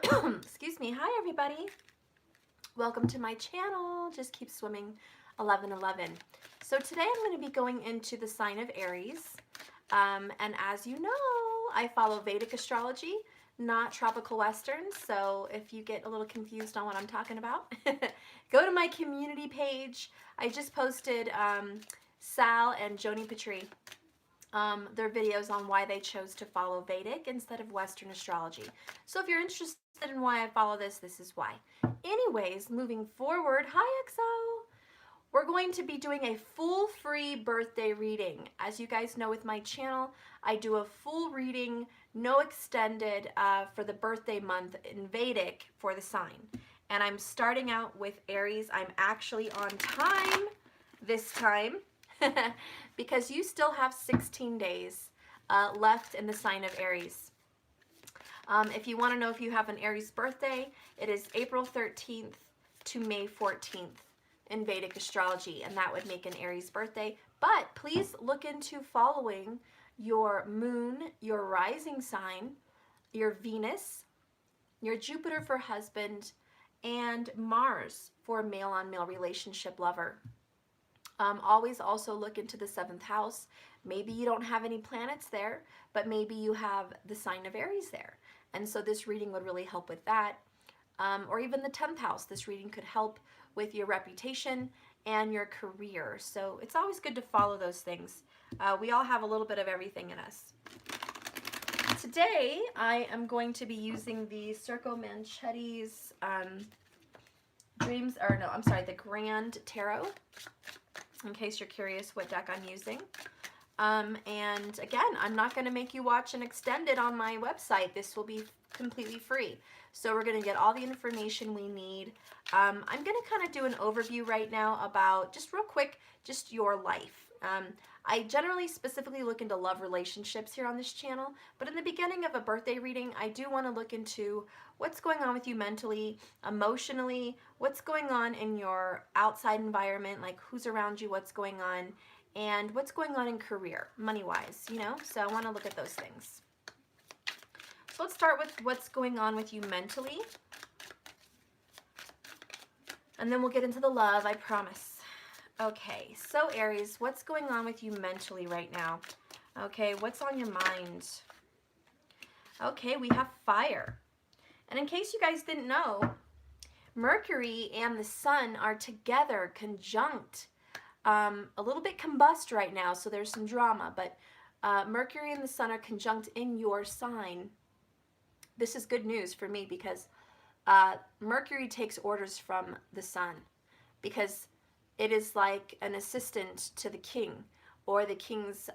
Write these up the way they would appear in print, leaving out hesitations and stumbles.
Excuse me. Hi, everybody. Welcome to my channel. Just keep swimming 1111. So today I'm going to be going into the sign of Aries. And as you know, I follow Vedic astrology, not tropical Western. So if you get a little confused on what I'm talking about, go to my community page. I just posted Sal and Joni Petrie, their videos on why they chose to follow Vedic instead of Western astrology. So if you're interested in why I follow this, this is why. Anyways, moving forward, hi EXO! We're going to be doing a full free birthday reading. As you guys know with my channel, I do a full reading, no extended, for the birthday month in Vedic for the sign. And I'm starting out with Aries. I'm actually on time this time because you still have 16 days left in the sign of Aries. If you want to know if you have an Aries birthday, it is April 13th to May 14th in Vedic astrology, and that would make an Aries birthday. But please look into following your moon, your rising sign, your Venus, your Jupiter for husband, and Mars for male-on-male relationship lover. Always also look into the 7th house. Maybe you don't have any planets there, but maybe you have the sign of Aries there. And so this reading would really help with that. Or even the 10th house. This reading could help with your reputation and your career. So it's always good to follow those things. We all have a little bit of everything in us. Today, I am going to be using the Circo Manchetti's the Grand Tarot, in case you're curious what deck I'm using. And again, I'm not going to make you watch an extended on my website. This will be completely free. So we're going to get all the information we need. I'm going to kind of do an overview right now about, just real quick, just your life. I generally specifically look into love relationships here on this channel, but in the beginning of a birthday reading, I do want to look into what's going on with you mentally, emotionally, what's going on in your outside environment, like who's around you, what's going on, and what's going on in career, money-wise, you know? So I want to look at those things. So let's start with what's going on with you mentally. And then we'll get into the love, I promise. Okay, so Aries, what's going on with you mentally right now? Okay, what's on your mind? Okay, we have fire. And in case you guys didn't know, Mercury and the Sun are together, conjunct. A little bit combust right now, so there's some drama, but Mercury and the Sun are conjunct in your sign. This is good news for me because Mercury takes orders from the Sun, because it is like an assistant to the king or the king's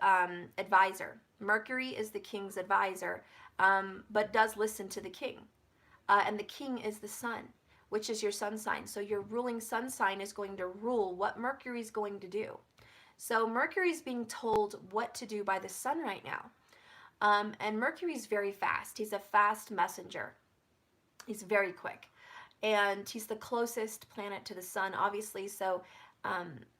advisor. Mercury is the king's advisor, but does listen to the king. And the king is the sun, which is your sun sign. So your ruling sun sign is going to rule what Mercury is going to do. So Mercury is being told what to do by the sun right now. And Mercury is very fast. He's a fast messenger. He's very quick. And he's the closest planet to the sun, obviously. So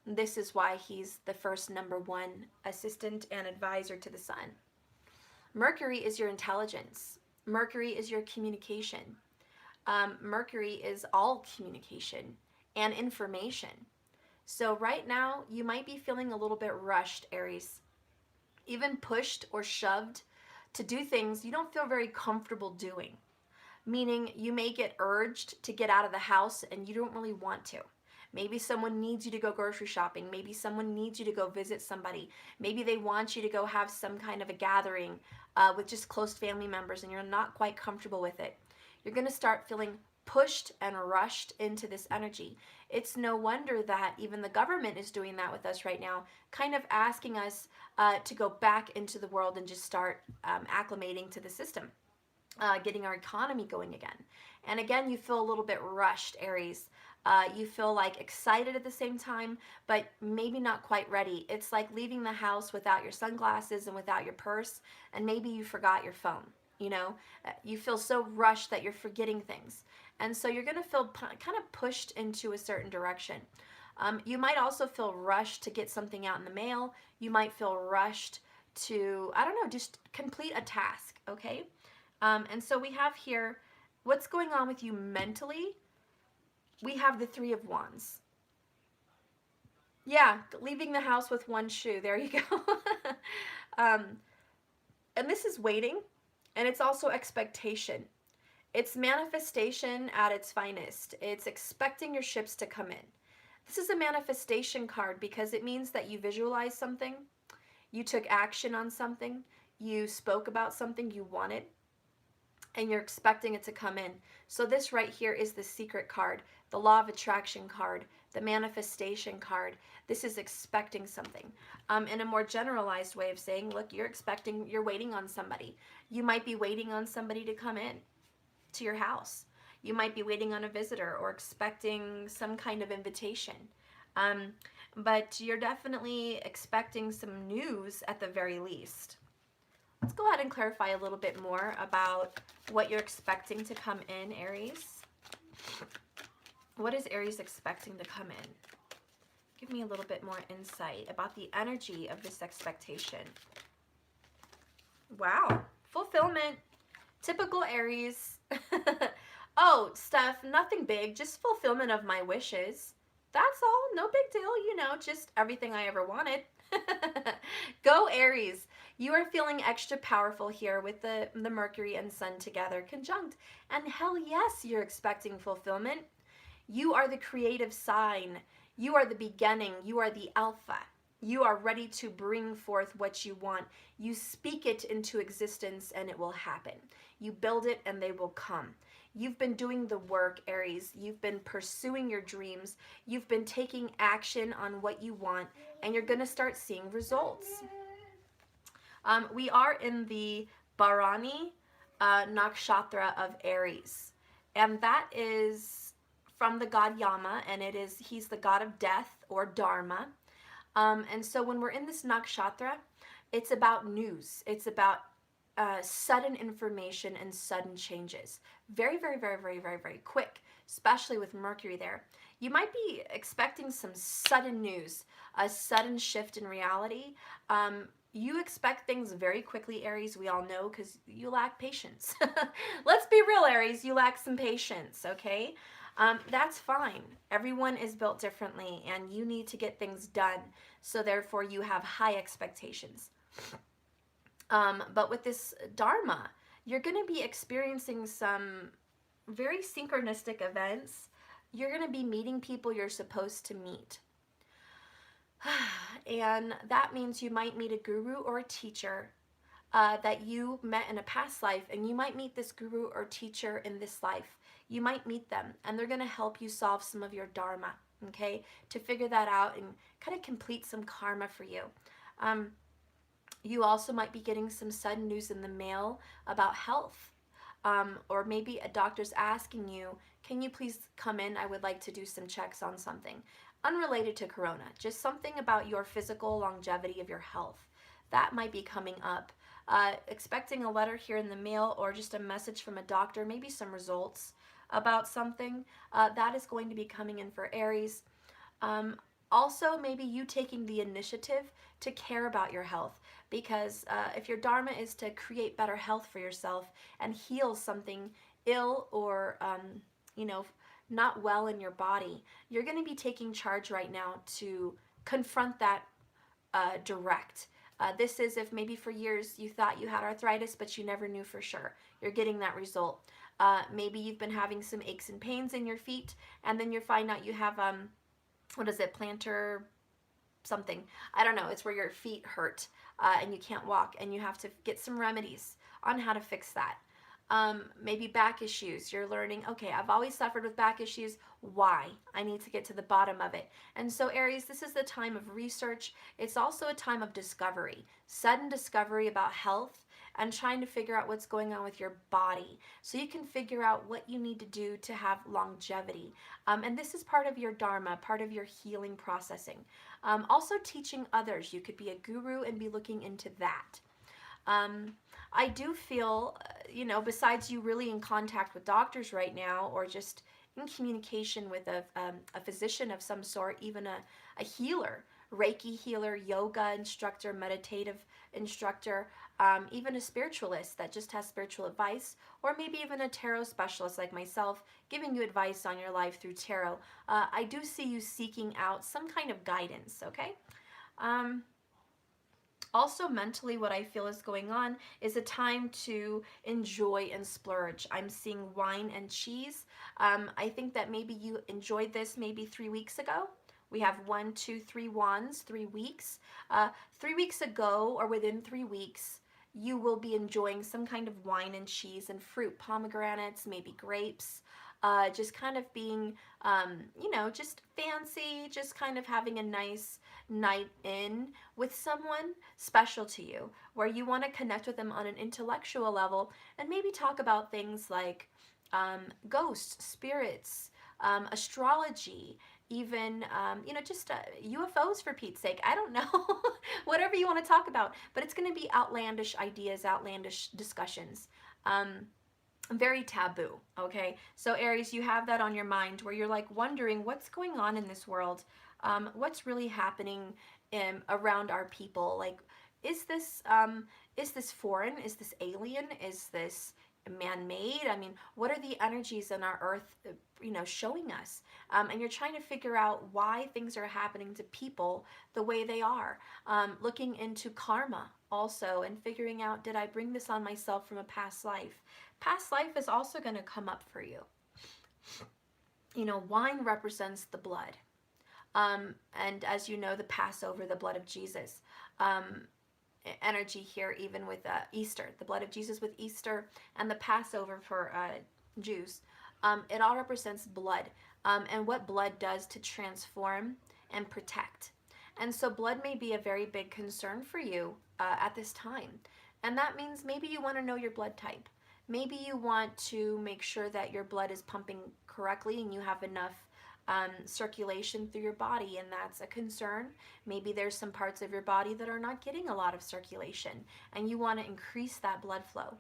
this is why he's the first #1 assistant and advisor to the sun. Mercury is your intelligence. Mercury is your communication. Mercury is all communication and information. So right now, you might be feeling a little bit rushed, Aries. Even pushed or shoved to do things you don't feel very comfortable doing. Meaning you may get urged to get out of the house and you don't really want to. Maybe someone needs you to go grocery shopping. Maybe someone needs you to go visit somebody. Maybe they want you to go have some kind of a gathering with just close family members and you're not quite comfortable with it. You're going to start feeling pushed and rushed into this energy. It's no wonder that even the government is doing that with us right now, kind of asking us to go back into the world and just start acclimating to the system, getting our economy going again. And again, you feel a little bit rushed, Aries. You feel like excited at the same time, but maybe not quite ready. It's like leaving the house without your sunglasses and without your purse, and maybe you forgot your phone. You know, you feel so rushed that you're forgetting things. And so you're going to feel kind of pushed into a certain direction. You might also feel rushed to get something out in the mail. You might feel rushed to, I don't know, just complete a task, okay? And so we have here What's going on with you mentally? We have the Three of Wands. Yeah, leaving the house with one shoe. There you go. And this is waiting, and it's also expectation. It's manifestation at its finest. It's expecting your ships to come in. This is a manifestation card because it means that you visualized something, you took action on something, you spoke about something you wanted, and you're expecting it to come in. So this right here is the secret card, the law of attraction card, the manifestation card. This is expecting something. In a more generalized way of saying, look, you're waiting on somebody. You might be waiting on somebody to come in to your house. You might be waiting on a visitor or expecting some kind of invitation. But you're definitely expecting some news at the very least. Let's go ahead and clarify a little bit more about what you're expecting to come in, Aries. What is Aries expecting to come in? Give me a little bit more insight about the energy of this expectation. Wow, fulfillment. Typical Aries. Oh, Steph, nothing big, just fulfillment of my wishes. That's all, no big deal, you know, just everything I ever wanted. Go Aries. You are feeling extra powerful here with the Mercury and Sun together conjunct. And hell yes, you're expecting fulfillment. You are the creative sign. You are the beginning. You are the alpha. You are ready to bring forth what you want. You speak it into existence and it will happen. You build it and they will come. You've been doing the work, Aries. You've been pursuing your dreams. You've been taking action on what you want, and you're going to start seeing results. We are in the Bahrami Nakshatra of Aries, and that is from the god Yama, and he's the god of death or Dharma. And so when we're in this nakshatra, it's about news. It's about sudden information and sudden changes. Very, very, very, very, very, very quick, especially with Mercury there. You might be expecting some sudden news, a sudden shift in reality. You expect things very quickly, Aries, we all know, because you lack patience. Let's be real, Aries, you lack some patience, okay? That's fine. Everyone is built differently, and you need to get things done, so therefore you have high expectations. But with this Dharma, you're going to be experiencing some very synchronistic events. You're going to be meeting people you're supposed to meet. And that means you might meet a guru or a teacher that you met in a past life, and you might meet this guru or teacher in this life. You might meet them, and they're going to help you solve some of your Dharma, okay, to figure that out and kind of complete some karma for you. You also might be getting some sudden news in the mail about health. Or maybe a doctor's asking you, can you please come in? I would like to do some checks on something. Unrelated to Corona, just something about your physical longevity of your health. That might be coming up. Expecting a letter here in the mail or just a message from a doctor, maybe some results about something. That is going to be coming in for Aries. Also, maybe you taking the initiative to care about your health, because if your Dharma is to create better health for yourself and heal something ill or, you know, not well in your body, you're going to be taking charge right now to confront that direct. This is if maybe for years you thought you had arthritis, but you never knew for sure. You're getting that result. Maybe you've been having some aches and pains in your feet, and then you find out you have, what is it, plantar something. I don't know. It's where your feet hurt and you can't walk, and you have to get some remedies on how to fix that. Maybe back issues. You're learning, okay, I've always suffered with back issues. Why? I need to get to the bottom of it. And so Aries, this is the time of research. It's also a time of discovery, sudden discovery about health, and trying to figure out what's going on with your body so you can figure out what you need to do to have longevity. And this is part of your Dharma, part of your healing processing. Also teaching others. You could be a guru and be looking into that. I do feel, you know, besides you really in contact with doctors right now, or just in communication with a physician of some sort, even a healer, Reiki healer, yoga instructor, meditative instructor, even a spiritualist that just has spiritual advice, or maybe even a tarot specialist like myself giving you advice on your life through tarot. I do see you seeking out some kind of guidance, okay? Also, mentally, what I feel is going on is a time to enjoy and splurge. I'm seeing wine and cheese. I think that maybe you enjoyed this maybe 3 weeks ago. We have 1, 2, 3 wands, 3 weeks. 3 weeks ago, or within 3 weeks, you will be enjoying some kind of wine and cheese and fruit, pomegranates, maybe grapes. Just kind of being, just fancy, just kind of having a nice night in with someone special to you, where you want to connect with them on an intellectual level and maybe talk about things like ghosts, spirits, astrology, even, just UFOs for Pete's sake. I don't know. Whatever you want to talk about. But it's going to be outlandish ideas, outlandish discussions. Very taboo, okay? So Aries, you have that on your mind where you're like wondering what's going on in this world, what's really happening around our people. Like, is this foreign? Is this alien? Is this man-made? I mean, what are the energies in our earth, showing us? And you're trying to figure out why things are happening to people the way they are. Looking into karma also and figuring out, did I bring this on myself from a past life? Past life is also going to come up for you. Wine represents the blood. And as you know, the Passover, the blood of Jesus. Energy here, even with Easter, the blood of Jesus with Easter, and the Passover for Jews. It all represents blood, and what blood does to transform and protect. And so blood may be a very big concern for you at this time. And that means maybe you want to know your blood type. Maybe you want to make sure that your blood is pumping correctly and you have enough circulation through your body, and that's a concern. Maybe there's some parts of your body that are not getting a lot of circulation, and you want to increase that blood flow.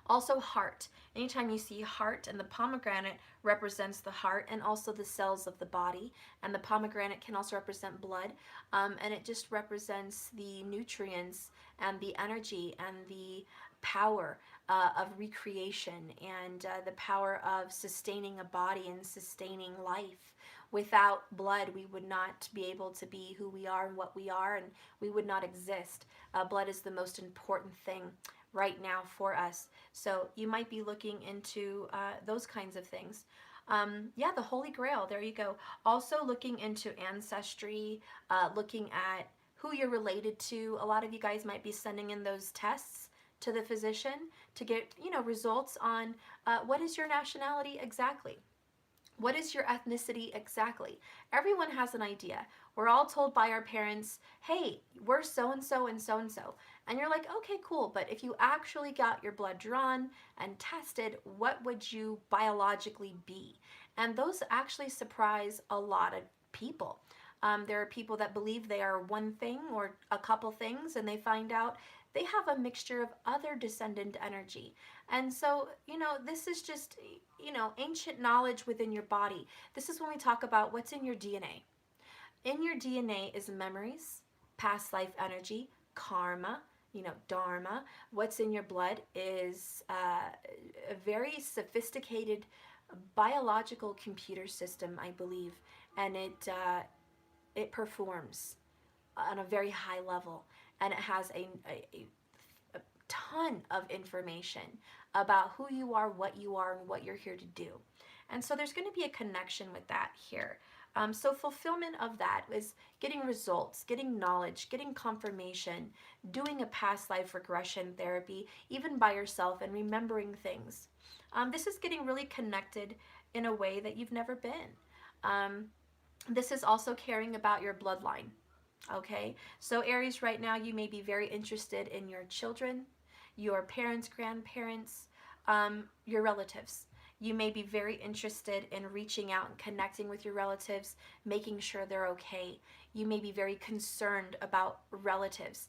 Also, heart. Anytime you see heart, and the pomegranate represents the heart and also the cells of the body, and the pomegranate can also represent blood, and it just represents the nutrients and the energy and the power of recreation and the power of sustaining a body and sustaining life. Without blood, we would not be able to be who we are and what we are, and we would not exist. Blood is the most important thing right now for us. So you might be looking into those kinds of things. The Holy Grail, there you go. Also looking into ancestry, looking at who you're related to. A lot of you guys might be sending in those tests to the physician to get, results on what is your nationality exactly. What is your ethnicity exactly? Everyone has an idea. We're all told by our parents, hey, we're so-and-so and so-and-so. And you're like, okay, cool. But if you actually got your blood drawn and tested, what would you biologically be? And those actually surprise a lot of people. There are people that believe they are one thing or a couple things, and they find out they have a mixture of other descendant energy. And so, this is just, ancient knowledge within your body. This is when we talk about what's in your DNA. In your DNA is memories, past life energy, karma, dharma. What's in your blood is a very sophisticated biological computer system, I believe, and it performs on a very high level, and it has a ton of information about who you are, and what you're here to do. And so there's going to be a connection with that here. So fulfillment of that is getting results, getting knowledge, getting confirmation, doing a past life regression therapy, even by yourself, and remembering things. This is getting really connected in a way that you've never been. This is also caring about your bloodline. Okay, so Aries, right now you may be very interested in your children, your parents, grandparents, your relatives. You may be very interested in reaching out and connecting with your relatives, making sure they're okay. You may be very concerned about relatives.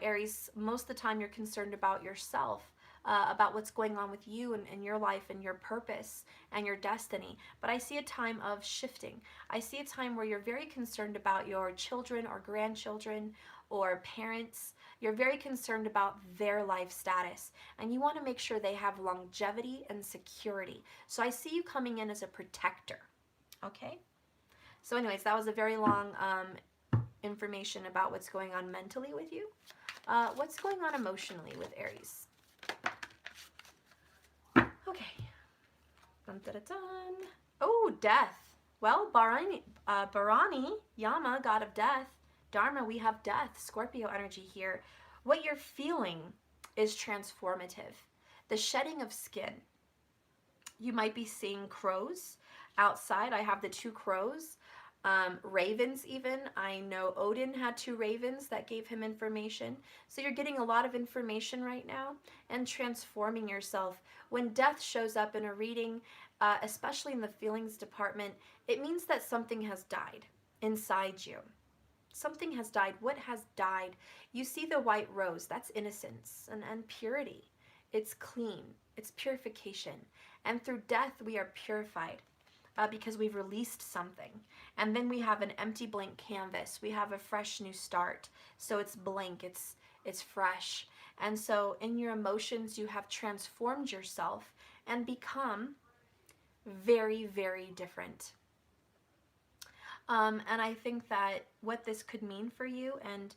Aries, most of the time you're concerned about yourself, about what's going on with you and your life and your purpose and your destiny. But I see a time of shifting. I see a time where you're very concerned about your children or grandchildren or parents. You're very concerned about their life status, and you want to make sure they have longevity and security. So I see you coming in as a protector. Okay? So anyways, that was a very long information about what's going on mentally with you. What's going on emotionally with Aries? Okay. Dun, dun, dun, dun. Oh, death. Well, Bahrami, Yama, god of death. Dharma, we have death. Scorpio energy here. What you're feeling is transformative. The shedding of skin. You might be seeing crows outside. I have the 2 crows. Ravens even. I know Odin had 2 ravens that gave him information. So you're getting a lot of information right now and transforming yourself. When death shows up in a reading, especially in the feelings department, it means that something has died inside you. Something has died. What has died? You see the white rose. That's innocence and purity. It's clean. It's purification. And through death, we are purified. Because we've released something. And then we have an empty blank canvas. We have a fresh new start. So it's blank, it's fresh. And so in your emotions, you have transformed yourself and become very, very different. And I think that what this could mean for you, and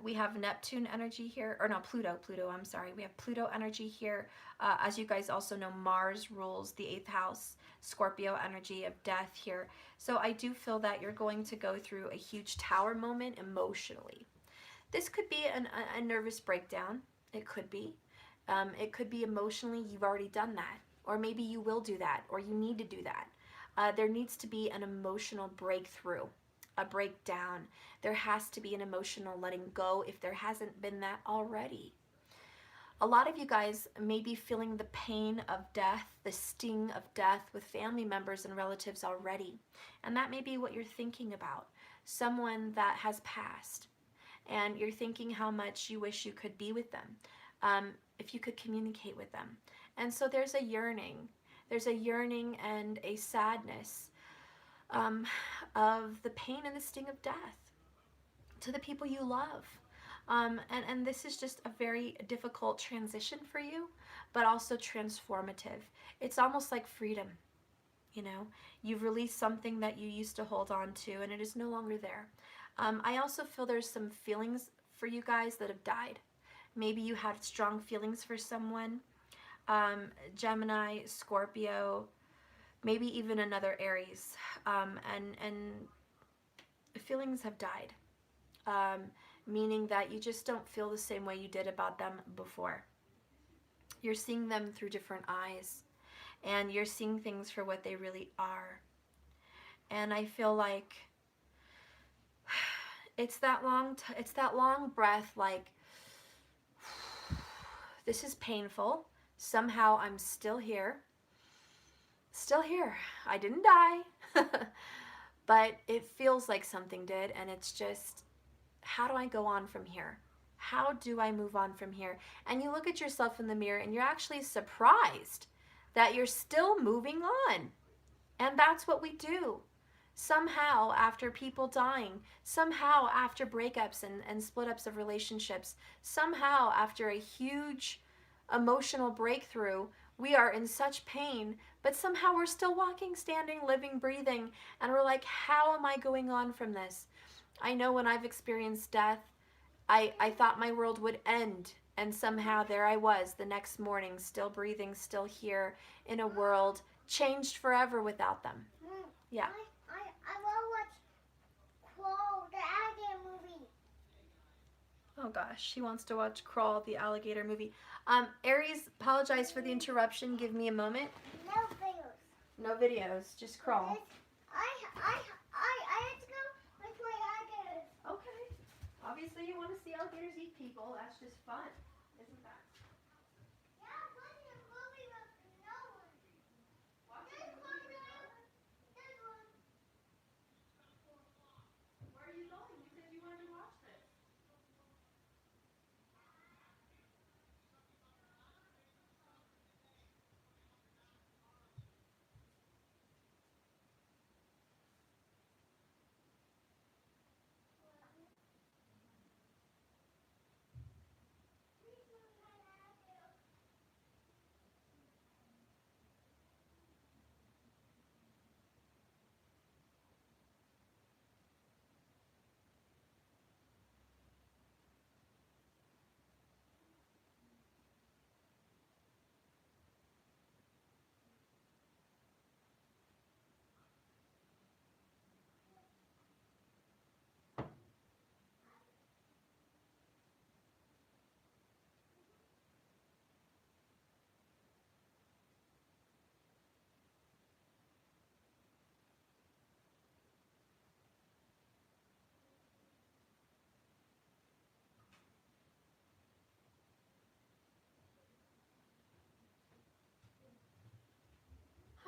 we have Neptune energy here, or no, Pluto, I'm sorry. We have Pluto energy here. As you guys also know, Mars rules the 8th house, Scorpio energy of death here. So I do feel that you're going to go through a huge tower moment emotionally. This could be a nervous breakdown. It could be. It could be emotionally, you've already done that. Or maybe you will do that, or you need to do that. There needs to be an emotional breakthrough, a breakdown. There has to be an emotional letting go if there hasn't been that already. A lot of you guys may be feeling the pain of death, the sting of death with family members and relatives already. And that may be what you're thinking about. Someone that has passed. And you're thinking how much you wish you could be with them. If you could communicate with them. And so there's a yearning. There's a yearning and a sadness of the pain and the sting of death to the people you love. And this is just a very difficult transition for you, but also transformative. It's almost like freedom, you know. You've released something that you used to hold on to, and it is no longer there. I also feel there's some feelings for you guys that have died. Maybe you had strong feelings for someone. Gemini, Scorpio, maybe even another Aries. And feelings have died. Meaning that you just don't feel the same way you did about them before. You're seeing them through different eyes, and you're seeing things for what they really are. And I feel like it's that long breath, like, this is painful. Somehow I'm still here. Still here. I didn't die. But it feels like something did, and it's just, how do I go on from here? How do I move on from here? And you look at yourself in the mirror and you're actually surprised that you're still moving on. And that's what we do. Somehow after people dying, somehow after breakups and split-ups of relationships, somehow after a huge emotional breakthrough, we are in such pain, but somehow we're still walking, standing, living, breathing, and we're like, how am I going on from this? I know when I've experienced death, I thought my world would end, and somehow there I was the next morning, still breathing, still here in a world changed forever without them. Yeah. I want to watch Crawl, the alligator movie. Oh gosh, she wants to watch Crawl, the alligator movie. Aries, apologize for the interruption. Give me a moment. No videos. No videos, just Crawl. I had to go with my alligators. Okay. Obviously you want to see alligators eat people. That's just fun, isn't that? Yeah, watching a movie with no one. This one. Where are you going? You said you wanted to watch this.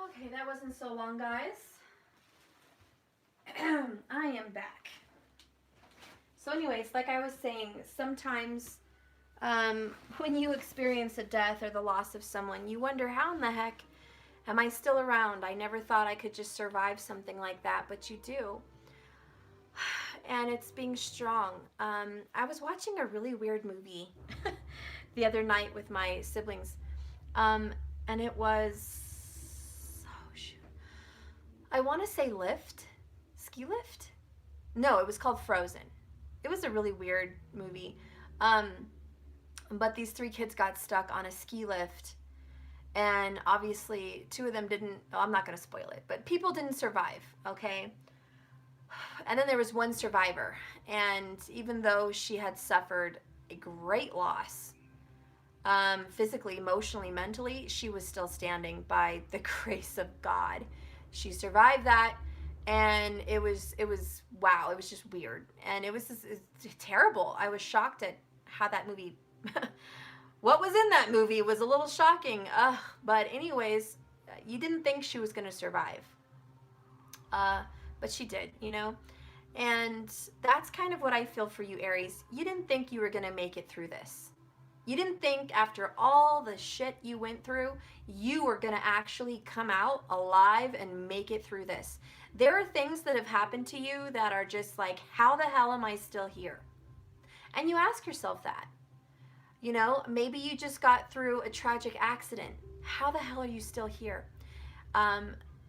Okay, that wasn't so long, guys. I am back. So anyways, like I was saying, sometimes when you experience a death or the loss of someone, you wonder, how in the heck am I still around? I never thought I could just survive something like that, but you do. And it's being strong. I was watching a really weird movie the other night with my siblings. And it was, oh shoot, I want to say Lift, Ski Lift? No, it was called Frozen. It was a really weird movie. Um, but these three kids got stuck on a ski lift, and obviously two of them didn't, well, I'm not going to spoil it, but people didn't survive, okay? And then there was one survivor, and even though she had suffered a great loss, physically, emotionally, mentally, she was still standing by the grace of God. She survived that, and it was wow, it was just weird, and it was terrible. I was shocked at how that movie what was in that movie was a little shocking. But anyways, you didn't think she was going to survive, but she did, you know. And that's kind of what I feel for you, Aries. You didn't think you were going to make it through this. You didn't think after all the shit you went through, you were going to actually come out alive and make it through this. There are things that have happened to you that are just like, how the hell am I still here? And you ask yourself that. You know, maybe you just got through a tragic accident. How the hell are you still here?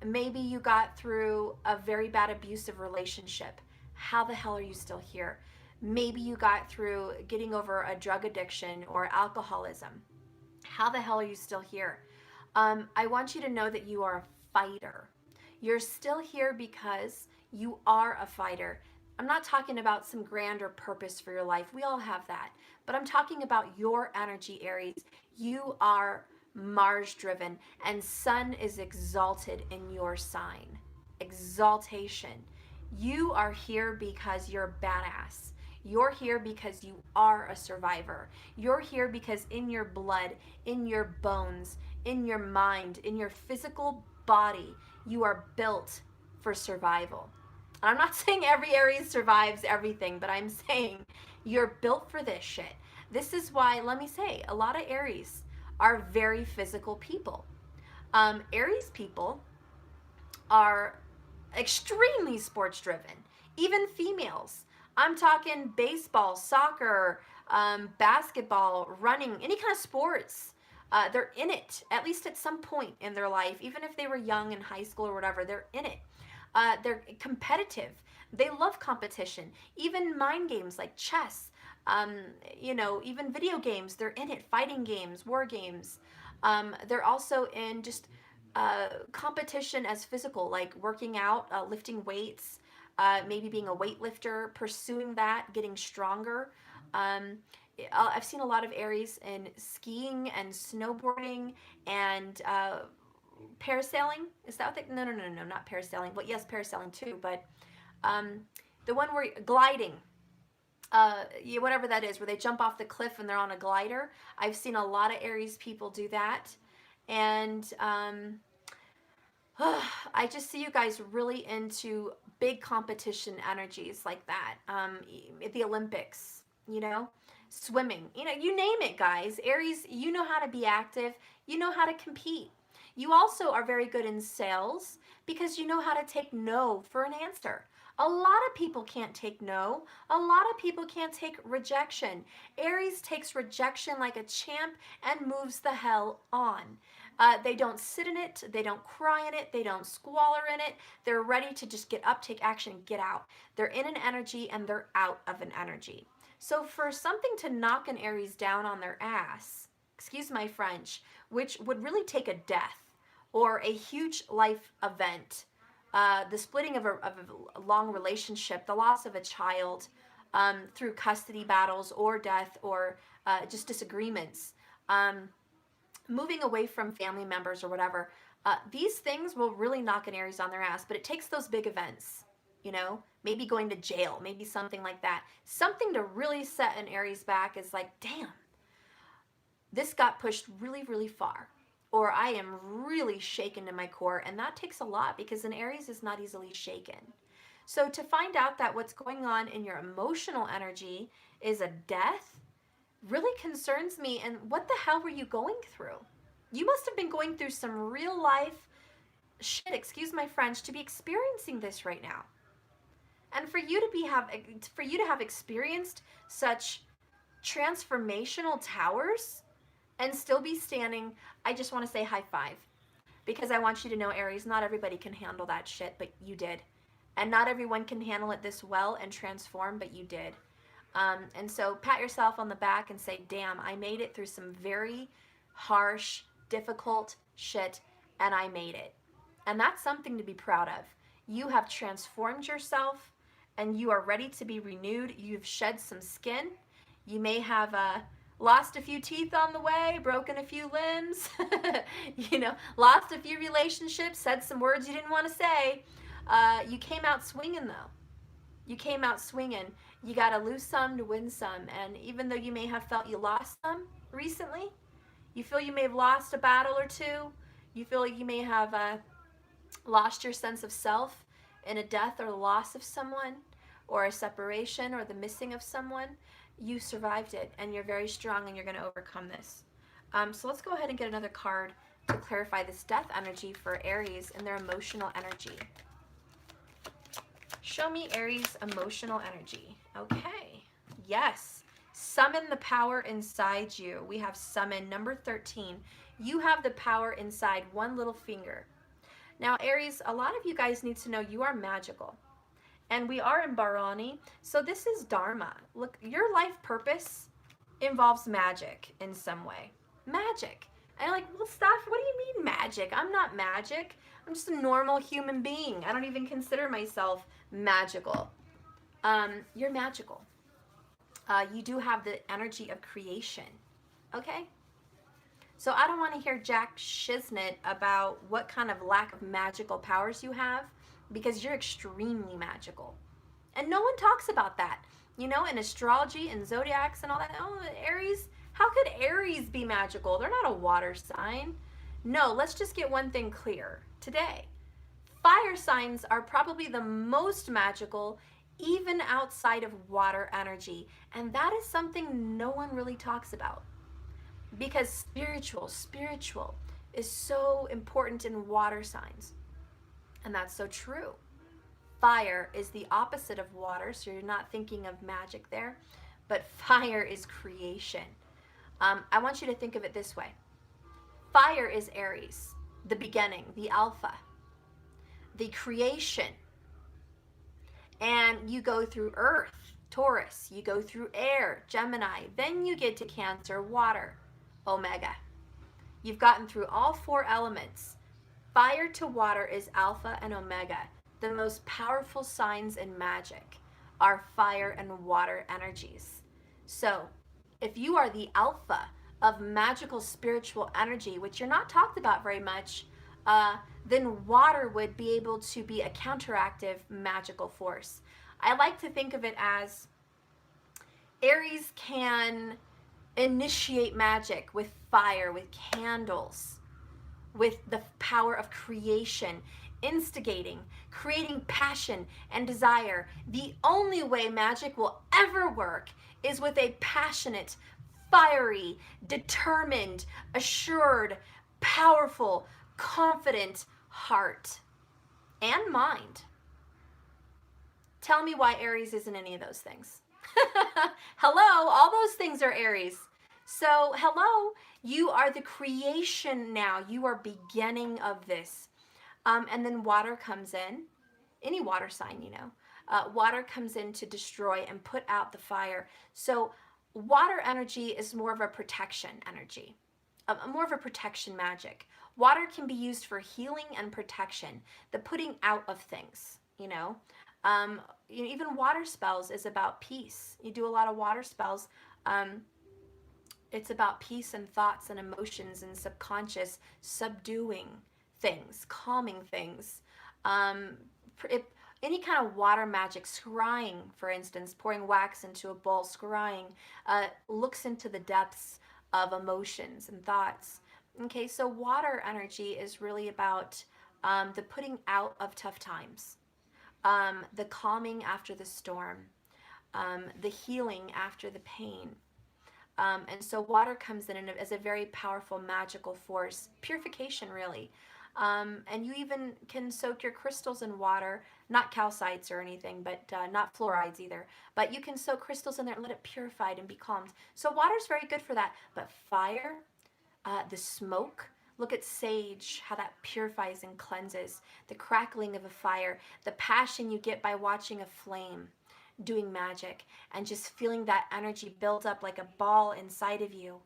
Maybe you got through a very bad abusive relationship. How the hell are you still here? Maybe you got through getting over a drug addiction or alcoholism. How the hell are you still here? I want you to know that you are a fighter. You're still here because you are a fighter. I'm not talking about some grander purpose for your life. We all have that. But I'm talking about your energy, Aries. You are Mars driven, and Sun is exalted in your sign. Exaltation. You are here because you're badass. You're here because you are a survivor. You're here because in your blood, in your bones, in your mind, in your physical body, you are built for survival. I'm not saying every Aries survives everything, but I'm saying you're built for this shit. This is why, let me say, a lot of Aries are very physical people. Aries people are extremely sports driven, even females. I'm talking baseball, soccer, basketball, running, any kind of sports. They're in it, at least at some point in their life. Even if they were young in high school or whatever, they're in it. They're competitive. They love competition. Even mind games like chess, you know, even video games, they're in it. Fighting games, war games. They're also in just competition as physical, like working out, lifting weights, maybe being a weightlifter, pursuing that, getting stronger. I've seen a lot of Aries in skiing and snowboarding and parasailing. Is that what they, no, not parasailing, but yes, parasailing too, but the one where gliding, yeah, whatever that is, where they jump off the cliff and they're on a glider. I've seen a lot of Aries people do that. And I just see you guys really into big competition energies like that. The Olympics, you know, swimming, you know, you name it, guys. Aries, you know how to be active. You know how to compete. You also are very good in sales because you know how to take no for an answer. A lot of people can't take no. A lot of people can't take rejection. Aries takes rejection like a champ and moves the hell on. They don't sit in it. They don't cry in it. They don't squalor in it. They're ready to just get up, take action, get out. They're in an energy and they're out of an energy. So for something to knock an Aries down on their ass, excuse my French, which would really take a death or a huge life event, the splitting of a long relationship, the loss of a child through custody battles or death or just disagreements, moving away from family members or whatever, these things will really knock an Aries on their ass, but it takes those big events, you know, maybe going to jail, maybe something like that. Something to really set an Aries back is like, damn, this got pushed really, really far. or I am really shaken to my core. And that takes a lot because an Aries is not easily shaken. So to find out that what's going on in your emotional energy is a death really concerns me. And what the hell were you going through? You must have been going through some real life shit, excuse my French, to be experiencing this right now. And for you to have experienced such transformational towers and still be standing, I just want to say high five. Because I want you to know, Aries, not everybody can handle that shit, but you did. And not everyone can handle it this well and transform, but you did. And so pat yourself on the back and say, damn, I made it through some very harsh, difficult shit, and I made it. And that's something to be proud of. You have transformed yourself, and you are ready to be renewed. You've shed some skin. You may have lost a few teeth on the way, broken a few limbs, lost a few relationships, said some words you didn't want to say. You came out swinging, though. You came out swinging. You got to lose some to win some. And even though you may have felt you lost some recently, you feel you may have lost a battle or two, you feel like you may have lost your sense of self in a death or loss of someone, or a separation or the missing of someone, you survived it and you're very strong and you're going to overcome this. So let's go ahead and get another card to clarify this death energy for Aries and their emotional energy. Show me Aries' emotional energy. Okay. Yes. Summon the power inside you. We have summon number 13. You have the power inside one little finger. Now, Aries, a lot of you guys need to know you are magical. And we are in Bahrami, so this is Dharma. Look, your life purpose involves magic in some way. Magic. And you're like, well, Steph, what do you mean magic? I'm not magic. I'm just a normal human being. I don't even consider myself magical. You're magical. You do have the energy of creation. Okay? So I don't want to hear Jack Shiznit about what kind of lack of magical powers you have, because you're extremely magical. And no one talks about that. You know, in astrology and zodiacs and all that. Oh, Aries, how could Aries be magical? They're not a water sign. No, let's just get one thing clear today. Fire signs are probably the most magical, even outside of water energy. And that is something no one really talks about. Because spiritual is so important in water signs. And that's so true. Fire is the opposite of water, so you're not thinking of magic there. But fire is creation. I want you to think of it this way. Fire is Aries, the beginning, the alpha, the creation. And you go through Earth, Taurus. You go through air, Gemini. Then you get to Cancer, water, Omega. You've gotten through all four elements. Fire to water is Alpha and Omega. The most powerful signs in magic are fire and water energies. So if you are the alpha of magical spiritual energy, which you're not talked about very much, then water would be able to be a counteractive magical force. I like to think of it as Aries can initiate magic with fire, with candles, with the power of creation, instigating, creating passion and desire. The only way magic will ever work is with a passionate, fiery, determined, assured, powerful, confident heart and mind. Tell me why Aries isn't any of those things. Hello, all those things are Aries. So, hello, you are the creation now. You are beginning of this. And then water comes in, any water sign, water comes in to destroy and put out the fire. So water energy is more of a protection energy, more of a protection magic. Water can be used for healing and protection, the putting out of things, even water spells is about peace. You do a lot of water spells. It's about peace and thoughts and emotions and subconscious, subduing things, calming things. Any kind of water magic, scrying, for instance, pouring wax into a bowl, scrying, looks into the depths of emotions and thoughts. Okay, so water energy is really about the putting out of tough times, the calming after the storm, the healing after the pain. And so water comes in as a very powerful magical force, purification really. And you even can soak your crystals in water, not calcites or anything, but not fluorides either. But you can soak crystals in there and let it purify and be calmed. So water's very good for that. But fire, the smoke, look at sage, how that purifies and cleanses. The crackling of a fire, the passion you get by watching a flame doing magic, and just feeling that energy build up like a ball inside of you.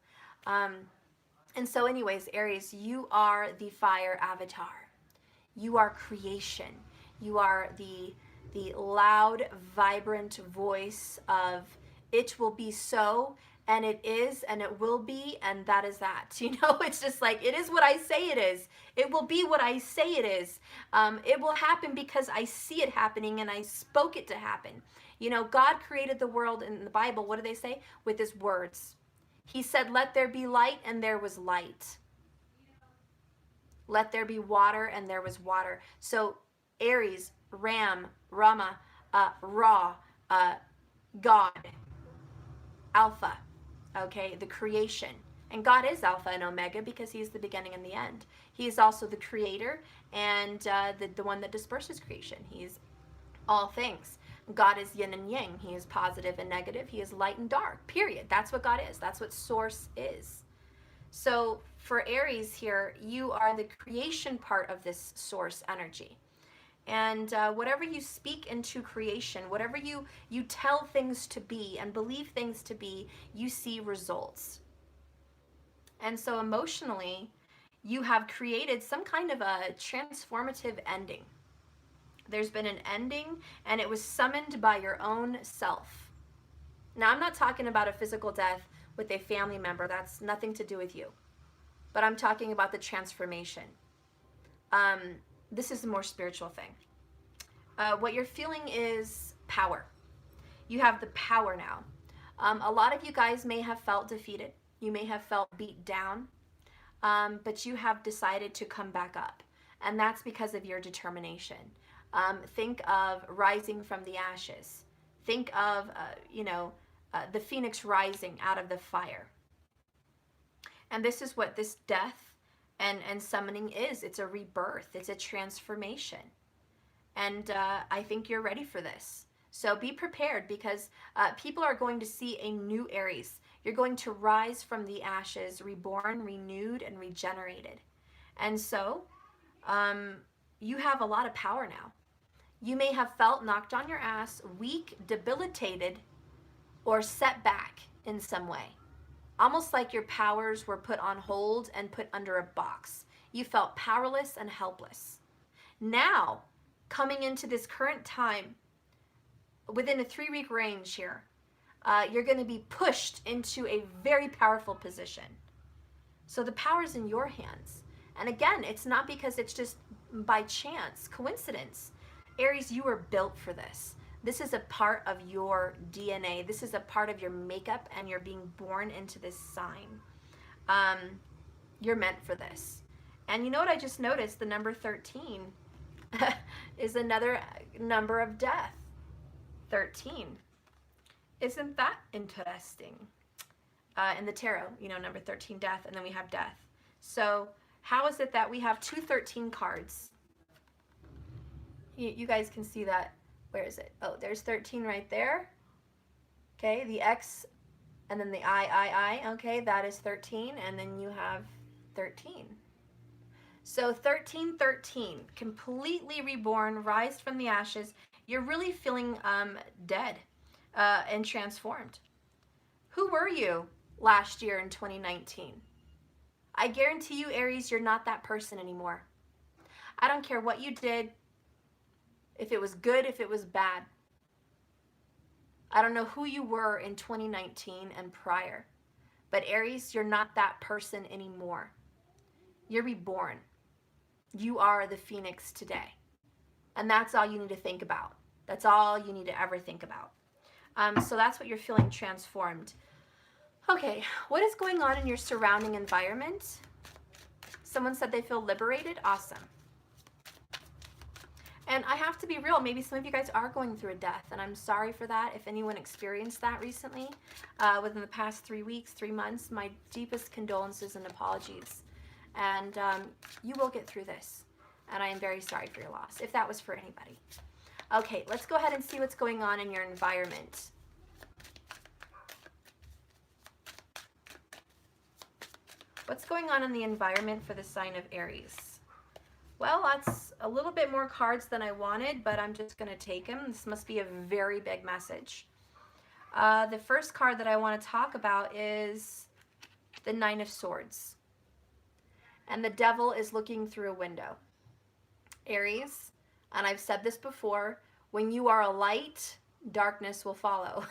And so anyways, Aries, you are the fire avatar. You are creation. You are the loud, vibrant voice of it will be so, and it is, and it will be, and that is that. You know, it's just like, it is what I say it is. It will be what I say it is. It will happen because I see it happening and I spoke it to happen. You know, God created the world in the Bible, what do they say? With his words. He said, let there be light, and there was light. Let there be water, and there was water. So Aries, Ram, Rama, Ra, God, Alpha, okay, the creation. And God is Alpha and Omega because he's the beginning and the end. He is also the creator and the one that disperses creation. He's all things. God is yin and yang. He is positive and negative. He is light and dark, period. That's what God is. That's what source is. So for Aries here, you are the creation part of this source energy. And whatever you speak into creation, whatever you tell things to be and believe things to be, you see results. And so emotionally, you have created some kind of a transformative ending. There's been an ending, and it was summoned by your own self. Now, I'm not talking about a physical death with a family member. That's nothing to do with you. But I'm talking about the transformation. This is a more spiritual thing. What you're feeling is power. You have the power now. A lot of you guys may have felt defeated. You may have felt beat down. But you have decided to come back up. And that's because of your determination. Think of rising from the ashes. Think of, the phoenix rising out of the fire. And this is what this death and summoning is. It's a rebirth. It's a transformation. And I think you're ready for this. So be prepared, because people are going to see a new Aries. You're going to rise from the ashes, reborn, renewed, and regenerated. And so you have a lot of power now. You may have felt knocked on your ass, weak, debilitated, or set back in some way. Almost like your powers were put on hold and put under a box. You felt powerless and helpless. Now, coming into this current time, within a 3-week range here, you're going to be pushed into a very powerful position. So the power's in your hands. And again, it's not because it's just by chance, coincidence. Aries, you were built for this. This is a part of your DNA. This is a part of your makeup, and you're being born into this sign. You're meant for this. And you know what I just noticed? The number 13 is another number of death. 13. Isn't that interesting? In the tarot, number 13, death, and then we have death. So how is it that we have 2 13 cards? You guys can see that. Where is it? Oh, there's 13 right there. Okay, the X and then the I. Okay, that is 13, and then you have 13. So 13, 13, completely reborn, rise from the ashes. You're really feeling dead and transformed. Who were you last year in 2019? I guarantee you, Aries, you're not that person anymore. I don't care what you did, if it was good, if it was bad. I don't know who you were in 2019 and prior, but Aries, you're not that person anymore. You're reborn. You are the phoenix today. And that's all you need to think about. That's all you need to ever think about. So that's what you're feeling, transformed. Okay, what is going on in your surrounding environment? Someone said they feel liberated. Awesome. And I have to be real, maybe some of you guys are going through a death, and I'm sorry for that. If anyone experienced that recently, within the past 3 weeks, 3 months, my deepest condolences and apologies. And you will get through this. And I am very sorry for your loss, if that was for anybody. Okay, let's go ahead and see what's going on in your environment. What's going on in the environment for the sign of Aries? Well, that's a little bit more cards than I wanted, but I'm just going to take them. This must be a very big message. The first card that I want to talk about is the Nine of Swords. And the devil is looking through a window. Aries, and I've said this before, when you are a light, darkness will follow.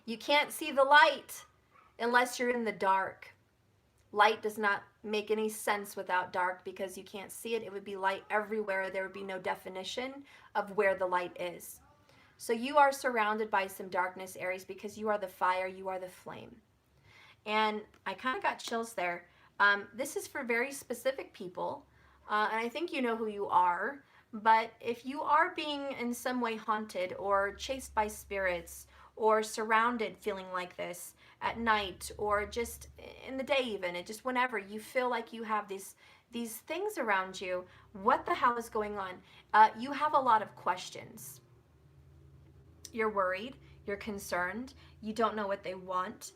You can't see the light unless you're in the dark. Light does not make any sense without dark because you can't see it. It would be light everywhere. There would be no definition of where the light is. So you are surrounded by some darkness, Aries, because you are the fire, you are the flame. And I kind of got chills there. This is for very specific people, and I think you know who you are. But if you are being in some way haunted or chased by spirits or surrounded feeling like this at night or just in the day even, and just whenever you feel like you have these things around you, what the hell is going on? You have a lot of questions. You're worried, you're concerned, you don't know what they want,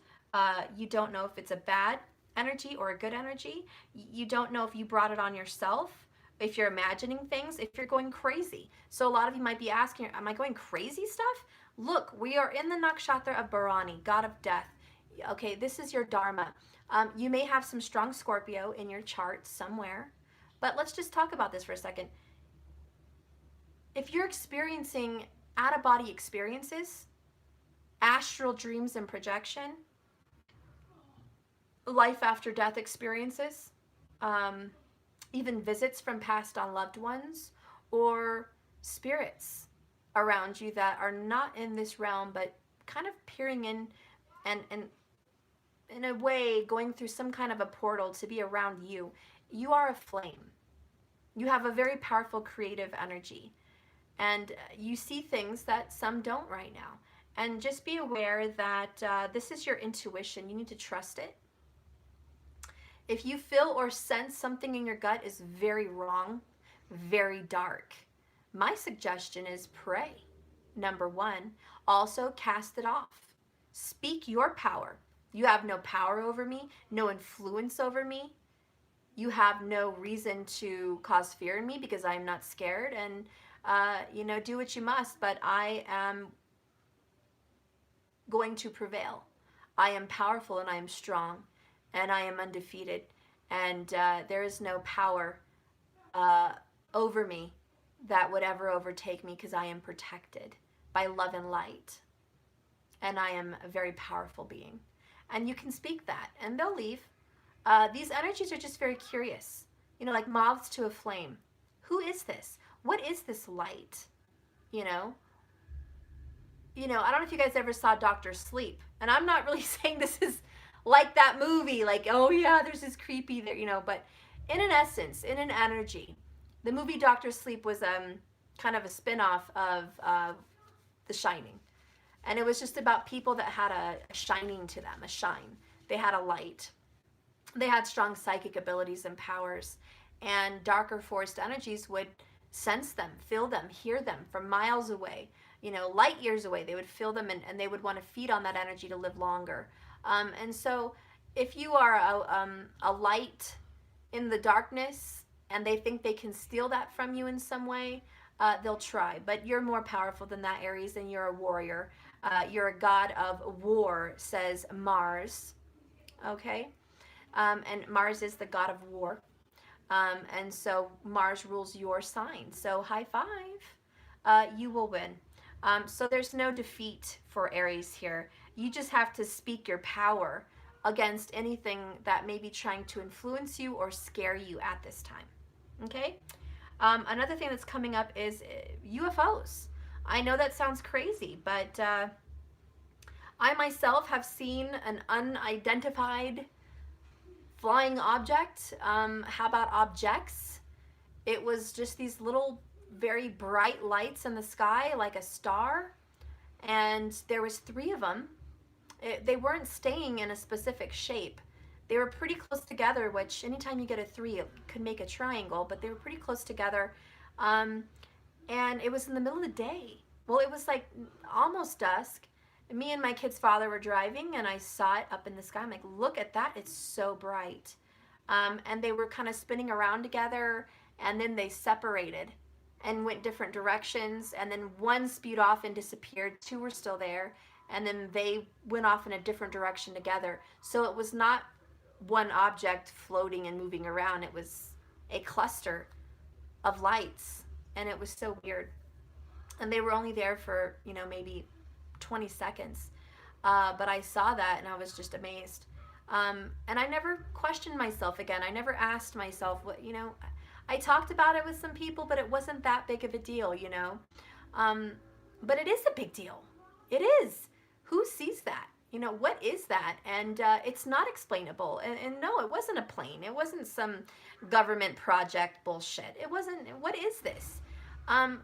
you don't know if it's a bad energy or a good energy, you don't know if you brought it on yourself, if you're imagining things, if you're going crazy. So a lot of you might be asking, am I going crazy stuff? Look, we are in the Nakshatra of Bahrami, god of death. Okay, this is your dharma. You may have some strong Scorpio in your chart somewhere, but let's just talk about this for a second. If you're experiencing out-of-body experiences, astral dreams and projection, life after death experiences, even visits from passed on loved ones, or spirits around you that are not in this realm but kind of peering in and in a way going through some kind of a portal to be around you. You are a flame. You have a very powerful creative energy, and you see things that some don't right now. And just be aware that this is your intuition. You need to trust it. If you feel or sense something in your gut is very wrong, very dark, my suggestion is pray. Number one, also cast it off. Speak your power. You have no power over me, no influence over me. You have no reason to cause fear in me because I am not scared. And, do what you must, but I am going to prevail. I am powerful and I am strong and I am undefeated. And there is no power over me that would ever overtake me because I am protected by love and light. And I am a very powerful being. And you can speak that and they'll leave. These energies are just very curious, like moths to a flame. Who is this? What is this light? I don't know if you guys ever saw Dr. Sleep, and I'm not really saying this is like that movie, like, oh yeah, there's this creepy there, but in an essence, in an energy, the movie Dr. Sleep was kind of a spin-off of The Shining. And it was just about people that had a shining to them, a shine. They had a light. They had strong psychic abilities and powers. And darker forced energies would sense them, feel them, hear them from miles away, light years away. They would feel them and they would want to feed on that energy to live longer. And so if you are a light in the darkness and they think they can steal that from you in some way, they'll try. But you're more powerful than that, Aries, and you're a warrior. You're a god of war, says Mars. Okay? And Mars is the god of war. And so Mars rules your sign. So high five. You will win. So there's no defeat for Aries here. You just have to speak your power against anything that may be trying to influence you or scare you at this time. Okay? Another thing that's coming up is UFOs. I know that sounds crazy, but I myself have seen an unidentified flying object. How about objects? It was just these little very bright lights in the sky like a star, and there was three of them. They weren't staying in a specific shape. They were pretty close together, which anytime you get a three, it could make a triangle, but they were pretty close together. And it was in the middle of the day. Well, it was like almost dusk. Me and my kid's father were driving, and I saw it up in the sky. I'm like, look at that, it's so bright. And they were kind of spinning around together, and then they separated and went different directions, and then one spewed off and disappeared. Two were still there, and then they went off in a different direction together. So it was not one object floating and moving around. It was a cluster of lights, and it was so weird. And they were only there for, maybe 20 seconds. But I saw that, and I was just amazed. And I never questioned myself again. I never asked myself I talked about it with some people, but it wasn't that big of a deal, But it is a big deal. It is. Who sees that? What is that? And it's not explainable. And no, it wasn't a plane. It wasn't some government project bullshit. It wasn't. What is this?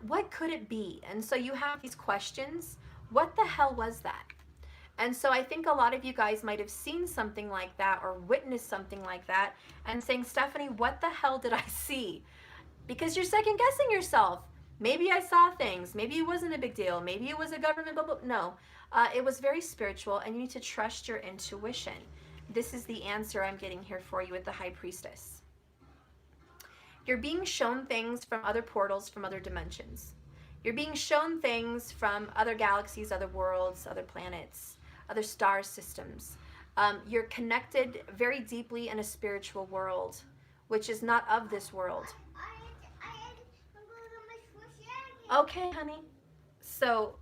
What could it be? And so you have these questions. What the hell was that? And so I think a lot of you guys might have seen something like that or witnessed something like that and saying, Stephanie, what the hell did I see? Because you're second guessing yourself. Maybe I saw things. Maybe it wasn't a big deal. Maybe it was a government bubble. No, it was very spiritual, and you need to trust your intuition. This is the answer I'm getting here for you with the High Priestess. You're being shown things from other portals, from other dimensions. You're being shown things from other galaxies, other worlds, other planets, other star systems. You're connected very deeply in a spiritual world, which is not of this world. Okay, honey. So,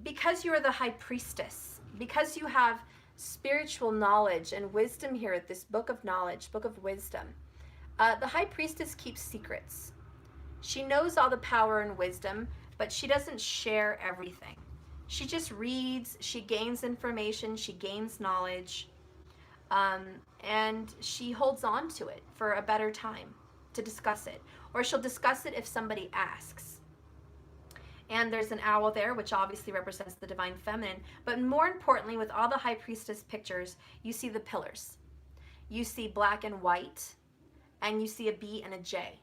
because you are the High Priestess, because you have spiritual knowledge and wisdom here at this book of knowledge, book of wisdom, the High Priestess keeps secrets. She knows all the power and wisdom, but she doesn't share everything. She just reads, she gains information, she gains knowledge, and she holds on to it for a better time to discuss it. Or she'll discuss it if somebody asks. And there's an owl there, which obviously represents the divine feminine. But more importantly, with all the High Priestess pictures, you see the pillars. You see black and white, and you see a B and a J.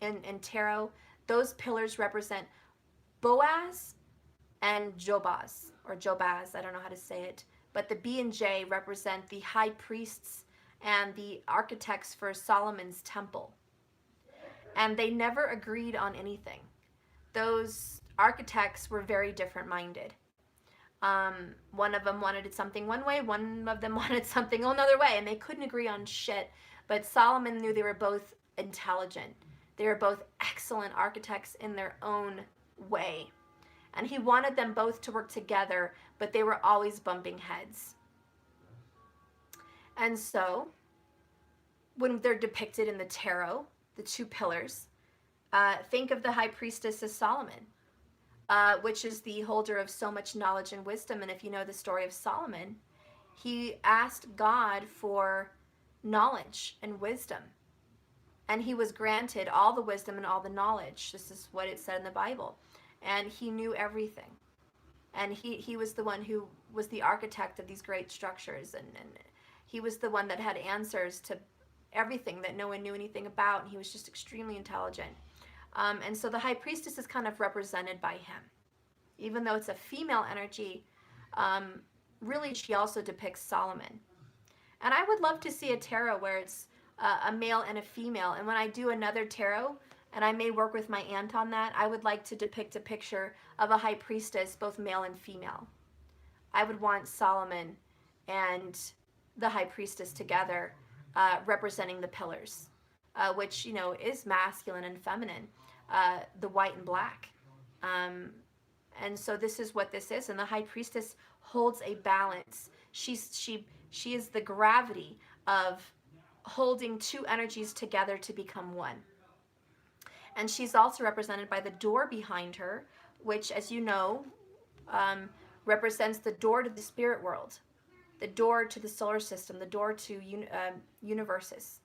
In tarot, those pillars represent Boaz and Jobaz, or Jobaz, I don't know how to say it. But the B and J represent the high priests and the architects for Solomon's temple. And they never agreed on anything. Those architects were very different minded. One of them wanted something one way, one of them wanted something another way, and they couldn't agree on shit. But Solomon knew they were both intelligent. They were both excellent architects in their own way. And he wanted them both to work together, but they were always bumping heads. And so, when they're depicted in the tarot, the two pillars, think of the High Priestess as Solomon, which is the holder of so much knowledge and wisdom. And if you know the story of Solomon, he asked God for knowledge and wisdom. And he was granted all the wisdom and all the knowledge. This is what it said in the Bible. And he knew everything. And he was the one who was the architect of these great structures. And he was the one that had answers to everything that no one knew anything about. And he was just extremely intelligent. And so the High Priestess is kind of represented by him. Even though it's a female energy, really she also depicts Solomon. And I would love to see a tarot where it's a male and a female. And when I do another tarot, and I may work with my aunt on that, I would like to depict a picture of a High Priestess, both male and female. I would want Solomon and the High Priestess together, representing the pillars, which, is masculine and feminine, the white and black. And so this is what this is. And the High Priestess holds a balance. She is the gravity of holding two energies together to become one. And she's also represented by the door behind her, which, as you know, represents the door to the spirit world. the door to the solar system, the door to universes,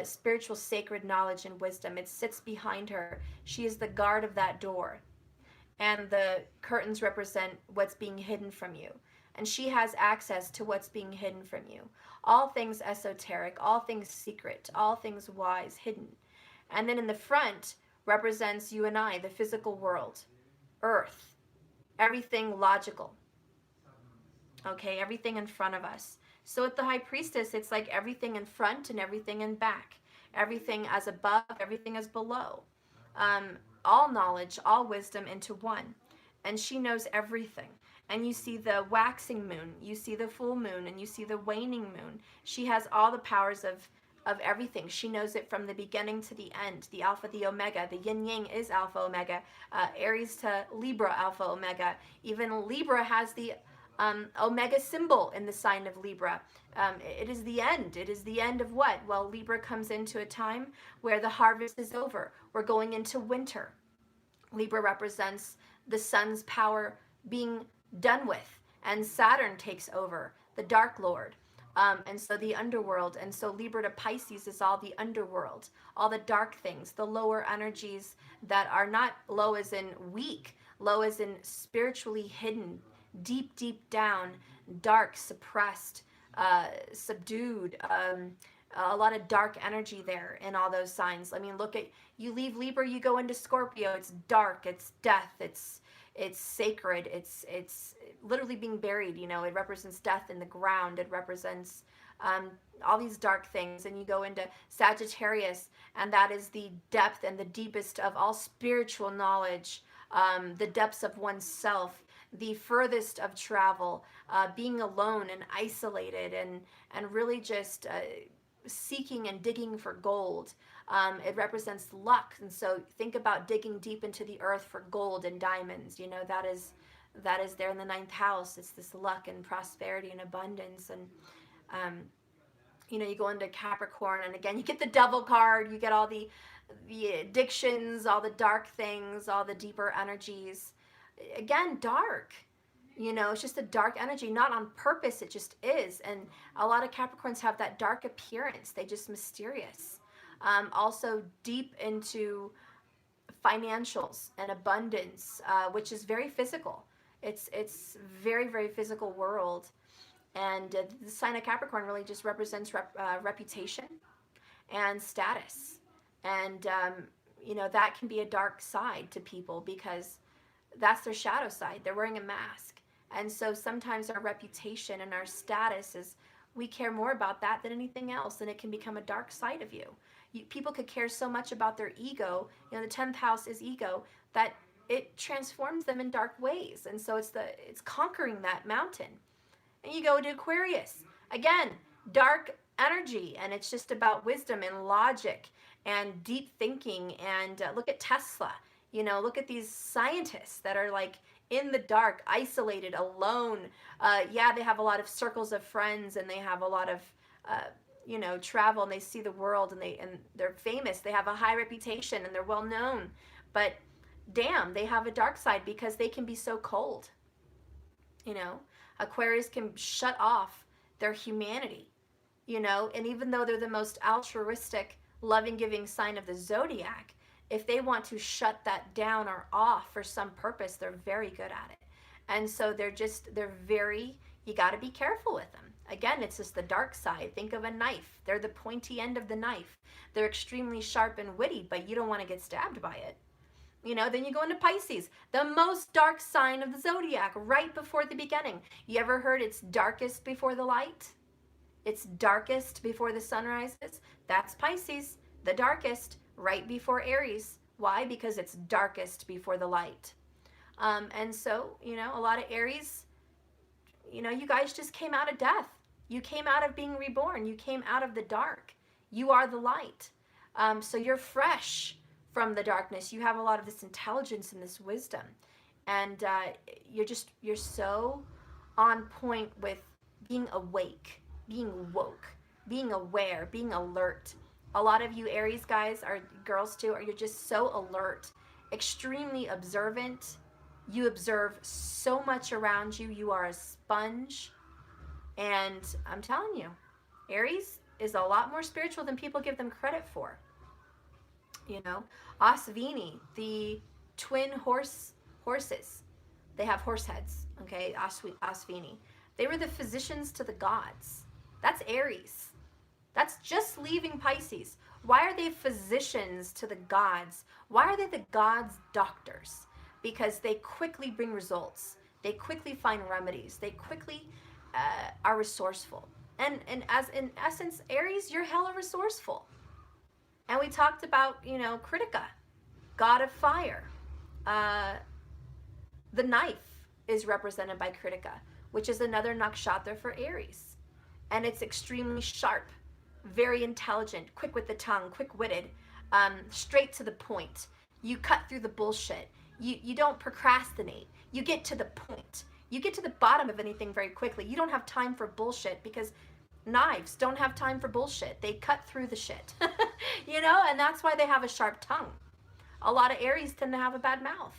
spiritual sacred knowledge and wisdom. It sits behind her. She is the guard of that door. And the curtains represent what's being hidden from you. And she has access to what's being hidden from you. All things esoteric, all things secret, all things wise, hidden. And then in the front represents you and I, the physical world, earth, everything logical. Okay, everything in front of us. So with the high priestess, it's like everything in front and everything in back. Everything as above, everything as below. All knowledge, all wisdom into one. And she knows everything. And you see the waxing moon, you see the full moon, and you see the waning moon. She has all the powers of everything. She knows it from the beginning to the end, the alpha, the omega. The yin yang is alpha, omega. Aries to Libra, alpha, omega. Even Libra has the omega symbol in the sign of Libra. It is the end. It is the end of what? Well, Libra comes into a time where the harvest is over. We're going into winter. Libra represents the sun's power being done with, and Saturn takes over, the Dark Lord. And so the underworld, and so Libra to Pisces is all the underworld, all the dark things, the lower energies that are not low as in weak, low as in spiritually hidden, deep, deep down, dark, suppressed, subdued, a lot of dark energy there in all those signs. I mean, look at, you leave Libra, you go into Scorpio, it's dark, it's death, it's sacred, it's literally being buried, you know, it represents death in the ground, it represents all these dark things. And you go into Sagittarius, and that is the depth and the deepest of all spiritual knowledge, the depths of oneself, the furthest of travel, being alone and isolated, and really just seeking and digging for gold. It represents luck, and so think about digging deep into the earth for gold and diamonds. You know, that is there in the 9th house. It's this luck and prosperity and abundance. And you know, you go into Capricorn, and again you get the Devil card. You get all the addictions, all the dark things, all the deeper energies. Again, dark. You know, it's just a dark energy, not on purpose, it just is. And a lot of Capricorns have that dark appearance. They just mysterious. Also deep into financials and abundance, which is very physical. It's very, very physical world. And the sign of Capricorn really just represents reputation and status. And, you know, that can be a dark side to people because that's their shadow side. They're wearing a mask. And so sometimes our reputation and our status is, we care more about that than anything else, and it can become a dark side of you. People could care so much about their ego, you know, the 10th house is ego, that it transforms them in dark ways. And so it's conquering that mountain. And you go to Aquarius, again, dark energy, and it's just about wisdom and logic and deep thinking. And look at Tesla, you know, look at these scientists that are like in the dark, isolated, alone. Yeah, they have a lot of circles of friends, and they have a lot of, you know, travel, and they see the world, and they're famous. They have a high reputation, and they're well known. But damn, they have a dark side because they can be so cold. You know, Aquarius can shut off their humanity, you know, and even though they're the most altruistic, loving, giving sign of the zodiac, if they want to shut that down or off for some purpose, they're very good at it. And so they're very, you got to be careful with them. Again, it's just the dark side. Think of a knife. They're the pointy end of the knife. They're extremely sharp and witty, but you don't want to get stabbed by it. You know, then you go into Pisces, the most dark sign of the zodiac, right before the beginning. You ever heard it's darkest before the light? It's darkest before the sun rises? That's Pisces, the darkest, right before Aries. Why? Because it's darkest before the light. And so, you know, a lot of Aries, you know, you guys just came out of death. You came out of being reborn. You came out of the dark. You are the light. So you're fresh from the darkness. You have a lot of this intelligence and this wisdom. And you're so on point with being awake, being woke, being aware, being alert. A lot of you Aries guys, or girls too, you're just so alert, extremely observant. You observe so much around you. You are a sponge. And I'm telling you, Aries is a lot more spiritual than people give them credit for. You know, Asvini, the twin horses, they have horse heads, okay, Asvini. They were the physicians to the gods. That's Aries. That's just leaving Pisces. Why are they physicians to the gods? Why are they the gods' doctors? Because they quickly bring results. They quickly find remedies. They quickly are resourceful. And as in essence, Aries, you're hella resourceful. And we talked about, you know, Kritika, god of fire. The knife is represented by Kritika, which is another nakshatra for Aries. And it's extremely sharp, very intelligent, quick with the tongue, quick-witted, straight to the point. You cut through the bullshit. You don't procrastinate. You get to the point. You get to the bottom of anything very quickly. You don't have time for bullshit because knives don't have time for bullshit. They cut through the shit, you know, and that's why they have a sharp tongue. A lot of Aries tend to have a bad mouth.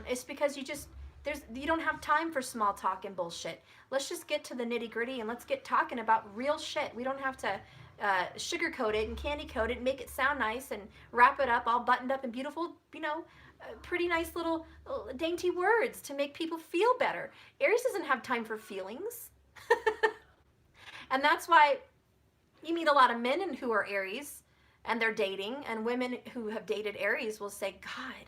It's because you don't have time for small talk and bullshit. Let's just get to the nitty gritty and let's get talking about real shit. We don't have to sugarcoat it and candy coat it and make it sound nice and wrap it up all buttoned up in beautiful, you know, pretty nice little dainty words to make people feel better. Aries doesn't have time for feelings. And that's why you meet a lot of men who are Aries and they're dating, and women who have dated Aries will say, God,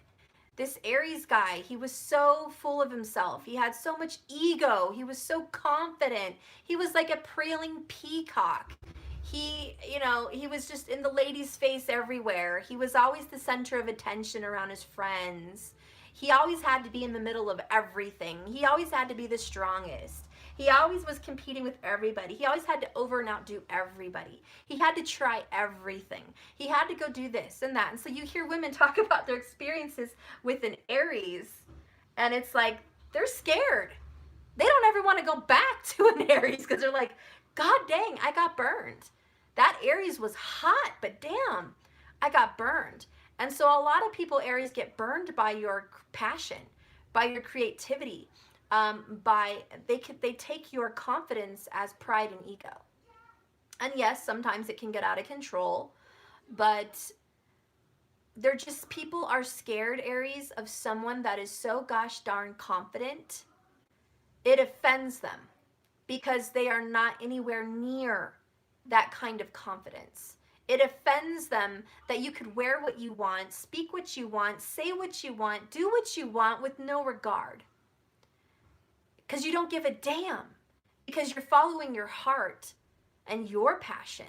this Aries guy, he was so full of himself. He had so much ego. He was so confident. He was like a praling peacock. He, you know, he was just in the ladies' face everywhere. He was always the center of attention around his friends. He always had to be in the middle of everything. He always had to be the strongest. He always was competing with everybody. He always had to over and outdo everybody. He had to try everything. He had to go do this and that. And so you hear women talk about their experiences with an Aries, and it's like they're scared. They don't ever want to go back to an Aries because they're like, God dang, I got burned. That Aries was hot, but damn, I got burned. And so a lot of people, Aries, get burned by your passion, by your creativity. They take your confidence as pride and ego. And yes, sometimes it can get out of control, but they're just, people are scared, Aries, of someone that is so gosh darn confident. It offends them because they are not anywhere near that kind of confidence. It offends them that you could wear what you want, speak what you want, say what you want, do what you want with no regard. Because you don't give a damn, because you're following your heart and your passion.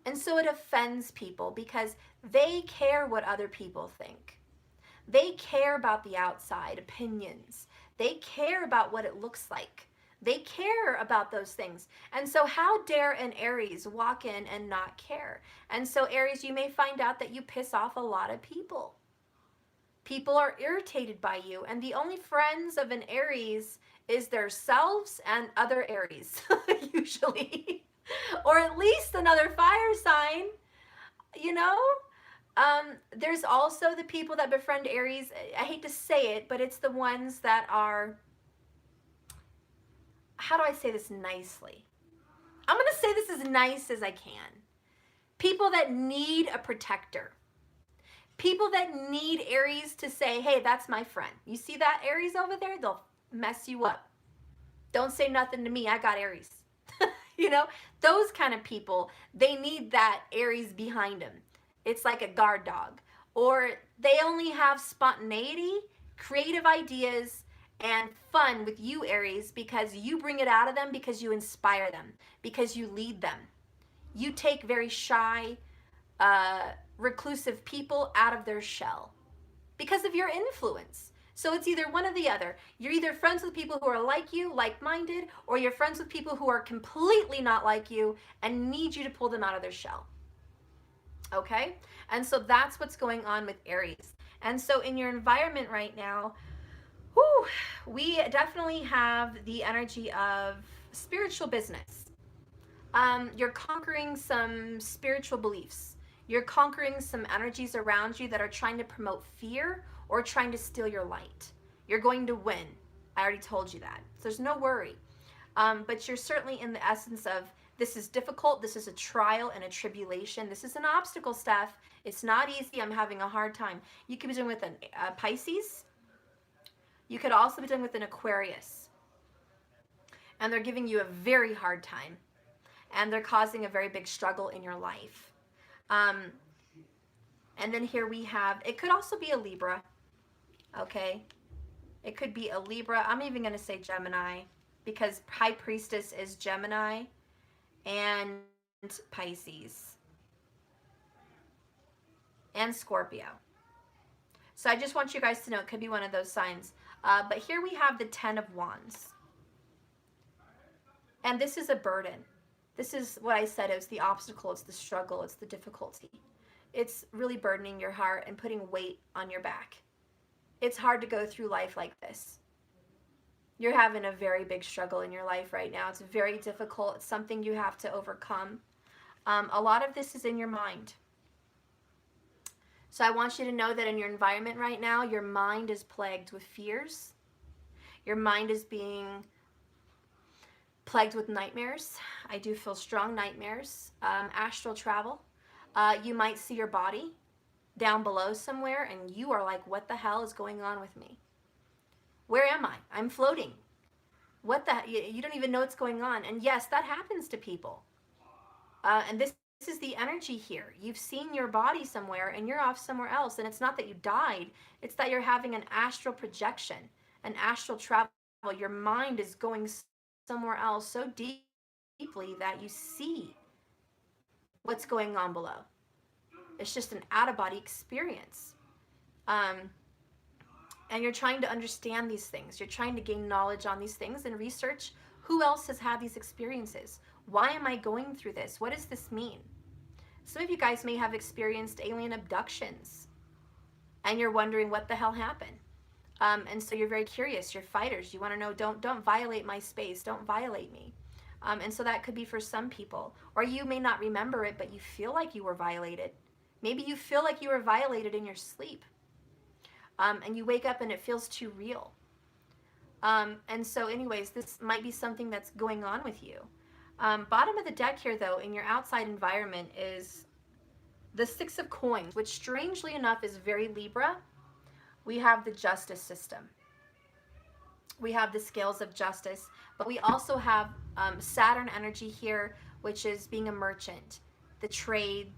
And so it offends people because they care what other people think. They care about the outside opinions. They care about what it looks like. They care about those things. And so how dare an Aries walk in and not care? And so Aries, you may find out that you piss off a lot of people. People are irritated by you, and the only friends of an Aries is their selves and other Aries, usually. Or at least another fire sign, you know? There's also the people that befriend Aries. I hate to say it, but it's the ones that are, how do I say this nicely? I'm going to say this as nice as I can. People that need a protector. People that need Aries to say, hey, that's my friend. You see that Aries over there? They'll mess you up. Don't say nothing to me. I got Aries. You know, those kind of people, they need that Aries behind them. It's like a guard dog. Or they only have spontaneity, creative ideas, and fun with you, Aries, because you bring it out of them, because you inspire them, because you lead them. You take very shy, reclusive people out of their shell because of your influence. So it's either one or the other. You're either friends with people who are like you, like-minded, or you're friends with people who are completely not like you and need you to pull them out of their shell. Okay? And so that's what's going on with Aries. And so in your environment right now, we definitely have the energy of spiritual business. You're conquering some spiritual beliefs. You're conquering some energies around you that are trying to promote fear or trying to steal your light. You're going to win. I already told you that. So there's no worry. But you're certainly in the essence of, this is difficult, this is a trial and a tribulation, this is an obstacle, Steph. It's not easy, I'm having a hard time. You could be dealing with a Pisces. You could also be dealing with an Aquarius. And they're giving you a very hard time. And they're causing a very big struggle in your life. And then here we have, it could also be a Libra, okay? It could be a Libra. I'm even going to say Gemini, because High Priestess is Gemini and Pisces and Scorpio. So I just want you guys to know it could be one of those signs. But here we have the 10 of Wands. And this is a burden. This is what I said, it's the obstacle, it's the struggle, it's the difficulty. It's really burdening your heart and putting weight on your back. It's hard to go through life like this. You're having a very big struggle in your life right now. It's very difficult. It's something you have to overcome. A lot of this is in your mind. So I want you to know that in your environment right now, your mind is plagued with fears. Your mind is being plagued with nightmares. I do feel strong nightmares. Astral travel. You might see your body down below somewhere and you are like, what the hell is going on with me? Where am I? I'm floating. What the, you don't even know what's going on. And yes, that happens to people. And this is the energy here. You've seen your body somewhere and you're off somewhere else. And it's not that you died. It's that you're having an astral projection, an astral travel. Your mind is going somewhere else so deeply that you see what's going on below. It's just an out-of-body experience. And you're trying to understand these things. You're trying to gain knowledge on these things and research who else has had these experiences. Why am I going through this? What does this mean? Some of you guys may have experienced alien abductions and you're wondering what the hell happened. And so you're very curious. You're fighters. You want to know, don't violate my space. Don't violate me. And so that could be for some people. Or you may not remember it, but you feel like you were violated. Maybe you feel like you were violated in your sleep. And you wake up and it feels too real. And so anyways, this might be something that's going on with you. Bottom of the deck here, though, in your outside environment is the Six of Coins, which strangely enough is very Libra. We have the justice system. We have the scales of justice, but we also have Saturn energy here, which is being a merchant, the trade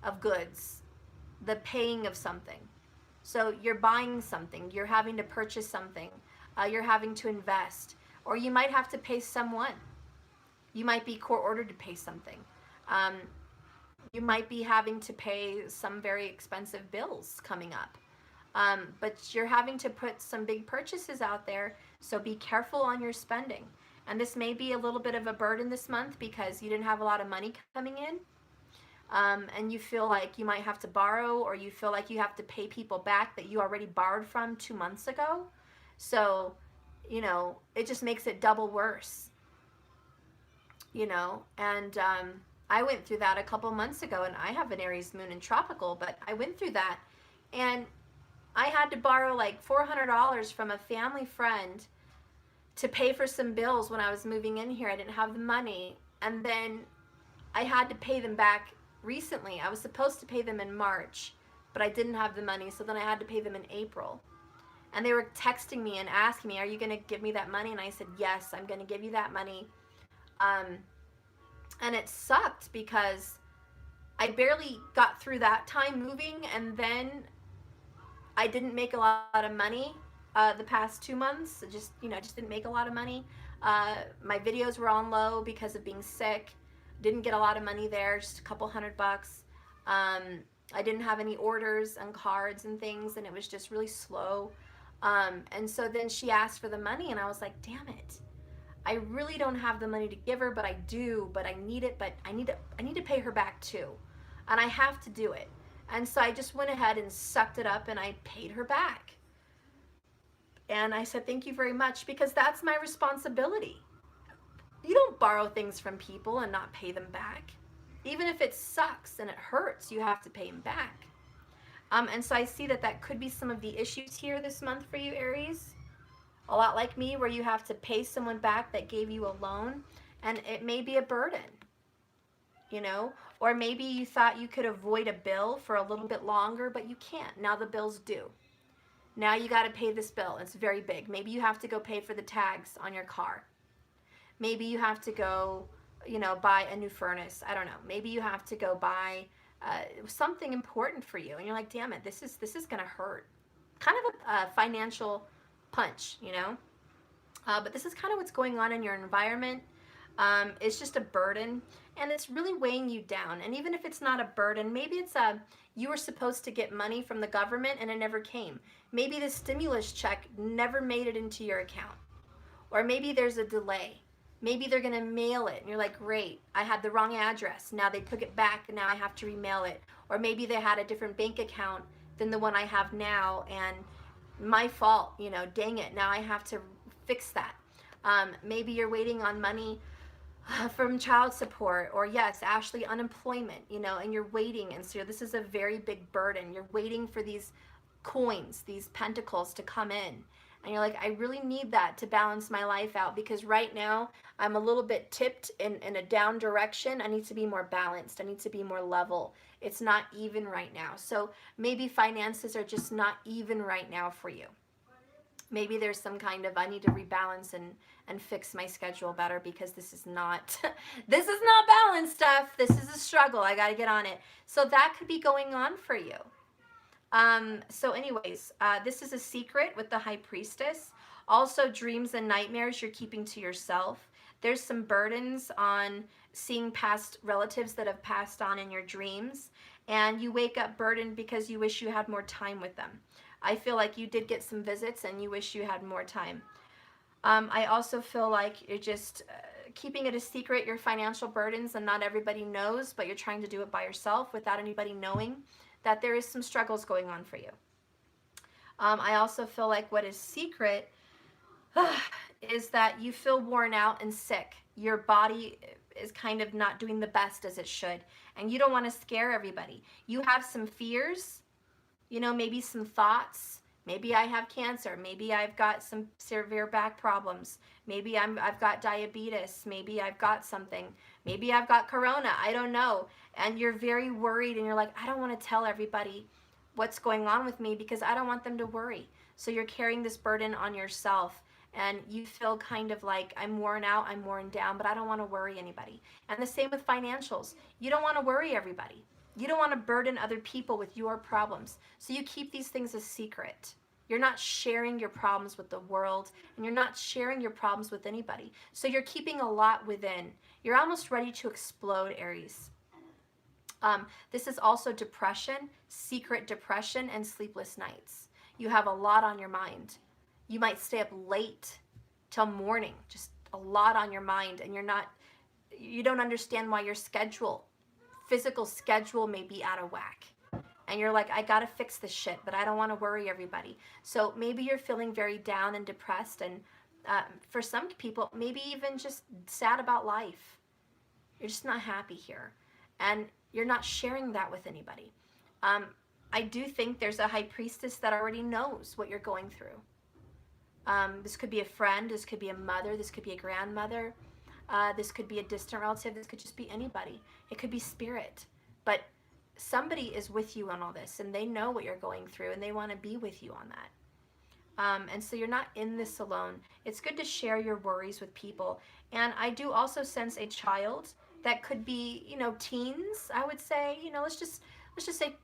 of goods, the paying of something. So you're buying something, you're having to purchase something, you're having to invest, or you might have to pay someone. You might be court ordered to pay something. You might be having to pay some very expensive bills coming up. But you're having to put some big purchases out there, so be careful on your spending. And this may be a little bit of a burden this month because you didn't have a lot of money coming in. And you feel like you might have to borrow, or you feel like you have to pay people back that you already borrowed from 2 months ago. So, you know, it just makes it double worse. You know, and I went through that a couple months ago, and I have an Aries moon in tropical, but I went through that, and I had to borrow like $400 from a family friend to pay for some bills when I was moving in here. I didn't have the money, and then I had to pay them back recently. I was supposed to pay them in March, but I didn't have the money, so then I had to pay them in April. And they were texting me and asking me, are you going to give me that money? And I said, yes, I'm going to give you that money. And it sucked because I barely got through that time moving, and then I didn't make a lot of money the past 2 months. Just didn't make a lot of money. My videos were on low because of being sick. Didn't get a lot of money there, just a couple $100. I didn't have any orders and cards and things, and it was just really slow. And so then she asked for the money, and I was like, damn it. I really don't have the money to give her, but I do, but I need it, but I need to pay her back too. And I have to do it. And so I just went ahead and sucked it up and I paid her back. And I said, thank you very much, because that's my responsibility. You don't borrow things from people and not pay them back. Even if it sucks and it hurts, you have to pay them back. And so I see that that could be some of the issues here this month for you, Aries. A lot like me, where you have to pay someone back that gave you a loan, and it may be a burden, you know? Or maybe you thought you could avoid a bill for a little bit longer, but you can't. Now the bill's due. Now you got to pay this bill. It's very big. Maybe you have to go pay for the tags on your car. Maybe you have to go, you know, buy a new furnace. I don't know. Maybe you have to go buy something important for you, and you're like, damn it, this is gonna hurt. Kind of a financial punch, you know. But this is kind of what's going on in your environment. It's just a burden, and it's really weighing you down. And even if it's not a burden, maybe it's you were supposed to get money from the government and it never came. Maybe the stimulus check never made it into your account, or maybe there's a delay. Maybe they're going to mail it, and you're like, great, I had the wrong address. Now they took it back, and now I have to remail it. Or maybe they had a different bank account than the one I have now, and my fault, you know, dang it, now I have to fix that. Maybe you're waiting on money from child support, or yes, Ashley, unemployment, you know, and you're waiting, and so this is a very big burden. You're waiting for these coins, these pentacles to come in, and you're like, I really need that to balance my life out, because right now I'm a little bit tipped in a down direction. I need to be more balanced. I need to be more level. It's not even right now. So maybe finances are just not even right now for you. Maybe there's some kind of, I need to rebalance and fix my schedule better, because this is not this is not balanced stuff. This is a struggle. I got to get on it. So that could be going on for you. So anyways, this is a secret with the High Priestess. Also, dreams and nightmares you're keeping to yourself. There's some burdens on seeing past relatives that have passed on in your dreams, and you wake up burdened because you wish you had more time with them. I feel like you did get some visits and you wish you had more time. I also feel like you're just keeping it a secret, your financial burdens, and not everybody knows, but you're trying to do it by yourself without anybody knowing that there is some struggles going on for you. I also feel like what is secret is that you feel worn out and sick. Your body is kind of not doing the best as it should, and you don't want to scare everybody. You have some fears, you know, maybe some thoughts. Maybe I have cancer. Maybe I've got some severe back problems. Maybe I've got diabetes. Maybe I've got something. Maybe I've got corona. I don't know. And you're very worried, and you're like, I don't want to tell everybody what's going on with me because I don't want them to worry. So you're carrying this burden on yourself, and you feel kind of like, I'm worn out, I'm worn down, but I don't want to worry anybody. And the same with financials. You don't want to worry everybody. You don't want to burden other people with your problems. So you keep these things a secret. You're not sharing your problems with the world, and you're not sharing your problems with anybody. So you're keeping a lot within. You're almost ready to explode, Aries. This is also depression, secret depression, and sleepless nights. You have a lot on your mind. You might stay up late till morning, just a lot on your mind, and you don't understand why your physical schedule may be out of whack. And you're like, I gotta fix this shit, but I don't want to worry everybody. So maybe you're feeling very down and depressed, and for some people, maybe even just sad about life. You're just not happy here, and you're not sharing that with anybody. I do think there's a high priestess that already knows what you're going through. This could be a friend, this could be a mother, this could be a grandmother, this could be a distant relative, this could just be anybody. It could be spirit, but somebody is with you on all this, and they know what you're going through, and they want to be with you on that. And so you're not in this alone. It's good to share your worries with people. And I do also sense a child that could be, you know, teens, I would say, you know, let's just say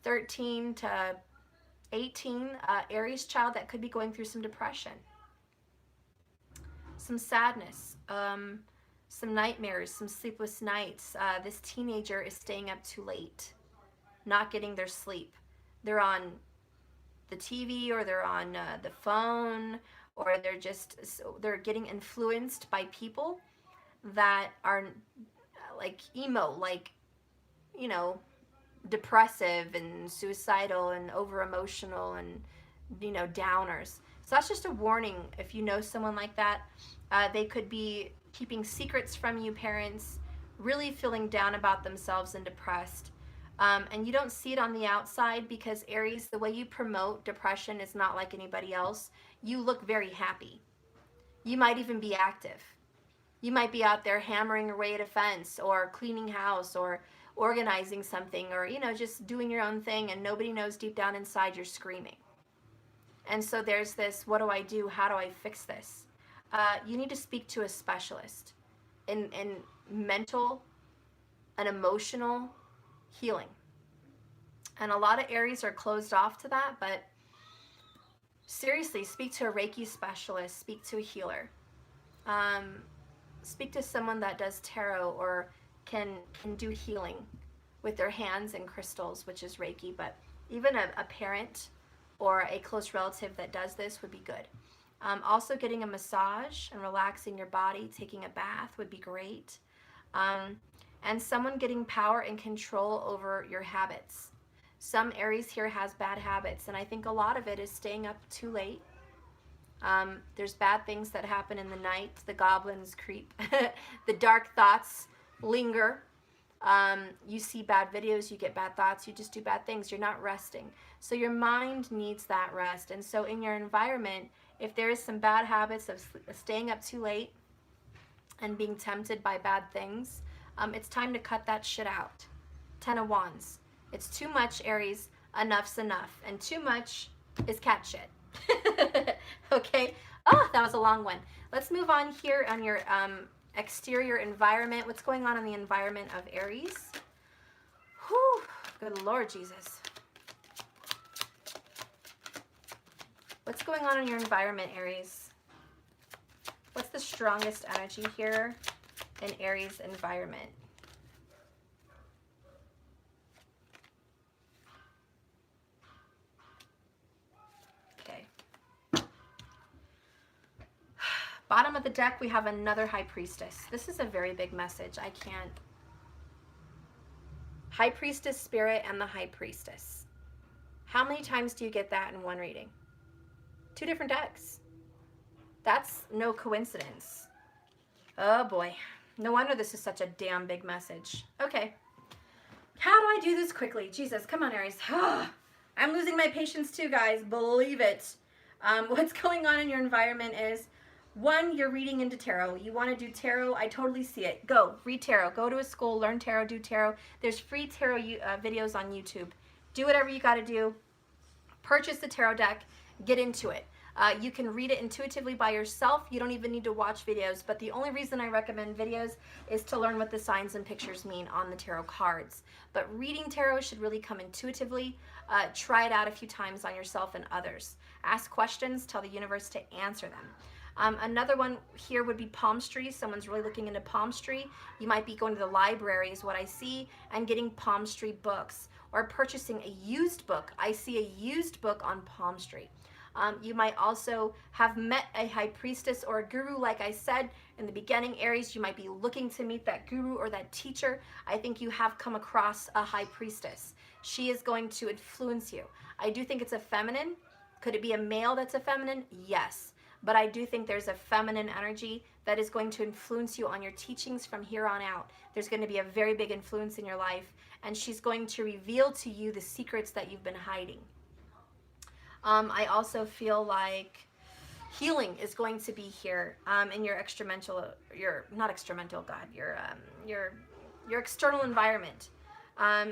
13 to 18, Aries child that could be going through some depression, some sadness, some nightmares, some sleepless nights. This teenager is staying up too late, not getting their sleep. They're on the TV, or they're on the phone, or they're getting influenced by people that are like emo, like, you know, depressive and suicidal and over emotional and, you know, downers. So that's just a warning. If you know someone like that, they could be keeping secrets from you, parents, really feeling down about themselves and depressed. And you don't see it on the outside, because Aries, the way you promote depression is not like anybody else. you look very happy. You might even be active. You might be out there hammering away at a fence or cleaning house or organizing something or, you know, just doing your own thing, and nobody knows deep down inside you're screaming. And so there's this, what do I do? How do I fix this? You need to speak to a specialist in mental and emotional healing. And a lot of Aries are closed off to that, but seriously, speak to a Reiki specialist, speak to a healer. Speak to someone that does tarot or can do healing with their hands and crystals, which is Reiki, but even a parent or a close relative that does this would be good. Also getting a massage and relaxing your body, taking a bath would be great. And someone getting power and control over your habits. Some Aries here has bad habits, and I think a lot of it is staying up too late. There's bad things that happen in the night. The goblins creep. The dark thoughts linger. You see bad videos, you get bad thoughts, you just do bad things. You're not resting. So your mind needs that rest. And so in your environment, if there is some bad habits of staying up too late and being tempted by bad things, it's time to cut that shit out. 10 of Wands. It's too much, Aries. Enough's enough. And too much is cat shit. Okay. Oh, that was a long one. Let's move on here on your exterior environment. What's going on in the environment of Aries? Whew. Good Lord Jesus. What's going on in your environment, Aries? What's the strongest energy here in Aries' environment? Bottom of the deck, we have another High Priestess. This is a very big message. I can't. High Priestess Spirit and the High Priestess. How many times do you get that in one reading? 2 different decks. That's no coincidence. Oh boy. No wonder this is such a damn big message. Okay. How do I do this quickly? Jesus, come on, Aries. I'm losing my patience too, guys. Believe it. What's going on in your environment is, 1, you're reading into tarot. You want to do tarot. I totally see it. Go, read tarot. Go to a school, learn tarot, do tarot. There's free tarot videos on YouTube. Do whatever you got to do. Purchase the tarot deck. Get into it. You can read it intuitively by yourself. You don't even need to watch videos. But the only reason I recommend videos is to learn what the signs and pictures mean on the tarot cards. But reading tarot should really come intuitively. Try it out a few times on yourself and others. Ask questions. Tell the universe to answer them. Another one here would be palmistry. Someone's really looking into palmistry. You might be going to the library is what I see, and getting palmistry books or purchasing a used book. I see a used book on palmistry. You might also have met a high priestess or a guru. Like I said in the beginning, Aries, you might be looking to meet that guru or that teacher. I think you have come across a high priestess. She is going to influence you. I do think it's a feminine. Could it be a male that's a feminine? Yes. But I do think there's a feminine energy that is going to influence you on your teachings from here on out. There's going to be a very big influence in your life, and she's going to reveal to you the secrets that you've been hiding. I also feel like healing is going to be here in your your external environment.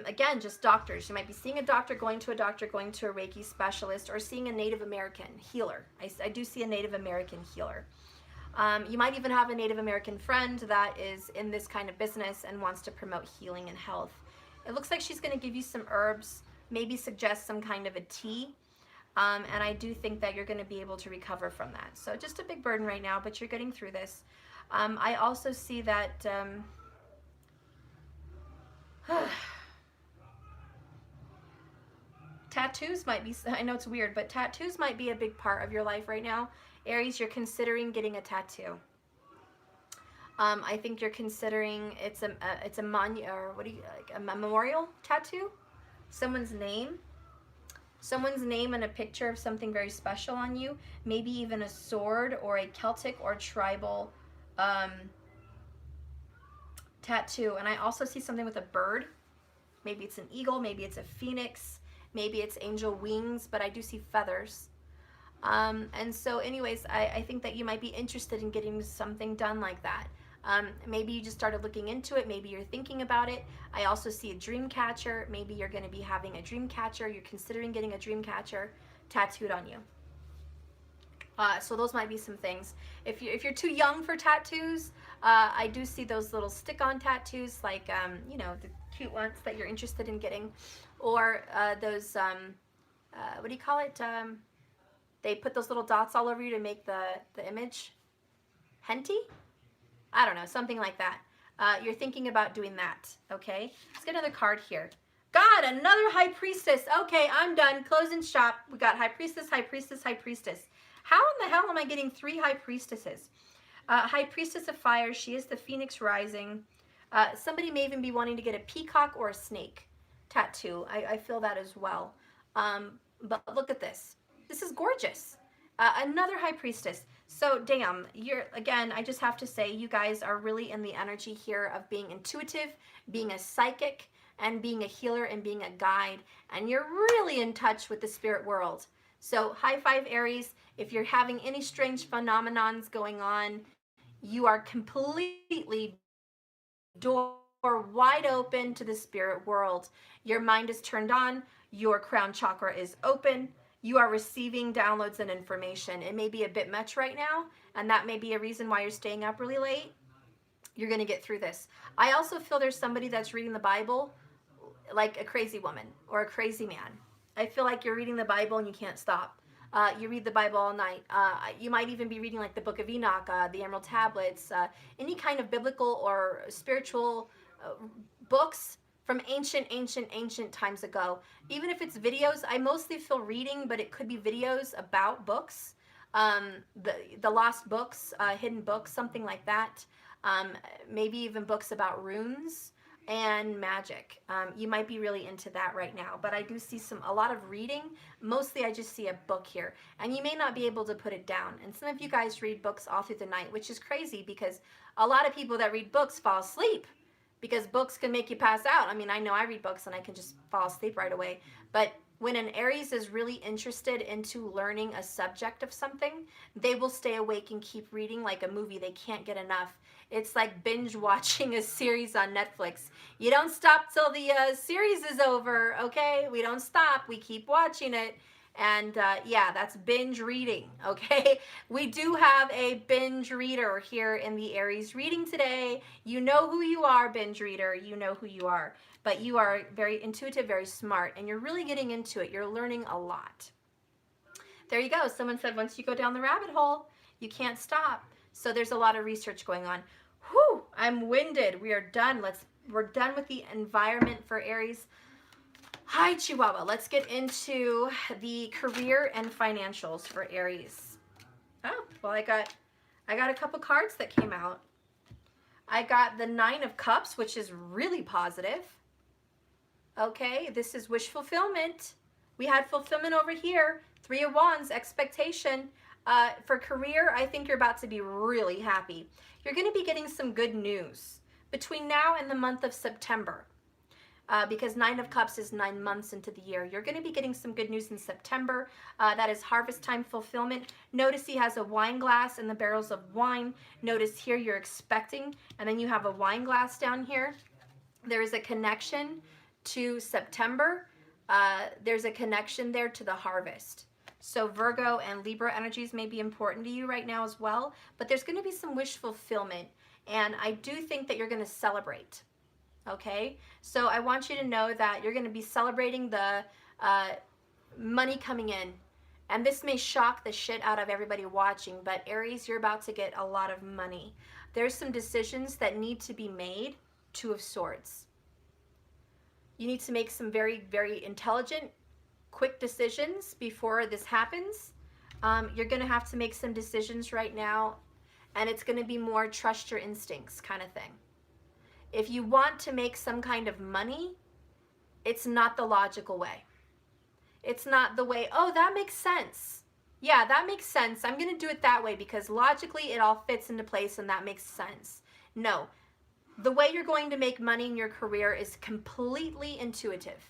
Again, just doctors. You might be seeing a doctor, going to a Reiki specialist, or seeing a Native American healer. I do see a Native American healer. You might even have a Native American friend that is in this kind of business and wants to promote healing and health. It looks like she's going to give you some herbs, maybe suggest some kind of a tea. And I do think that you're going to be able to recover from that. So just a big burden right now, but you're getting through this. I also see that tattoos might be, I know it's weird, but tattoos might be a big part of your life right now. Aries, you're considering getting a tattoo. I think you're considering it's a memorial tattoo, someone's name and a picture of something very special on you, maybe even a sword or a Celtic or tribal tattoo. And I also see something with a bird. Maybe it's an eagle, maybe it's a phoenix, maybe it's angel wings, but I do see feathers. And so anyways, I think that you might be interested in getting something done like that. Maybe you just started looking into it. Maybe you're thinking about it. I also see a dream catcher. Maybe you're going to be having a dream catcher. You're considering getting a dream catcher tattooed on you. So those might be some things. If you're too young for tattoos, I do see those little stick-on tattoos, like you know, the cute ones that you're interested in getting, or those what do you call it? They put those little dots all over you to make the image. Henty? I don't know, something like that. You're thinking about doing that. Okay. Let's get another card here. God, another High Priestess. Okay, I'm done. Closing shop. We got High Priestess, High Priestess, High Priestess. How in the hell am I getting 3 High Priestesses? High Priestess of Fire. She is the Phoenix Rising. Somebody may even be wanting to get a peacock or a snake tattoo. I feel that as well. But look at this. This is gorgeous. Another High Priestess. So damn, again, I just have to say, you guys are really in the energy here of being intuitive, being a psychic, and being a healer and being a guide. And you're really in touch with the spirit world. So high five, Aries. If you're having any strange phenomenons going on, you are completely door wide open to the spirit world. Your mind is turned on. Your crown chakra is open. You are receiving downloads and information. It may be a bit much right now, and that may be a reason why you're staying up really late. You're going to get through this. I also feel there's somebody that's reading the Bible like a crazy woman or a crazy man. I feel like you're reading the Bible and you can't stop. You read the Bible all night. You might even be reading like the Book of Enoch, the Emerald Tablets, any kind of biblical or spiritual books from ancient times ago. Even if it's videos, I mostly feel reading, but it could be videos about books, the lost books, hidden books, something like that. Maybe even books about runes and magic. You might be really into that right now, but I do see a lot of reading. Mostly I just see a book here, and you may not be able to put it down. And some of you guys read books all through the night, which is crazy because a lot of people that read books fall asleep because books can make you pass out. I mean, I know I read books and I can just fall asleep right away, but when an Aries is really interested into learning a subject of something, they will stay awake and keep reading like a movie. They can't get enough. It's like binge watching a series on Netflix. You don't stop till the series is over, okay? We don't stop. We keep watching it. And yeah, that's binge reading, okay? We do have a binge reader here in the Aries reading today. You know who you are, binge reader. You know who you are. But you are very intuitive, very smart, and you're really getting into it. You're learning a lot. There you go. Someone said once you go down the rabbit hole, you can't stop. So there's a lot of research going on. Whew, I'm winded. We are done. We're done with the environment for Aries. Hi, Chihuahua. Let's get into the career and financials for Aries. Oh, well, I got a couple cards that came out. I got the 9 of Cups, which is really positive. Okay, this is wish fulfillment. We had fulfillment over here. 3 of Wands, expectation. For career, I think you're about to be really happy. You're going to be getting some good news between now and the month of September. Because 9 of Cups is 9 months into the year. You're going to be getting some good news in September. That is harvest time fulfillment. Notice he has a wine glass and the barrels of wine. Notice here you're expecting, and then you have a wine glass down here. There is a connection to September. There's a connection there to the harvest. So Virgo and Libra energies may be important to you right now as well, but there's going to be some wish fulfillment, and I do think that you're going to celebrate. Okay, so I want you to know that you're going to be celebrating the money coming in, and this may shock the shit out of everybody watching, but Aries, you're about to get a lot of money. There's some decisions that need to be made. 2 of Swords. You need to make some very, very intelligent, quick decisions before this happens. You're going to have to make some decisions right now, and it's going to be more trust your instincts kind of thing. If you want to make some kind of money, it's not the logical way. It's not the way, oh, that makes sense. Yeah, that makes sense. I'm going to do it that way because logically it all fits into place and that makes sense. No, the way you're going to make money in your career is completely intuitive.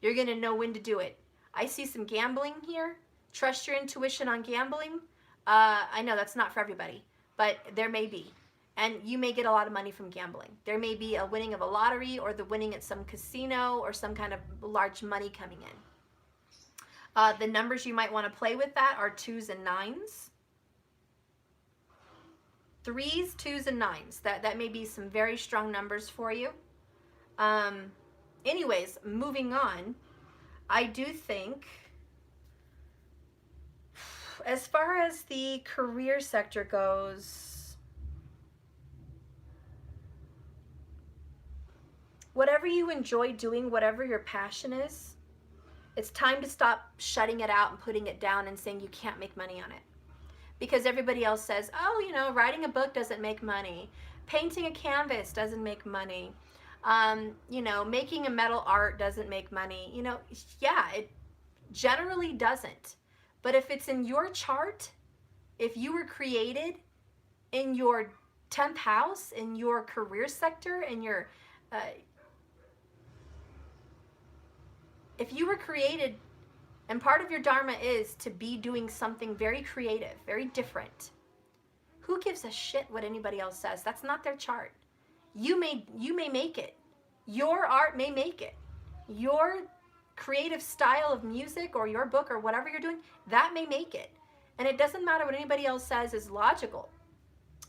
You're going to know when to do it. I see some gambling here, Trust your intuition on gambling. I know that's not for everybody, but there may be. And you may get a lot of money from gambling. There may be a winning of a lottery or the winning at some casino or some kind of large money coming in. The numbers you might want to play with that are 2s and 9s. 3s, 2s, and 9s. That may be some very strong numbers for you. Anyways, moving on, I do think, as far as the career sector goes, whatever you enjoy doing, whatever your passion is, it's time to stop shutting it out and putting it down and saying you can't make money on it. Because everybody else says, oh, you know, writing a book doesn't make money. Painting a canvas doesn't make money. You know, making a metal art doesn't make money. You know, yeah, it generally doesn't. But if it's in your chart, if you were created in your 10th house, in your career sector, in your, if you were created, and part of your dharma is to be doing something very creative, very different, who gives a shit what anybody else says? That's not their chart. You may make it. Your art may make it. Your creative style of music or your book or whatever you're doing, that may make it. And it doesn't matter what anybody else says is logical.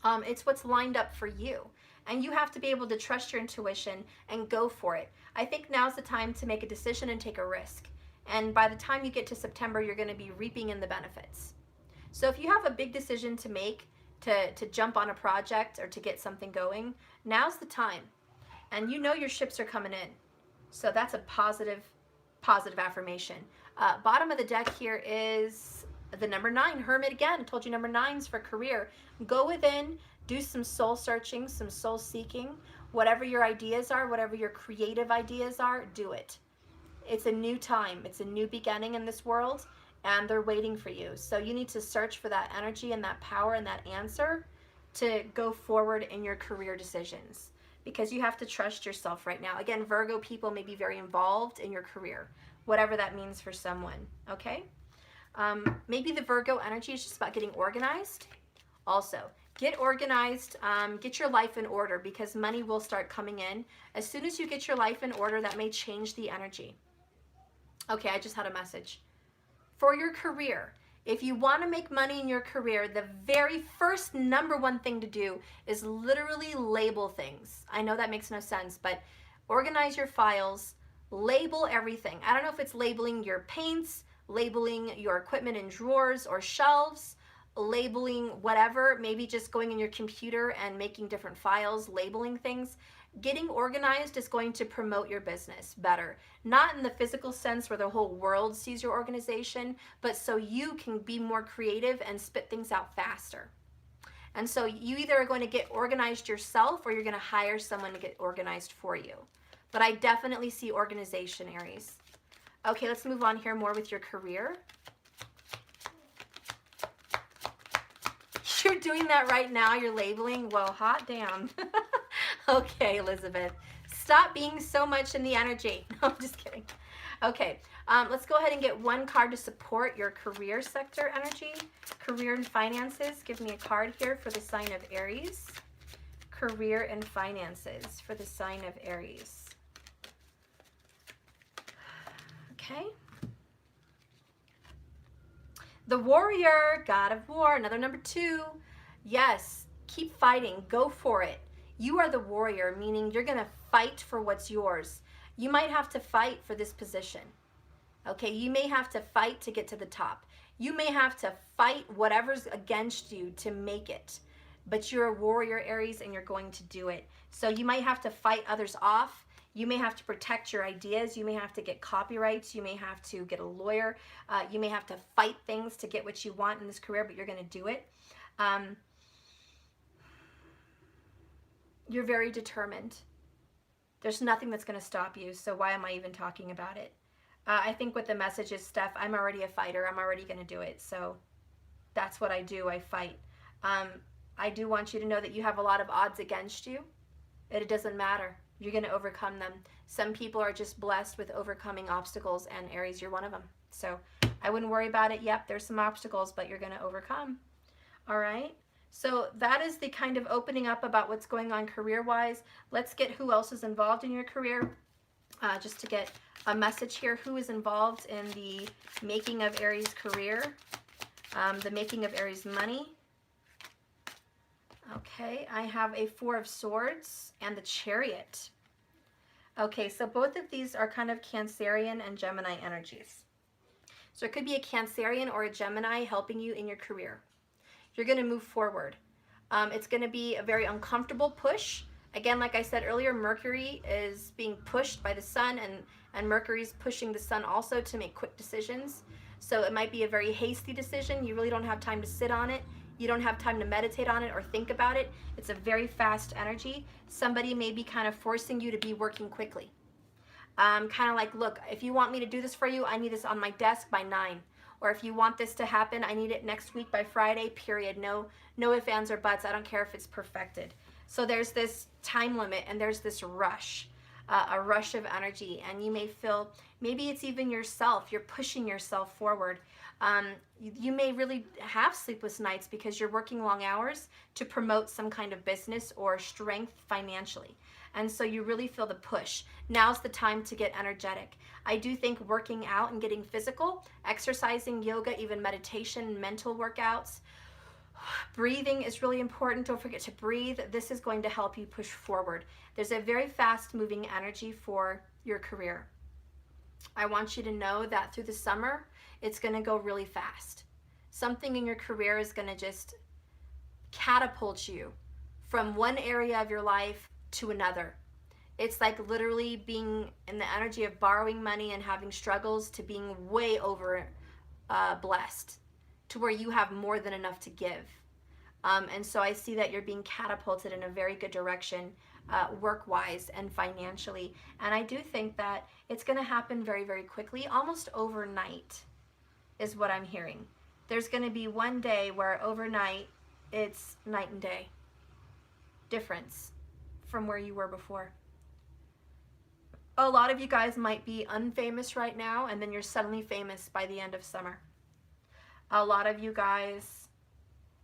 It's what's lined up for you. And you have to be able to trust your intuition and go for it. I think now's the time to make a decision and take a risk. And by the time you get to September, you're going to be reaping in the benefits. So if you have a big decision to make, to jump on a project or to get something going, now's the time. And you know your ships are coming in. So that's a positive affirmation. Bottom of the deck here is the number 9, Hermit again. I told you number 9's for career. Go within, do some soul searching, some soul seeking. Whatever your ideas are, whatever your creative ideas are, do it. It's a new time. It's a new beginning in this world, and they're waiting for you. So you need to search for that energy and that power and that answer to go forward in your career decisions, because you have to trust yourself right now. Again, Virgo people may be very involved in your career, whatever that means for someone, okay? Maybe the Virgo energy is just about getting organized. Also, get organized, get your life in order, because money will start coming in. As soon as you get your life in order, that may change the energy. Okay, I just had a message. For your career, if you want to make money in your career, the very first number 1 thing to do is literally label things. I know that makes no sense, but organize your files, label everything. I don't know if it's labeling your paints, labeling your equipment in drawers or shelves, labeling whatever, maybe just going in your computer and making different files, labeling things. Getting organized is going to promote your business better. Not in the physical sense where the whole world sees your organization, but so you can be more creative and spit things out faster. And so you either are going to get organized yourself or you're going to hire someone to get organized for you. But I definitely see organization, Aries. Okay, let's move on here more with your career. You're doing that right now. You're labeling. Well, hot damn. Okay, Elizabeth. Stop being so much in the energy. No, I'm just kidding. Okay, let's go ahead and get 1 card to support your career sector energy. Career and finances. Give me a card here for the sign of Aries. Career and finances for the sign of Aries. Okay. The warrior, god of war, another number 2. Yes, keep fighting. Go for it. You are the warrior, meaning you're going to fight for what's yours. You might have to fight for this position. Okay, you may have to fight to get to the top. You may have to fight whatever's against you to make it. But you're a warrior, Aries, and you're going to do it. So you might have to fight others off. You may have to protect your ideas. You may have to get copyrights. You may have to get a lawyer. You may have to fight things to get what you want in this career, but you're going to do it. You're very determined. There's nothing that's going to stop you, so why am I even talking about it? I think what the message is, Steph, I'm already a fighter. I'm already going to do it, so that's what I do. I fight. I do want you to know that you have a lot of odds against you. It doesn't matter. You're going to overcome them. Some people are just blessed with overcoming obstacles, and Aries, you're one of them. So I wouldn't worry about it. Yep, there's some obstacles, but you're going to overcome. All right. So that is the kind of opening up about what's going on career-wise. Let's get who else is involved in your career, just to get a message here. Who is involved in the making of Aries' career, the making of Aries' money? Okay, I have a Four of Swords and the Chariot. Okay, so both of these are kind of Cancerian and Gemini energies. So it could be a Cancerian or a Gemini helping you in your career. You're going to move forward. It's going to be a very uncomfortable push. Again, like I said earlier, Mercury is being pushed by the sun, and Mercury's pushing the sun also to make quick decisions. So it might be a very hasty decision. You really don't have time to sit on it. You don't have time to meditate on it or think about it. It's a very fast energy. Somebody may be kind of forcing you to be working quickly. Kind of like, look, if you want me to do this for you, I need this on my desk by 9. Or if you want this to happen, I need it next week by Friday, period. No ifs, ands, or buts. I don't care if it's perfected. So there's this time limit, and there's this rush, a rush of energy. And you may feel, maybe it's even yourself. You're pushing yourself forward. You may really have sleepless nights because you're working long hours to promote some kind of business or strength financially. And so you really feel the push. Now's the time to get energetic. I do think working out and getting physical, exercising, yoga, even meditation, mental workouts, breathing is really important. Don't forget to breathe. This is going to help you push forward. There's a very fast moving energy for your career. I want you to know that through the summer, it's going to go really fast. Something in your career is going to just catapult you from one area of your life to another. It's like literally being in the energy of borrowing money and having struggles to being way over blessed to where you have more than enough to give. And so I see that you're being catapulted in a very good direction work-wise and financially. And I do think that it's going to happen very, very quickly, almost overnight is what I'm hearing. There's going to be one day where overnight it's night and day difference from where you were before. A lot of you guys might be unfamous right now, and then you're suddenly famous by the end of summer. A lot of you guys,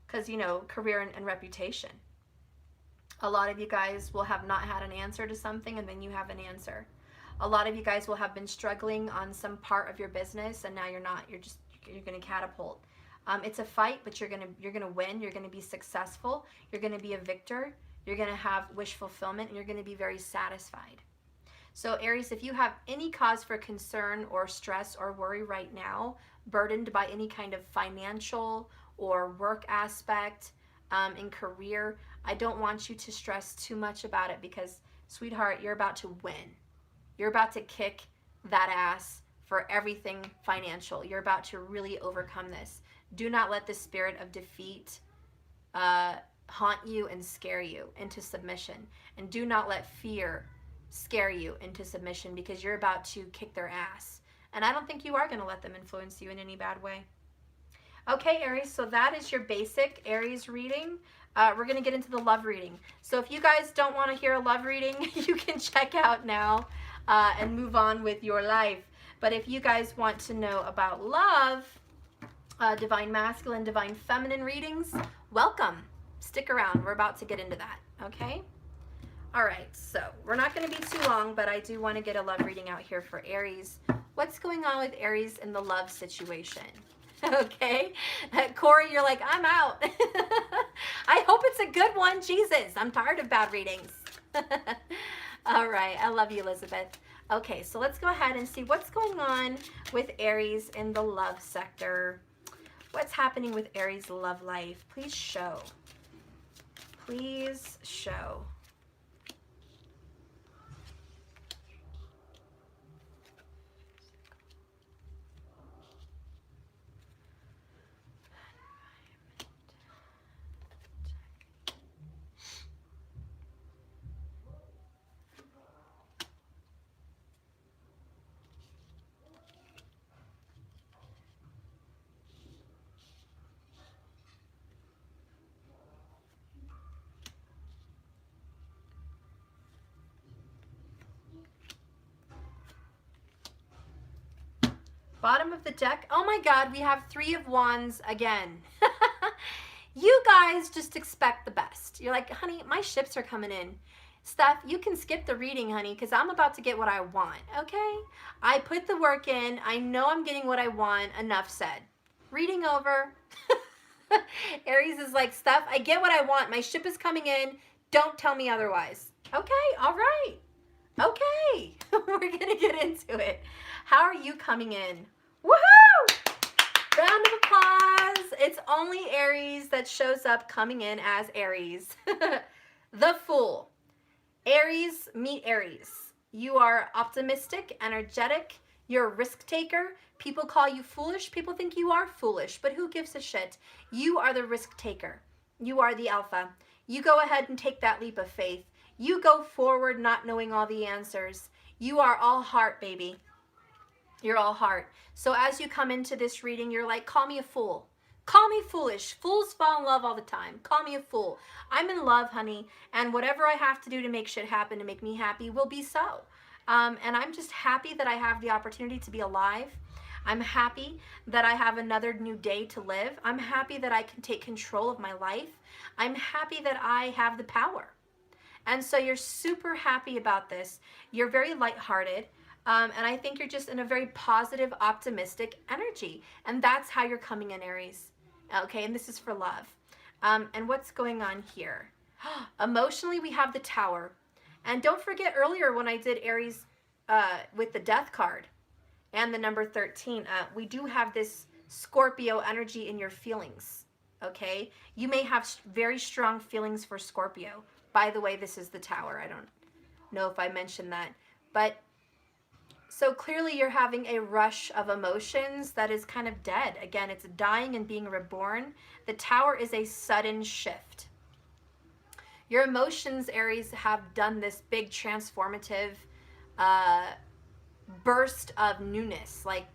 because you know, career and reputation. A lot of you guys will have not had an answer to something, and then you have an answer. A lot of you guys will have been struggling on some part of your business, and now you're not. You're going to catapult. It's a fight, but you're gonna win. You're gonna be successful. You're gonna be a victor. You're gonna have wish fulfillment, and you're gonna be very satisfied. So Aries, if you have any cause for concern or stress or worry right now, burdened by any kind of financial or work aspect in career, I don't want you to stress too much about it, because, sweetheart, you're about to win. You're about to kick that ass for everything financial. You're about to really overcome this. Do not let the spirit of defeat haunt you and scare you into submission. And do not let fear scare you into submission, because you're about to kick their ass. And I don't think you are going to let them influence you in any bad way. Okay, Aries, so that is your basic Aries reading. We're going to get into the love reading. So if you guys don't want to hear a love reading, you can check out now and move on with your life. But if you guys want to know about love, divine masculine, divine feminine readings, welcome. Stick around. We're about to get into that, okay? All right, so we're not going to be too long, but I do want to get a love reading out here for Aries. What's going on with Aries in the love situation? Okay, Corey, you're like, I'm out. I hope it's a good one. Jesus, I'm tired of bad readings. All right, I love you, Elizabeth. Okay, so let's go ahead and see what's going on with Aries in the love sector. What's happening with Aries' love life? Please show. Please show. Bottom of the deck. Oh my God, we have 3 of Wands again. You guys just expect the best. You're like, honey, my ships are coming in. Steph, you can skip the reading, honey, because I'm about to get what I want, okay? I put the work in. I know I'm getting what I want. Enough said. Reading over. Aries is like, Steph, I get what I want. My ship is coming in. Don't tell me otherwise. Okay, all right. Okay, we're going to get into it. How are you coming in? Woohoo! Round of applause. It's only Aries that shows up coming in as Aries. The Fool. Aries, meet Aries. You are optimistic, energetic. You're a risk taker. People call you foolish. People think you are foolish, but who gives a shit? You are the risk taker. You are the alpha. You go ahead and take that leap of faith. You go forward not knowing all the answers. You are all heart, baby. You're all heart. So as you come into this reading, you're like, call me a fool. Call me foolish. Fools fall in love all the time. Call me a fool. I'm in love, honey, and whatever I have to do to make shit happen to make me happy will be so. And I'm just happy that I have the opportunity to be alive. I'm happy that I have another new day to live. I'm happy that I can take control of my life. I'm happy that I have the power. And so you're super happy about this. You're very lighthearted. And I think you're just in a very positive, optimistic energy. And that's how you're coming in, Aries. Okay, and this is for love. And what's going on here? Emotionally, we have the Tower. And don't forget earlier when I did Aries with the Death card and the number 13, we do have this Scorpio energy in your feelings. Okay, you may have very strong feelings for Scorpio. By the way, this is the Tower. I don't know if I mentioned that. But so clearly you're having a rush of emotions that is kind of dead. Again, it's dying and being reborn. The Tower is a sudden shift. Your emotions, Aries, have done this big transformative burst of newness. Like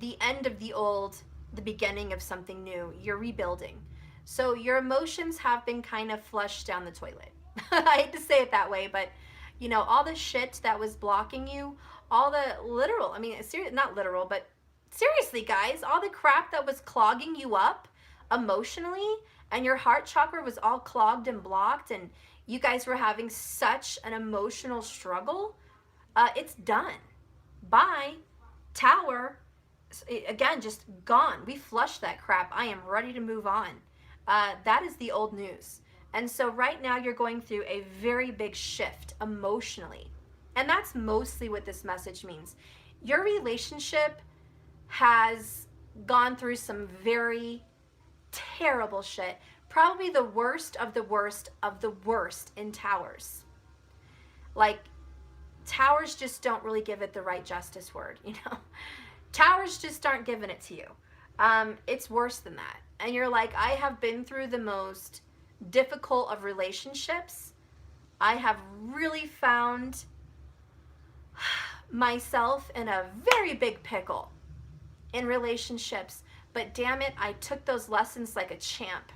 the end of the old, the beginning of something new. You're rebuilding. So your emotions have been kind of flushed down the toilet. I hate to say it that way, but you know, all the shit that was blocking you, all the literal, I mean, not literal, but seriously, guys, all the crap that was clogging you up emotionally, and your heart chakra was all clogged and blocked, and you guys were having such an emotional struggle, it's done. Bye. Tower, again, just gone. We flushed that crap. I am ready to move on. That is the old news. And so right now you're going through a very big shift emotionally. And that's mostly what this message means. Your relationship has gone through some very terrible shit. Probably the worst of the worst of the worst in Towers. Like, Towers just don't really give it the right justice word, you know? Towers just aren't giving it to you. It's worse than that. And you're like, I have been through the most difficult of relationships. I have really found myself in a very big pickle in relationships, but damn it, I took those lessons like a champ.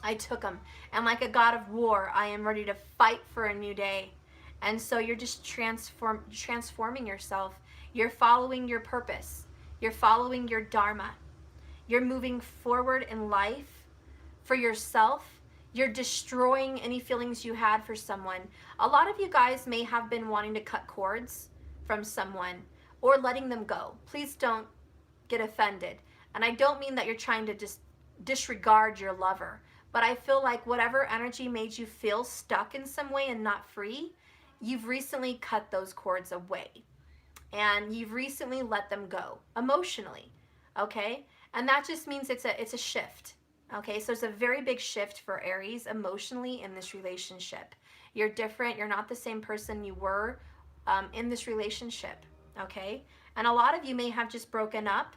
I took them, and like a god of war, I am ready to fight for a new day. And so you're just transforming yourself. You're following your purpose. You're following your dharma. You're moving forward in life for yourself. You're destroying any feelings you had for someone. A lot of you guys may have been wanting to cut cords from someone or letting them go. Please don't get offended. And I don't mean that you're trying to just disregard your lover, but I feel like whatever energy made you feel stuck in some way and not free, you've recently cut those cords away. And you've recently let them go emotionally, okay? And that just means it's a shift, okay? So it's a very big shift for Aries emotionally in this relationship. You're different. You're not the same person you were in this relationship, okay? And a lot of you may have just broken up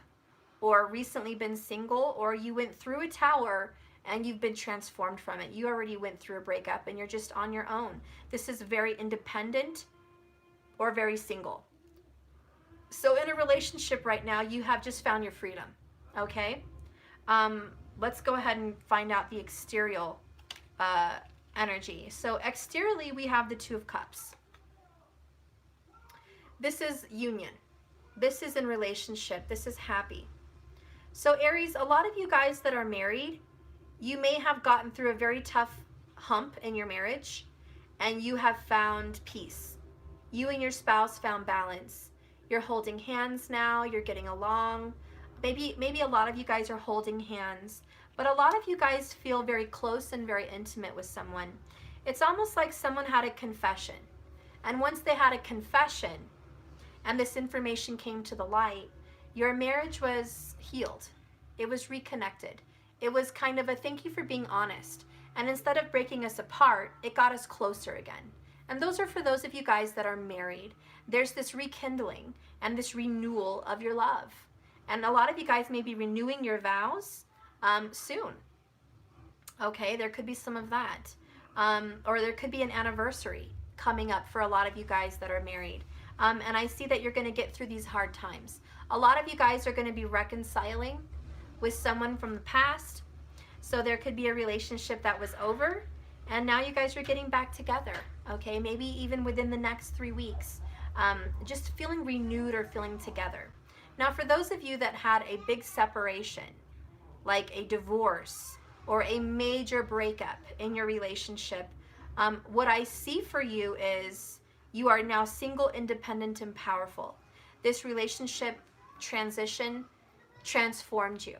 or recently been single, or you went through a Tower and you've been transformed from it. You already went through a breakup and you're just on your own. This is very independent or very single. So in a relationship right now, you have just found your freedom, okay? Let's go ahead and find out the exterior energy. So exteriorly, we have the Two of Cups. This is union. This is in relationship. This is happy. So Aries, a lot of you guys that are married, you may have gotten through a very tough hump in your marriage and you have found peace. You and your spouse found balance. You're holding hands now, you're getting along. Maybe a lot of you guys are holding hands, but a lot of you guys feel very close and very intimate with someone. It's almost like someone had a confession. And once they had a confession and this information came to the light, your marriage was healed. It was reconnected. It was kind of a thank you for being honest. And instead of breaking us apart, it got us closer again. And those are for those of you guys that are married. There's this rekindling and this renewal of your love. And a lot of you guys may be renewing your vows soon. Okay, there could be some of that. Or there could be an anniversary coming up for a lot of you guys that are married. And I see that you're going to get through these hard times. A lot of you guys are going to be reconciling with someone from the past. So there could be a relationship that was over, and now you guys are getting back together. Okay, maybe even within the next 3 weeks. Just feeling renewed or feeling together. Now, for those of you that had a big separation, like a divorce or a major breakup in your relationship, what I see for you is you are now single, independent, and powerful. This relationship transition transformed you.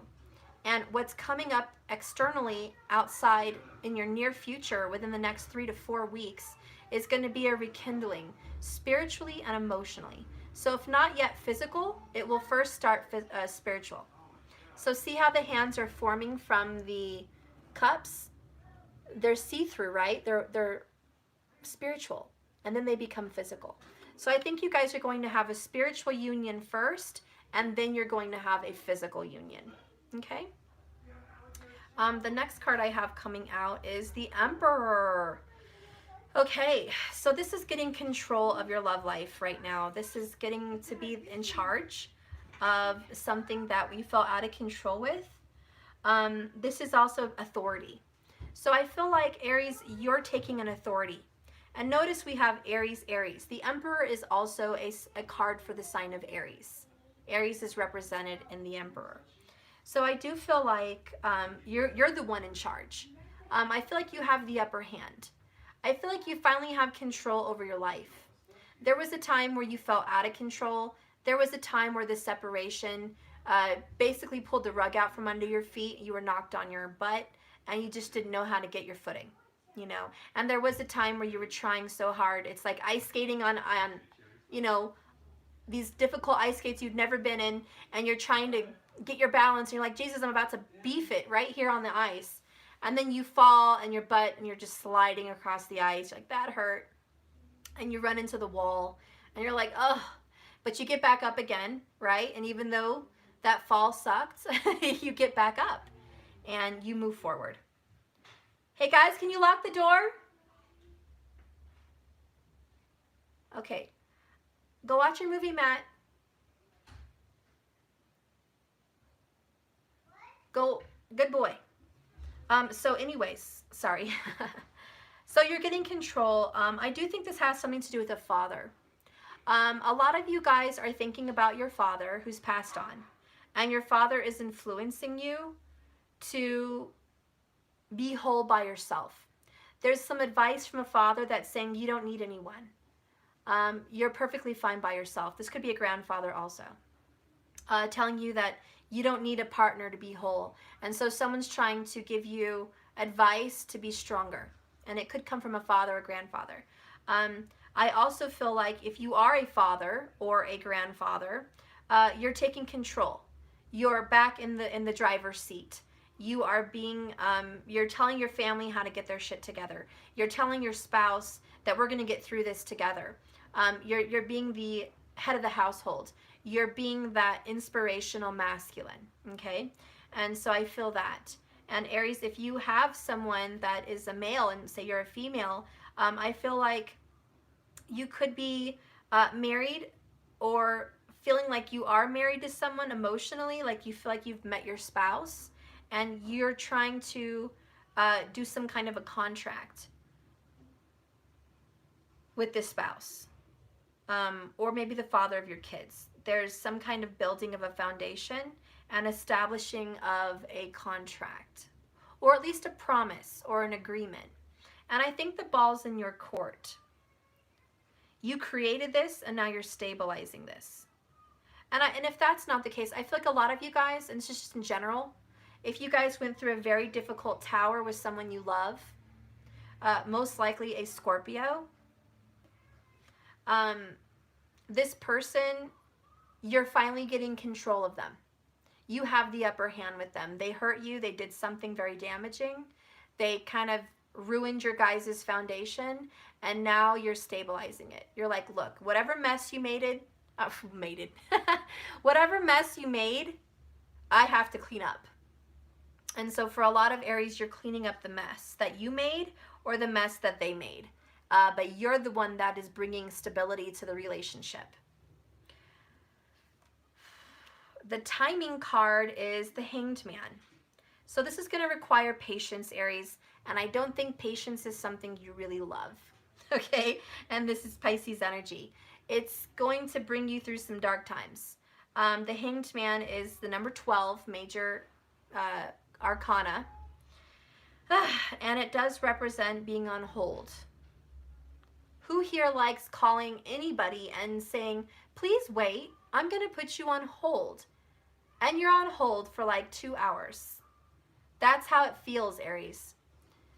And what's coming up externally outside in your near future within the next 3 to 4 weeks is going to be a rekindling spiritually and emotionally. So if not yet physical, it will first start spiritual. So see how the hands are forming from the cups? They're see-through, right? They're spiritual, and then they become physical. So I think you guys are going to have a spiritual union first, and then you're going to have a physical union. Okay? The next card I have coming out is the Emperor. Okay, so this is getting control of your love life right now. This is getting to be in charge of something that we felt out of control with. This is also authority. So I feel like, Aries, you're taking an authority. And notice we have Aries, Aries. The Emperor is also a card for the sign of Aries. Aries is represented in the Emperor. So I do feel like you're the one in charge. I feel like you have the upper hand. I feel like you finally have control over your life. There was a time where you felt out of control. There was a time where the separation basically pulled the rug out from under your feet. You were knocked on your butt, and you just didn't know how to get your footing, you know. And there was a time where you were trying so hard. It's like ice skating on you know, these difficult ice skates you've never been in, and you're trying to get your balance, and you're like, Jesus, I'm about to beef it right here on the ice. And then you fall and your butt, and you're just sliding across the ice. You're like, that hurt. And you run into the wall, and you're like, oh. But you get back up again, right? And even though that fall sucked, you get back up, and you move forward. Hey, guys, can you lock the door? Okay. Go watch your movie, Matt. Go, good boy. So anyways, sorry. So you're getting control. I do think this has something to do with a father. A lot of you guys are thinking about your father who's passed on, and your father is influencing you to be whole by yourself. There's some advice from a father that's saying you don't need anyone. You're perfectly fine by yourself. This could be a grandfather also, telling you that you don't need a partner to be whole. And so someone's trying to give you advice to be stronger. And it could come from a father or grandfather. I also feel like if you are a father or a grandfather, you're taking control. You're back in the driver's seat. You are being, you're telling your family how to get their shit together. You're telling your spouse that we're going to get through this together. You're being the head of the household. You're being that inspirational masculine, okay? And so I feel that. And Aries, if you have someone that is a male and say you're a female, I feel like you could be married or feeling like you are married to someone emotionally, like you feel like you've met your spouse and you're trying to do some kind of a contract with this spouse. or maybe the father of your kids. There's some kind of building of a foundation and establishing of a contract, or at least a promise or an agreement. And I think the ball's in your court. You created this and now you're stabilizing this. And if that's not the case, I feel like a lot of you guys, and it's just in general, if you guys went through a very difficult tower with someone you love, most likely a Scorpio, this person, you're finally getting control of them. You have the upper hand with them. They hurt you. They did something very damaging. They kind of ruined your guys' foundation, and now you're stabilizing it. You're like, look, whatever mess you whatever mess you made, I have to clean up. And so for a lot of Aries, you're cleaning up the mess that you made or the mess that they made. But you're the one that is bringing stability to the relationship. The timing card is the Hanged Man. So this is going to require patience, Aries, and I don't think patience is something you really love, okay? And this is Pisces energy. It's going to bring you through some dark times. The Hanged Man is the number 12 major arcana, and it does represent being on hold. Who here likes calling anybody and saying, please wait, I'm going to put you on hold? And you're on hold for like 2 hours. That's how it feels, Aries.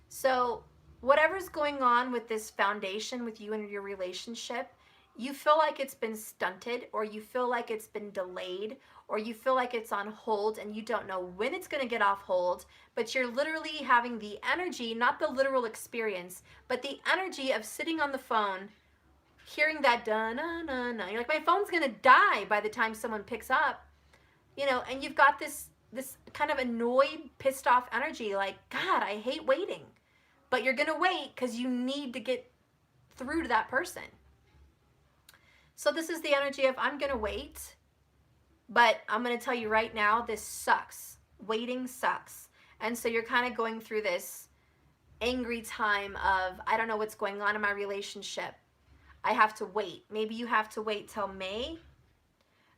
So whatever's going on with this foundation with you and your relationship, you feel like it's been stunted, or you feel like it's been delayed, or you feel like it's on hold and you don't know when it's going to get off hold, but you're literally having the energy, not the literal experience, but the energy of sitting on the phone, hearing that da-na-na-na. You're like, my phone's going to die by the time someone picks up. You know, and you've got this kind of annoyed, pissed off energy, like, God, I hate waiting. But you're going to wait because you need to get through to that person. So this is the energy of, I'm going to wait, but I'm going to tell you right now, this sucks. Waiting sucks. And so you're kind of going through this angry time of, I don't know what's going on in my relationship. I have to wait. Maybe you have to wait till May.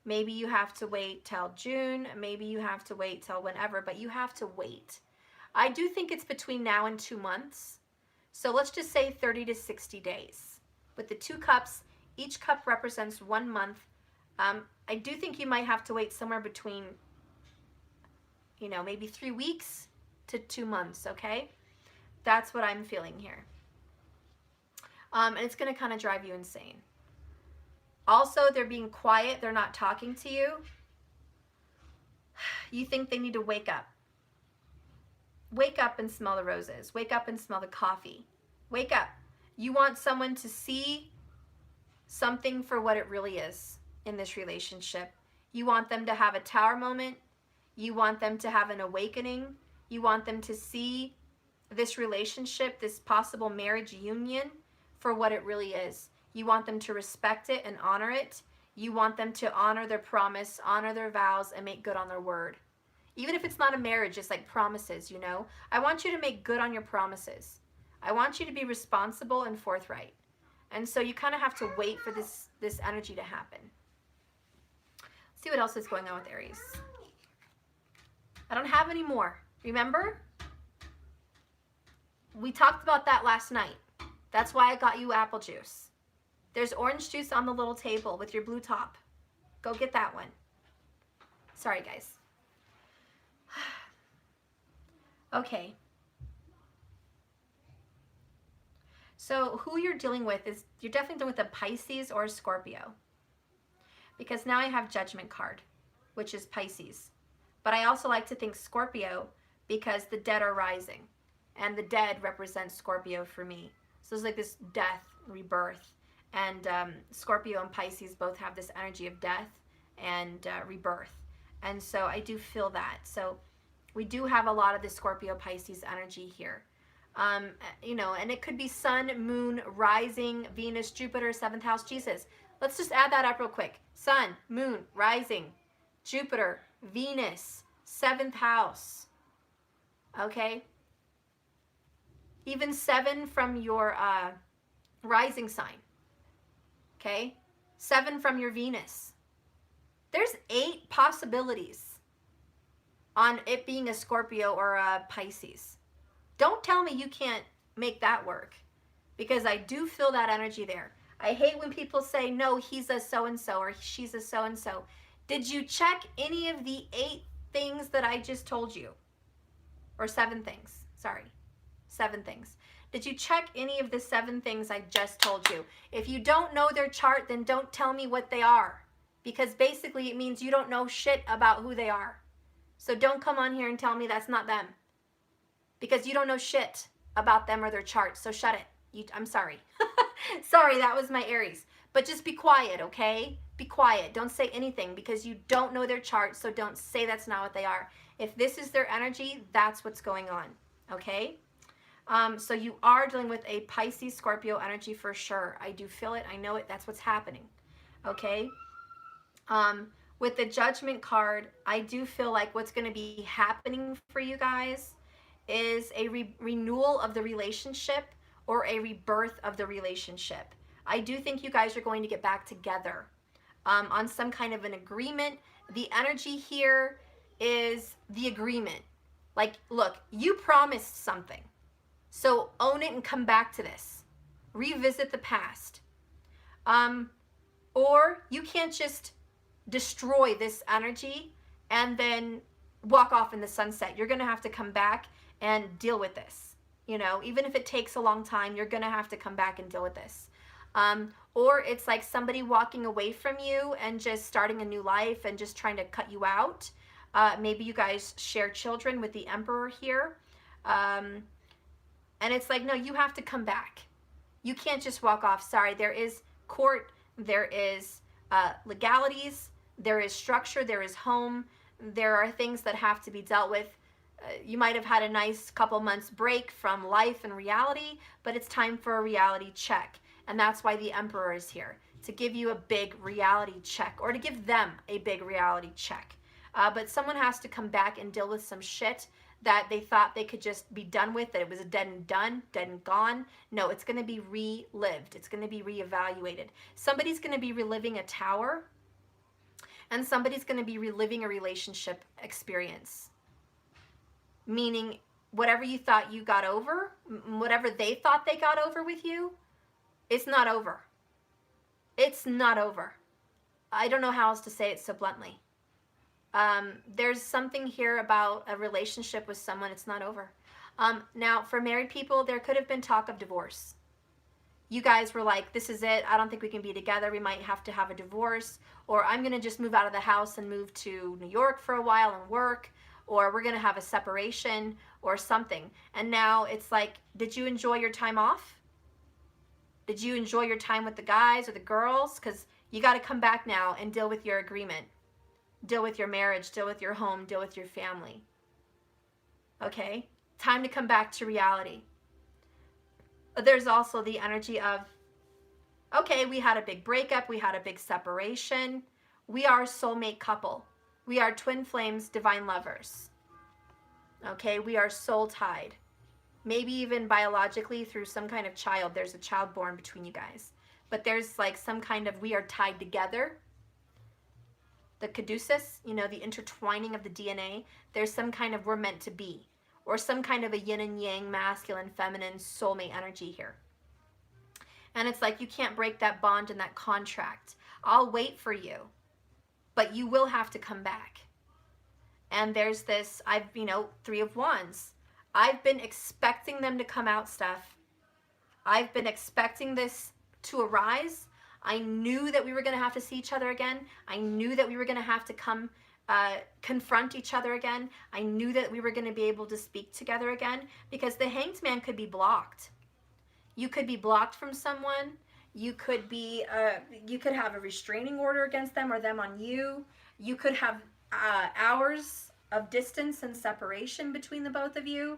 Maybe you have to wait till June. Maybe you have to wait till whenever, but you have to wait. I do think it's between now and 2 months. So let's just say 30 to 60 days. With the 2 cups, each cup represents 1 month. I do think you might have to wait somewhere between, you know, maybe 3 weeks to 2 months, okay? That's what I'm feeling here. And it's going to kind of drive you insane. Also, they're being quiet. They're not talking to you. You think they need to wake up. Wake up and smell the roses. Wake up and smell the coffee. Wake up. You want someone to see something for what it really is in this relationship. You want them to have a tower moment. You want them to have an awakening. You want them to see this relationship, this possible marriage union, for what it really is. You want them to respect it and honor it. You want them to honor their promise, honor their vows, and make good on their word. Even if it's not a marriage, it's like promises, you know. I want you to make good on your promises. I want you to be responsible and forthright. And so you kind of have to wait for this energy to happen. Let's see what else is going on with Aries. I don't have any more. Remember? We talked about that last night. That's why I got you apple juice. There's orange juice on the little table with your blue top. Go get that one. Sorry, guys. Okay. So who you're dealing with is, you're definitely dealing with a Pisces or a Scorpio. Because now I have Judgment card, which is Pisces. But I also like to think Scorpio because the dead are rising. And the dead represents Scorpio for me. So it's like this death, rebirth. And Scorpio and Pisces both have this energy of death and rebirth. And so I do feel that. So we do have a lot of the Scorpio Pisces energy here. You know, and it could be Sun, Moon, Rising, Venus, Jupiter, 7th house, Jesus. Let's just add that up real quick. Sun, Moon, Rising, Jupiter, Venus, 7th house. Okay? Even 7 from your rising sign. Okay? 7 from your Venus. There's 8 possibilities on it being a Scorpio or a Pisces. Don't tell me you can't make that work, because I do feel that energy there. I hate when people say, no, he's a so-and-so or she's a so-and-so. Did you check any of the 8 things that I just told you? Or 7 things, sorry, 7 things. Did you check any of the 7 things I just told you? If you don't know their chart, then don't tell me what they are, because basically it means you don't know shit about who they are. So don't come on here and tell me that's not them, because you don't know shit about them or their charts. So shut it. I'm sorry. Sorry, that was my Aries. But just be quiet, okay? Be quiet. Don't say anything, because you don't know their chart, so don't say that's not what they are. If this is their energy, that's what's going on, okay? So you are dealing with a Pisces, Scorpio energy for sure. I do feel it. I know it. That's what's happening, okay? With the Judgment card, I do feel like what's going to be happening for you guys is a renewal of the relationship or a rebirth of the relationship. I do think you guys are going to get back together on some kind of an agreement. The energy here is the agreement. Like, look, you promised something, so own it and come back to this. Revisit the past. Or you can't just destroy this energy and then walk off in the sunset. You're going to have to come back and deal with this. You know, even if it takes a long time, you're going to have to come back and deal with this. Or it's like somebody walking away from you and just starting a new life and just trying to cut you out. Maybe you guys share children with the Emperor here. And it's like, no, you have to come back. You can't just walk off. Sorry, there is court, there is legalities, there is structure, there is home. There are things that have to be dealt with. You might have had a nice couple months break from life and reality, but it's time for a reality check. And that's why the Emperor is here, to give you a big reality check, or to give them a big reality check. But someone has to come back and deal with some shit that they thought they could just be done with, that it was a dead and done, dead and gone. No, it's going to be relived. It's going to be reevaluated. Somebody's going to be reliving a tower, and somebody's going to be reliving a relationship experience. Meaning, whatever you thought you got over, whatever they thought they got over with you, it's not over. It's not over. I don't know how else to say it so bluntly. There's something here about a relationship with someone. It's not over. Now, for married people, there could have been talk of divorce. You guys were like, this is it. I don't think we can be together. We might have to have a divorce. Or I'm going to just move out of the house and move to New York for a while and work. Or we're going to have a separation or something. And now it's like, did you enjoy your time off? Did you enjoy your time with the guys or the girls? Because you got to come back now and deal with your agreement. Deal with your marriage, deal with your home, deal with your family. Okay? Time to come back to reality. But there's also the energy of, okay, we had a big breakup, we had a big separation. We are a soulmate couple. We are twin flames, divine lovers. Okay? We are soul tied. Maybe even biologically through some kind of child. There's a child born between you guys. But there's like some kind of, we are tied together. The caduceus, you know, the intertwining of the DNA. There's some kind of we're meant to be. Or some kind of a yin and yang, masculine, feminine, soulmate energy here. And it's like you can't break that bond and that contract. I'll wait for you. But you will have to come back. And there's this, Three of Wands. I've been expecting them to come out, Steph. I've been expecting this to arise. I knew that we were going to have to see each other again. I knew that we were going to have to come confront each other again. I knew that we were going to be able to speak together again, because the Hanged Man could be blocked. You could be blocked from someone. You could be, you could have a restraining order against them or them on you. You could have hours of distance and separation between the both of you.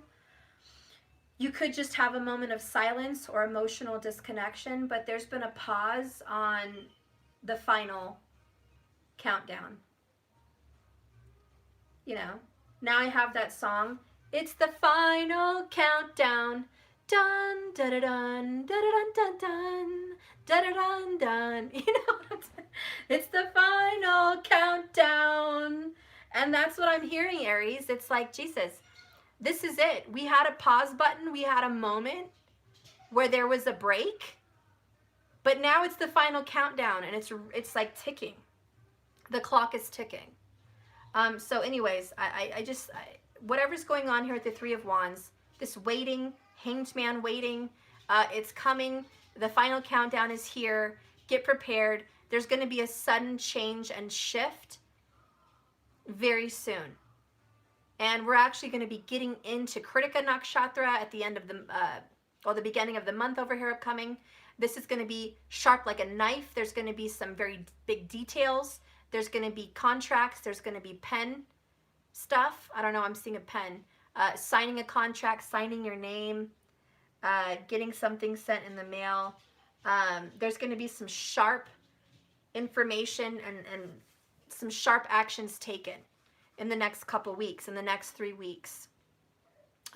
You could just have a moment of silence or emotional disconnection, but there's been a pause on the final countdown. You know, now I have that song. It's the final countdown. Dun, da da dun, da da dun, dun dun, da da dun dun. You know what I'm saying? final countdown. And that's what I'm hearing, Aries. It's like, Jesus, this is it. We had a pause button. We had a moment where there was a break. But now it's the final countdown, and it's like ticking. The clock is ticking. So anyways, whatever's going on here with the Three of Wands, this waiting, Hanged Man waiting, it's coming. The final countdown is here. Get prepared. There's going to be a sudden change and shift very soon. And we're actually going to be getting into Kritika Nakshatra at the end of the beginning of the month over here upcoming. This is going to be sharp like a knife. There's going to be some very big details. There's going to be contracts. There's going to be pen stuff. I don't know. I'm seeing a pen. Signing a contract, signing your name, getting something sent in the mail. There's going to be some sharp information and some sharp actions taken in the next couple weeks, in the next 3 weeks.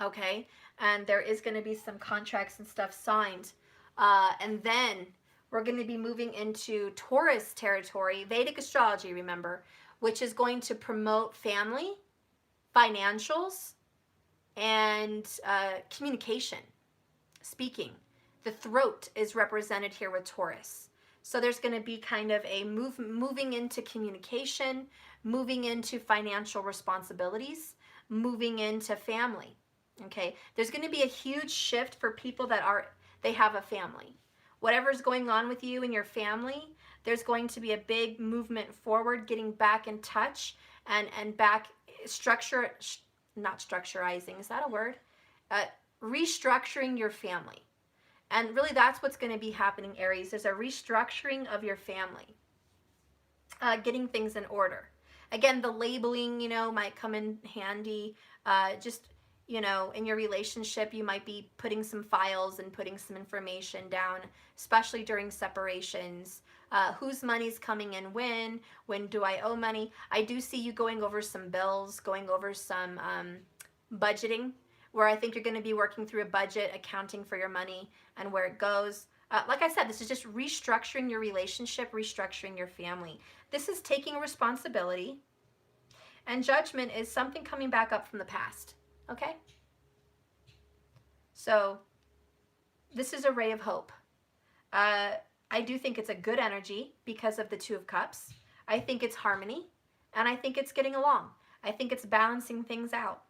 Okay? And there is going to be some contracts and stuff signed. And then we're going to be moving into Taurus territory, Vedic astrology, remember, which is going to promote family, financials, and communication, speaking. The throat is represented here with Taurus. So there's going to be kind of a moving into communication, moving into financial responsibilities, moving into family. Okay, there's going to be a huge shift for people that they have a family. Whatever's going on with you and your family, there's going to be a big movement forward, getting back in touch and back not structurizing, is that a word? Restructuring your family. And really that's what's going to be happening, Aries. There's a restructuring of your family, getting things in order. Again, the labeling, might come in handy. Just, in your relationship, you might be putting some files and putting some information down, especially during separations. Whose money's coming in when do I owe money? I do see you going over some bills, going over some budgeting, where I think you're going to be working through a budget, accounting for your money and where it goes. Like I said, this is just restructuring your relationship, restructuring your family. This is taking responsibility, and Judgment is something coming back up from the past, okay? So this is a ray of hope. I do think it's a good energy because of the Two of Cups. I think it's harmony, and I think it's getting along. I think it's balancing things out.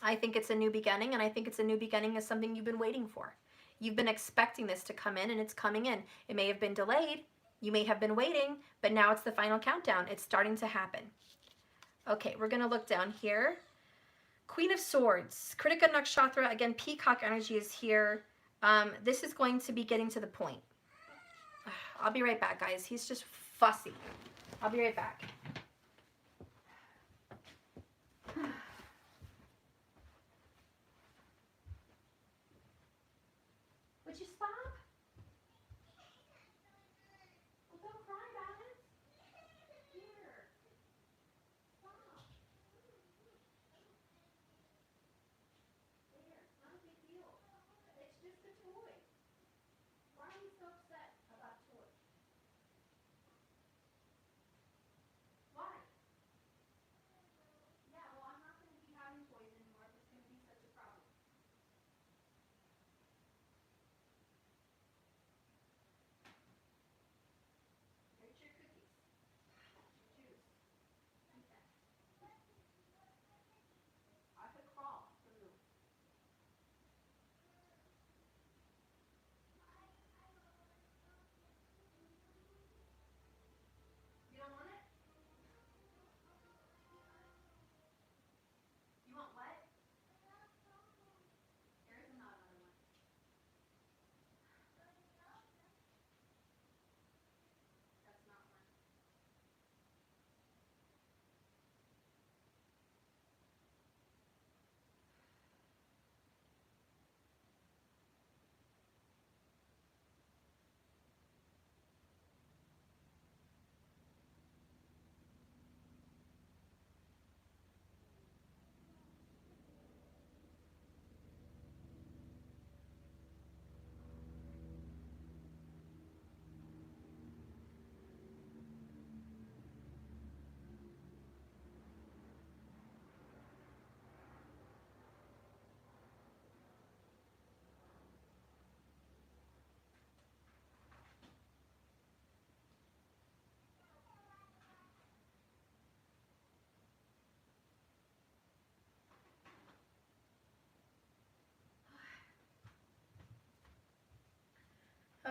I think it's a new beginning, and I think it's a new beginning is something you've been waiting for. You've been expecting this to come in, and it's coming in. It may have been delayed. You may have been waiting, but now it's the final countdown. It's starting to happen. Okay, we're going to look down here. Queen of Swords, Kritika Nakshatra. Again, Peacock energy is here. This is going to be getting to the point. I'll be right back, guys. He's just fussy. I'll be right back. Would you stop? Well, don't cry about it. Here. Stop. There. Not a big deal. It's just a toy. Why are you so upset about toys?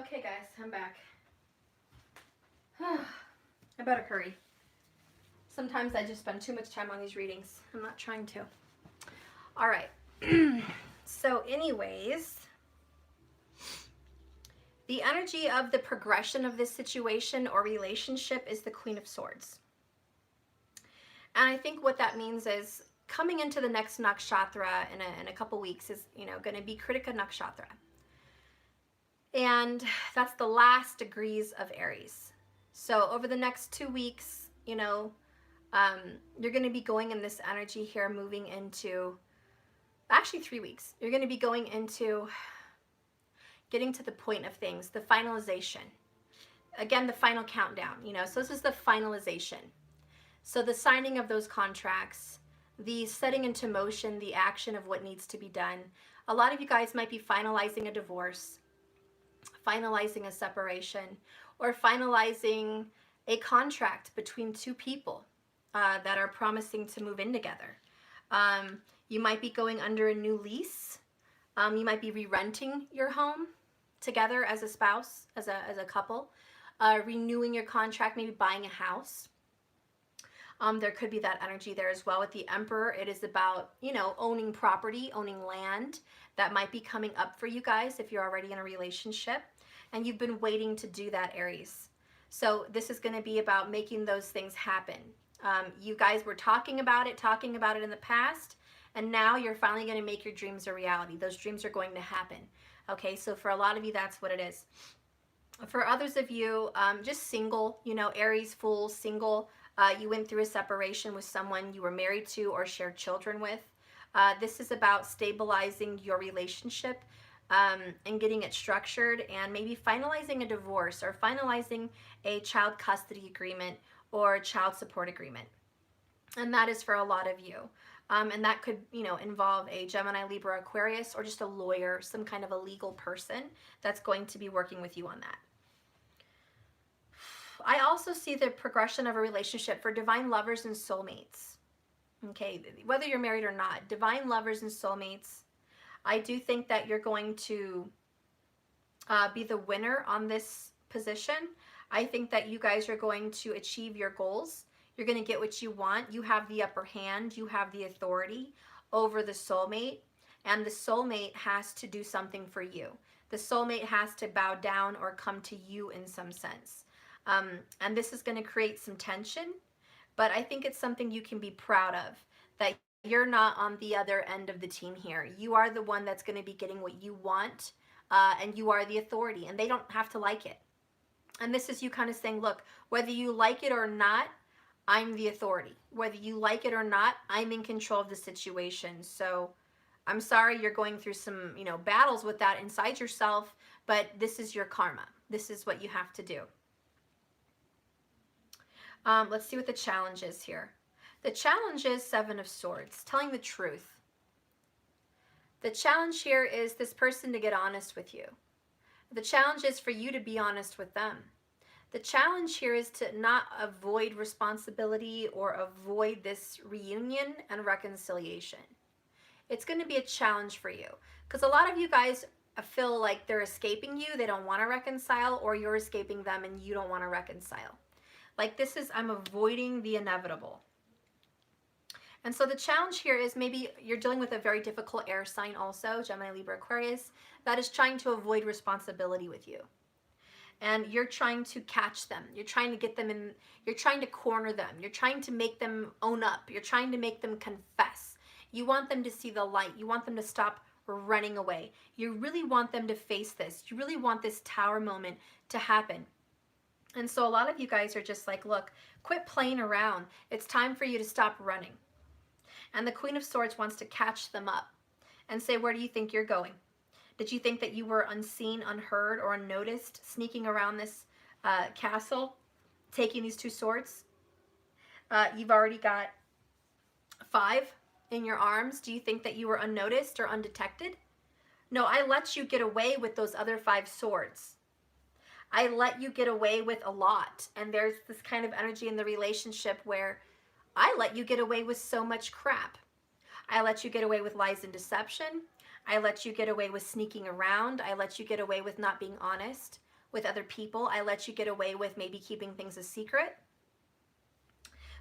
Okay, guys, I'm back. I better hurry. Sometimes I just spend too much time on these readings. I'm not trying to. All right. So anyways, the energy of the progression of this situation or relationship is the Queen of Swords. And I think what that means is coming into the next nakshatra in a couple weeks is, going to be Kritika Nakshatra. And that's the last degrees of Aries. So over the next 2 weeks, you're going to be going in this energy here, moving into, actually 3 weeks. You're going to be going into getting to the point of things, the finalization. Again, the final countdown, so this is the finalization. So the signing of those contracts, the setting into motion, the action of what needs to be done. A lot of you guys might be finalizing a divorce, finalizing a separation, or finalizing a contract between two people that are promising to move in together. You might be going under a new lease. You might be re-renting your home together as a spouse, as a couple, renewing your contract, maybe buying a house. There could be that energy there as well. With the Emperor, it is about, owning property, owning land. That might be coming up for you guys if you're already in a relationship and you've been waiting to do that, Aries. So this is going to be about making those things happen. You guys were talking about it in the past, and now you're finally going to make your dreams a reality. Those dreams are going to happen. Okay, so for a lot of you, that's what it is. For others of you, just single, Aries, Fool, single, you went through a separation with someone you were married to or shared children with. This is about stabilizing your relationship and getting it structured, and maybe finalizing a divorce or finalizing a child custody agreement or child support agreement. And that is for a lot of you. And that could, involve a Gemini, Libra, Aquarius, or just a lawyer, some kind of a legal person that's going to be working with you on that. I also see the progression of a relationship for divine lovers and soulmates. Okay, whether you're married or not, divine lovers and soulmates, I do think that you're going to be the winner on this position. I think that you guys are going to achieve your goals. You're going to get what you want. You have the upper hand. You have the authority over the soulmate, and the soulmate has to do something for you. The soulmate has to bow down or come to you in some sense. And this is going to create some tension, but I think it's something you can be proud of, that you're not on the other end of the team here. You are the one that's going to be getting what you want, and you are the authority, and they don't have to like it. And this is you kind of saying, look, whether you like it or not, I'm the authority. Whether you like it or not, I'm in control of the situation. So I'm sorry you're going through some, battles with that inside yourself, but this is your karma. This is what you have to do. Let's see what the challenge is here. The challenge is Seven of Swords, telling the truth. The challenge here is this person to get honest with you. The challenge is for you to be honest with them. The challenge here is to not avoid responsibility or avoid this reunion and reconciliation. It's going to be a challenge for you because a lot of you guys feel like they're escaping you. They don't want to reconcile, or you're escaping them and you don't want to reconcile. Like this is, I'm avoiding the inevitable. And so the challenge here is maybe you're dealing with a very difficult air sign also, Gemini, Libra, Aquarius, that is trying to avoid responsibility with you. And you're trying to catch them. You're trying to get them in, you're trying to corner them. You're trying to make them own up. You're trying to make them confess. You want them to see the light. You want them to stop running away. You really want them to face this. You really want this tower moment to happen. And so a lot of you guys are just like, look, quit playing around. It's time for you to stop running. And the Queen of Swords wants to catch them up and say, where do you think you're going? Did you think that you were unseen, unheard, or unnoticed, sneaking around this castle, taking these two swords? You've already got 5 in your arms. Do you think that you were unnoticed or undetected? No, I let you get away with those other 5 swords. I let you get away with a lot. And there's this kind of energy in the relationship where I let you get away with so much crap. I let you get away with lies and deception. I let you get away with sneaking around. I let you get away with not being honest. with other people. I let you get away with maybe keeping things a secret.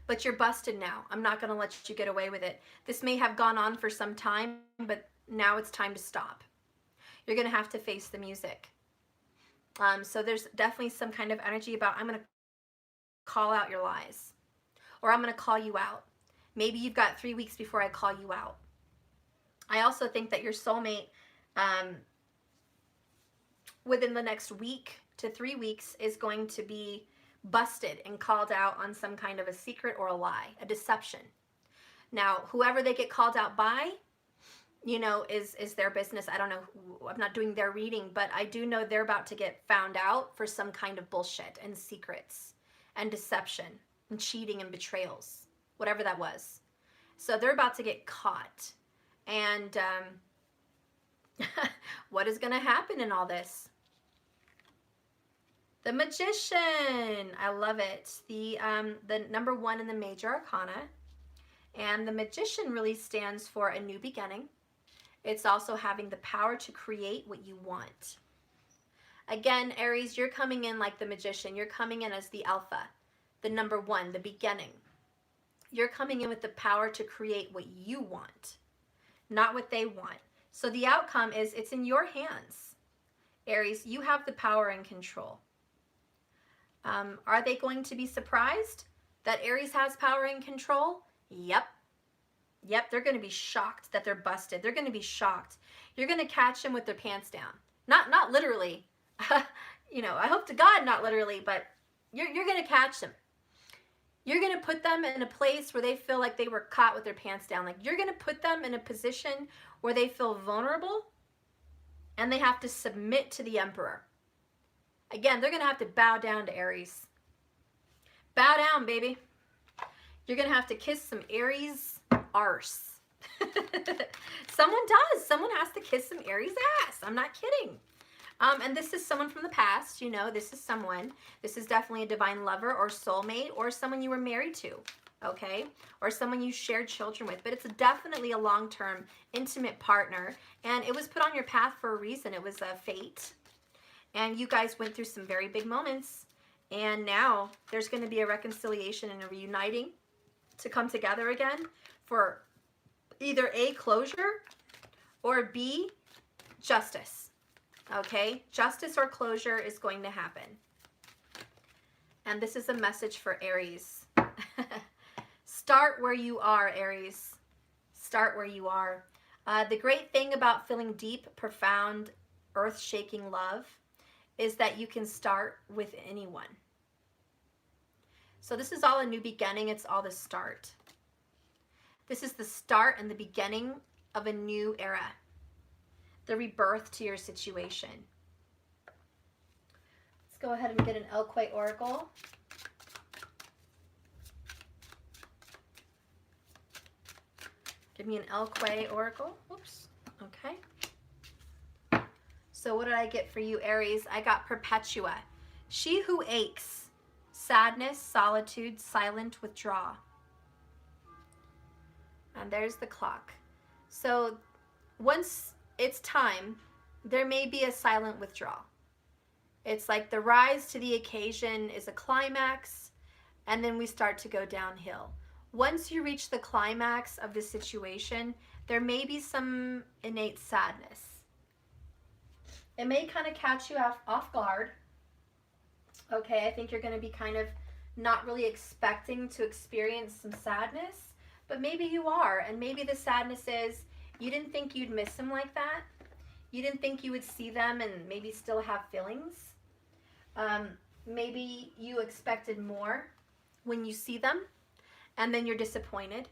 But you're busted now. I'm not going to let you get away with it. This may have gone on for some time, but now it's time to stop. You're going to have to face the music. So there's definitely some kind of energy about, I'm going to call out your lies. Or I'm going to call you out. Maybe you've got 3 weeks before I call you out. I also think that your soulmate, within the next week to 3 weeks, is going to be busted and called out on some kind of a secret or a lie, a deception. Now, whoever they get called out by, you know, is their business. I don't know. I'm not doing their reading, but I do know they're about to get found out for some kind of bullshit and secrets and deception and cheating and betrayals, whatever that was. So they're about to get caught. And what is going to happen in all this? The Magician. I love it. The number 1 in the major arcana. And the Magician really stands for a new beginning. It's also having the power to create what you want. Again, Aries, you're coming in like the Magician. You're coming in as the alpha, the number 1, the beginning. You're coming in with the power to create what you want, not what they want. So the outcome is it's in your hands. Aries, you have the power and control. Are they going to be surprised that Aries has power and control? Yep. Yep, they're going to be shocked that they're busted. They're going to be shocked. You're going to catch them with their pants down. Not literally. You know, I hope to God not literally, but you're going to catch them. You're going to put them in a place where they feel like they were caught with their pants down. Like, you're going to put them in a position where they feel vulnerable and they have to submit to the Emperor. Again, they're going to have to bow down to Aries. Bow down, baby. You're going to have to kiss some Aries arse. Someone does. Someone has to kiss some Aries ass. I'm not kidding. And this is someone from the past, you know, this is someone, this is definitely a divine lover or soulmate or someone you were married to, okay? Or someone you shared children with, but it's definitely a long-term intimate partner, and it was put on your path for a reason. It was a fate, and you guys went through some very big moments, and now there's going to be a reconciliation and a reuniting to come together again for either A, closure, or B, justice. Okay, justice or closure is going to happen. And this is a message for Aries. Start where you are, Aries. Start where you are. The great thing about feeling deep, profound, earth-shaking love is that you can start with anyone. So this is all a new beginning. It's all the start. This is the start and the beginning of a new era. The rebirth to your situation. Let's go ahead and get an Elquay Oracle. Give me an Elquay Oracle. Oops. Okay. So what did I get for you, Aries? I got Perpetua. She who aches. Sadness, solitude, silent withdrawal. And there's the clock. So once it's time, there may be a silent withdrawal. It's like the rise to the occasion is a climax, and then we start to go downhill. Once you reach the climax of the situation, there may be some innate sadness. It may kind of catch you off guard. Okay, I think you're going to be kind of not really expecting to experience some sadness, but maybe you are, and maybe the sadness is you didn't think you'd miss them like that. You didn't think you would see them and maybe still have feelings. Maybe you expected more when you see them, and then you're disappointed.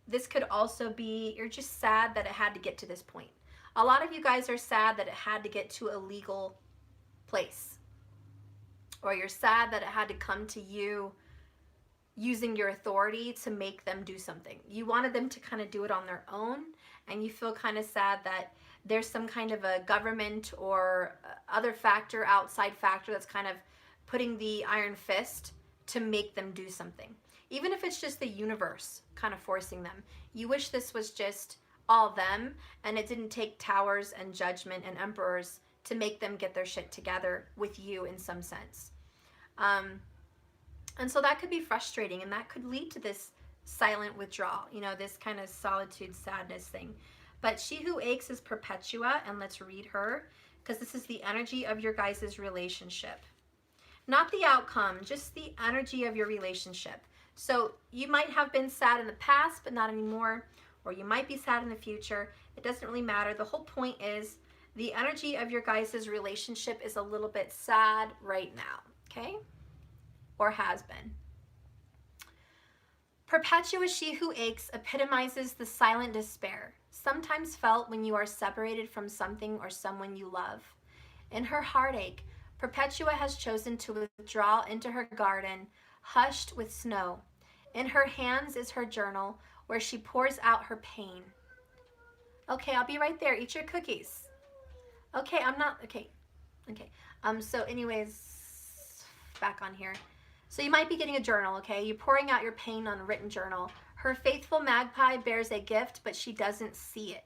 This could also be you're just sad that it had to get to this point. A lot of you guys are sad that it had to get to a legal place. Or you're sad that it had to come to you using your authority to make them do something. You wanted them to kind of do it on their own, and you feel kind of sad that there's some kind of a government or other factor, outside factor, that's kind of putting the iron fist to make them do something. Even if it's just the universe kind of forcing them. You wish this was just all them, and it didn't take towers and judgment and emperors to make them get their shit together with you in some sense. And so that could be frustrating, and that could lead to this silent withdrawal, you know, this kind of solitude, sadness thing. But she who aches is Perpetua, and let's read her, because this is the energy of your guys' relationship. Not the outcome, just the energy of your relationship. So you might have been sad in the past, but not anymore, or you might be sad in the future. It doesn't really matter. The whole point is the energy of your guys' relationship is a little bit sad right now, okay? Or has been. Perpetua, she who aches, epitomizes the silent despair, sometimes felt when you are separated from something or someone you love. In her heartache, Perpetua has chosen to withdraw into her garden, hushed with snow. In her hands is her journal, where she pours out her pain. Okay, I'll be right there. Eat your cookies. Okay, I'm not, okay. So anyways, back on here. So you might be getting a journal, okay? You're pouring out your pain on a written journal. Her faithful magpie bears a gift, but she doesn't see it.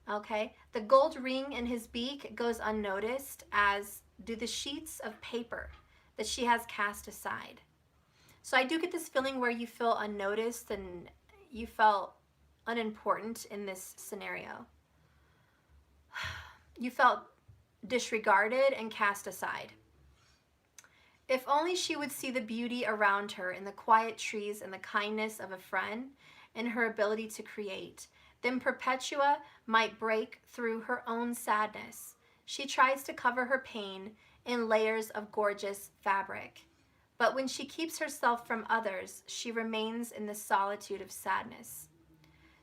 Okay? The gold ring in his beak goes unnoticed, as do the sheets of paper that she has cast aside. So I do get this feeling where you feel unnoticed and you felt unimportant in this scenario. You felt disregarded and cast aside. If only she would see the beauty around her in the quiet trees and the kindness of a friend and her ability to create, then Perpetua might break through her own sadness. She tries to cover her pain in layers of gorgeous fabric. But when she keeps herself from others, she remains in the solitude of sadness.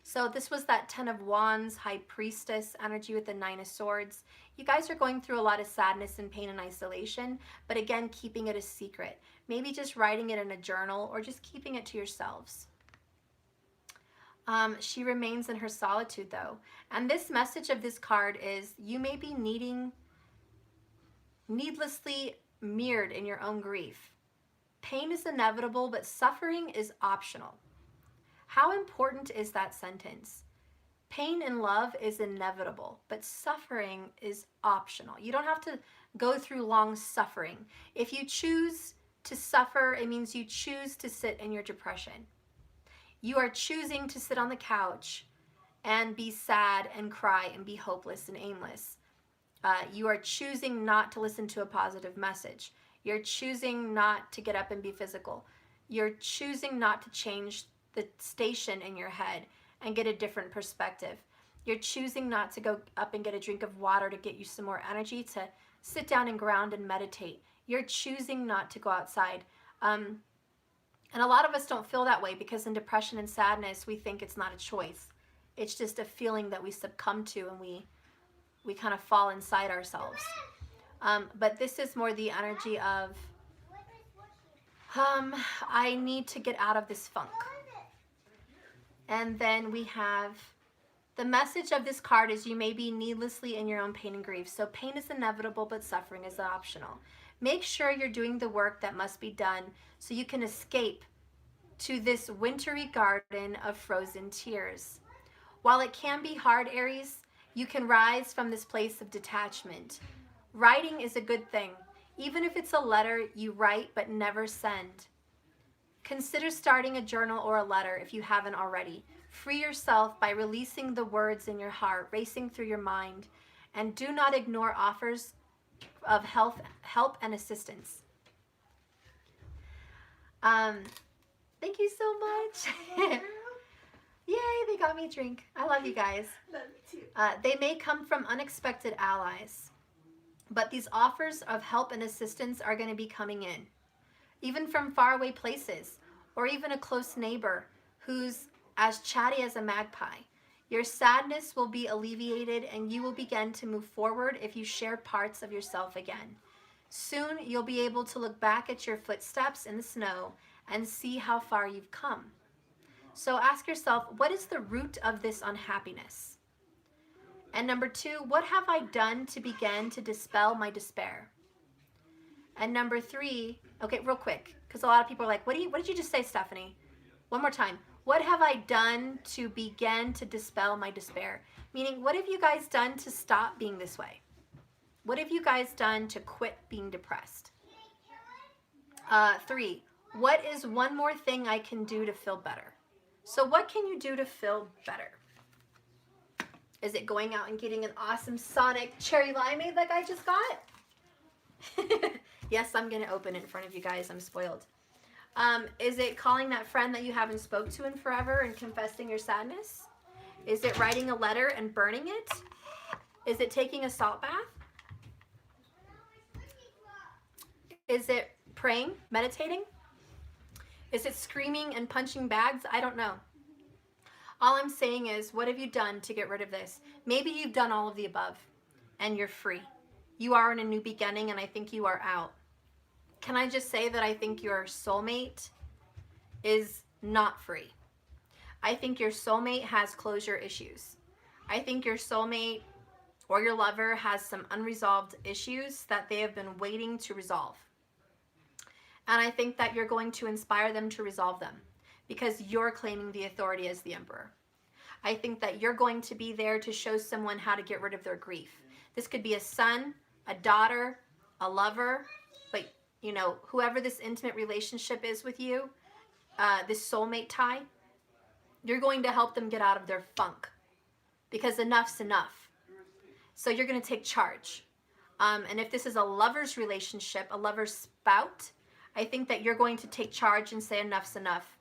So this was that Ten of Wands, High Priestess energy with the Nine of Swords. You guys are going through a lot of sadness and pain and isolation, but again, keeping it a secret. Maybe just writing it in a journal or just keeping it to yourselves. She remains in her solitude though. And this message of this card is you may be needlessly mirrored in your own grief. Pain is inevitable, but suffering is optional. How important is that sentence? Pain in love is inevitable, but suffering is optional. You don't have to go through long suffering. If you choose to suffer, it means you choose to sit in your depression. You are choosing to sit on the couch and be sad and cry and be hopeless and aimless. You are choosing not to listen to a positive message. You're choosing not to get up and be physical. You're choosing not to change the station in your head and get a different perspective. You're choosing not to go up and get a drink of water to get you some more energy, to sit down and ground and meditate. You're choosing not to go outside. And a lot of us don't feel that way because in depression and sadness, we think it's not a choice. It's just a feeling that we succumb to and we kind of fall inside ourselves. But this is more the energy of, I need to get out of this funk. And then we have the message of this card is you may be needlessly in your own pain and grief. So pain is inevitable, but suffering is optional. Make sure you're doing the work that must be done so you can escape to this wintry garden of frozen tears. While it can be hard, Aries, you can rise from this place of detachment. Writing is a good thing. Even if it's a letter you write but never send. Consider starting a journal or a letter if you haven't already. Free yourself by releasing the words in your heart, racing through your mind, and do not ignore offers of help and assistance. Thank you so much. Yay, they got me a drink. I love you guys. Love you too. They may come from unexpected allies, but these offers of help and assistance are going to be coming in. Even from faraway places, or even a close neighbor who's as chatty as a magpie. Your sadness will be alleviated and you will begin to move forward if you share parts of yourself again. Soon you'll be able to look back at your footsteps in the snow and see how far you've come. So ask yourself, what is the root of this unhappiness? And number 2, what have I done to begin to dispel my despair? And number 3, okay, real quick, because a lot of people are like, what did you just say, Stephanie? One more time. What have I done to begin to dispel my despair? Meaning, what have you guys done to stop being this way? What have you guys done to quit being depressed? 3, what is one more thing I can do to feel better? So what can you do to feel better? Is it going out and getting an awesome Sonic cherry limeade like I just got? Yes, I'm going to open it in front of you guys. I'm spoiled. Is it calling that friend that you haven't spoke to in forever and confessing your sadness? Is it writing a letter and burning it? Is it taking a salt bath? Is it praying, meditating? Is it screaming and punching bags? I don't know. All I'm saying is, what have you done to get rid of this? Maybe you've done all of the above and you're free. You are in a new beginning and I think you are out. Can I just say that I think your soulmate is not free? I think your soulmate has closure issues. I think your soulmate or your lover has some unresolved issues that they have been waiting to resolve. And I think that you're going to inspire them to resolve them because you're claiming the authority as the emperor. I think that you're going to be there to show someone how to get rid of their grief. This could be a son, a daughter, a lover, but you know, whoever this intimate relationship is with you, this soulmate tie, you're going to help them get out of their funk because enough's enough. So you're going to take charge. And if this is a lover's relationship, a lover's spout, I think that you're going to take charge and say enough's enough.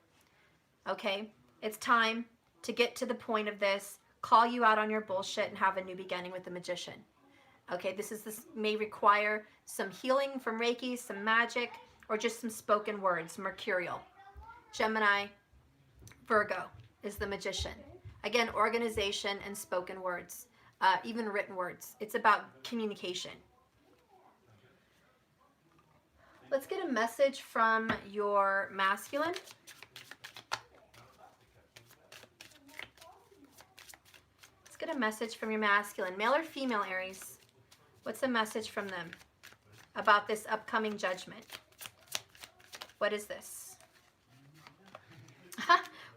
Okay? It's time to get to the point of this, call you out on your bullshit, and have a new beginning with the magician. Okay, this may require some healing from Reiki, some magic, or just some spoken words, mercurial. Gemini, Virgo is the magician. Again, organization and spoken words, even written words. It's about communication. Let's get a message from your masculine. Let's get a message from your masculine. Male or female, Aries? What's the message from them about this upcoming judgment? What is this?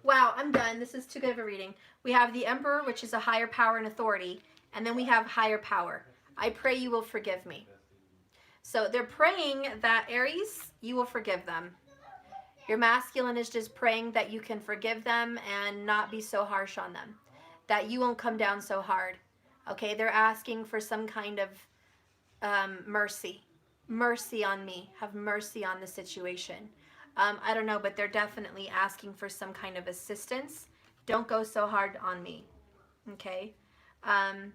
Wow, I'm done. This is too good of a reading. We have the Emperor, which is a higher power and authority, and then we have higher power. I pray you will forgive me. So they're praying that, Aries, you will forgive them. Your masculine is just praying that you can forgive them and not be so harsh on them, that you won't come down so hard. Okay, they're asking for some kind of mercy. Mercy on me. Have mercy on the situation. I don't know, but they're definitely asking for some kind of assistance. Don't go so hard on me. Okay? And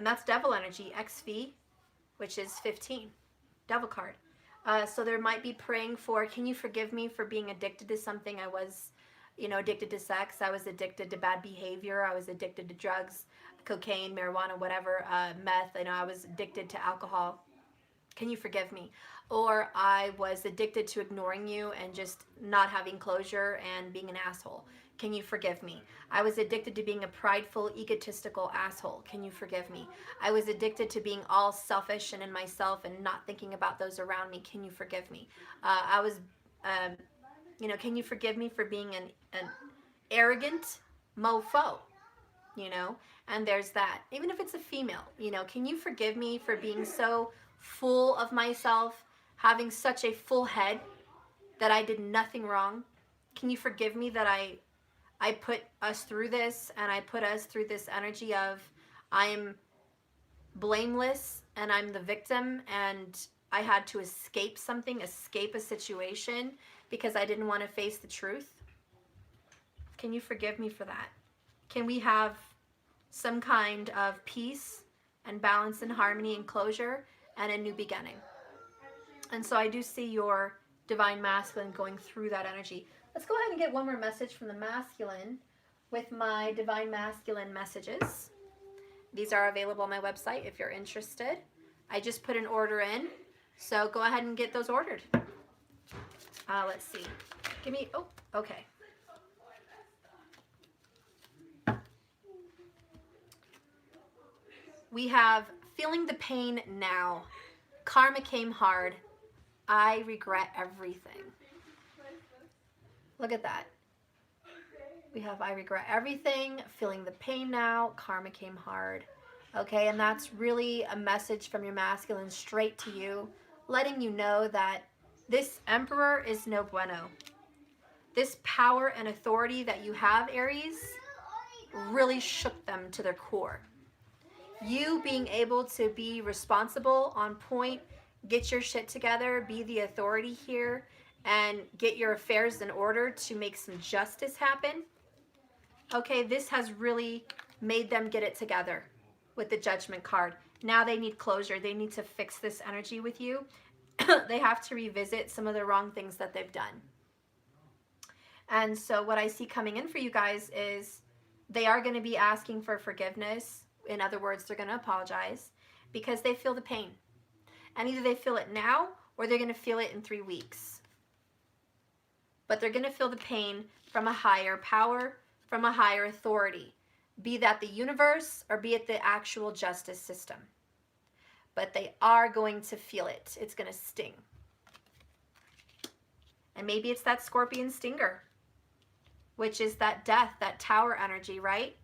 that's devil energy, XV, which is 15. Devil card. So there might be praying for, can you forgive me for being addicted to something? I was, addicted to sex. I was addicted to bad behavior. I was addicted to drugs, cocaine, marijuana, whatever, meth. I was addicted to alcohol. Can you forgive me? Or I was addicted to ignoring you and just not having closure and being an asshole. Can you forgive me? I was addicted to being a prideful, egotistical asshole. Can you forgive me? I was addicted to being all selfish and in myself and not thinking about those around me. Can you forgive me? Can you forgive me for being an arrogant mofo? And there's that. Even if it's a female, can you forgive me for being so full of myself, having such a full head that I did nothing wrong? Can you forgive me that I put us through this, and I put us through this energy of I am blameless and I'm the victim and I had to escape something, escape a situation because I didn't want to face the truth? Can you forgive me for that? Can we have some kind of peace and balance and harmony and closure and a new beginning? And so I do see your divine masculine going through that energy. Let's go ahead and get one more message from the masculine with my divine masculine messages. These are available on my website if you're interested. I just put an order in, so go ahead and get those ordered. Let's see. Okay. We have feeling the pain now. Karma came hard. I regret everything. Look at that. We have I regret everything, feeling the pain now, karma came hard. Okay, and that's really a message from your masculine straight to you, letting you know that this Emperor is no bueno. This power and authority that you have, Aries, really shook them to their core. You being able to be responsible, on point, get your shit together, be the authority here, and get your affairs in order to make some justice happen. Okay, this has really made them get it together with the Judgment card. Now they need closure. They need to fix this energy with you. They have to revisit some of the wrong things that they've done. And so what I see coming in for you guys is they are going to be asking for forgiveness. In other words, they're going to apologize because they feel the pain. And either they feel it now or they're going to feel it in 3 weeks. But they're going to feel the pain from a higher power, from a higher authority, be that the universe or be it the actual justice system. But they are going to feel it. It's going to sting. And maybe it's that scorpion stinger, which is that death, that tower energy, right?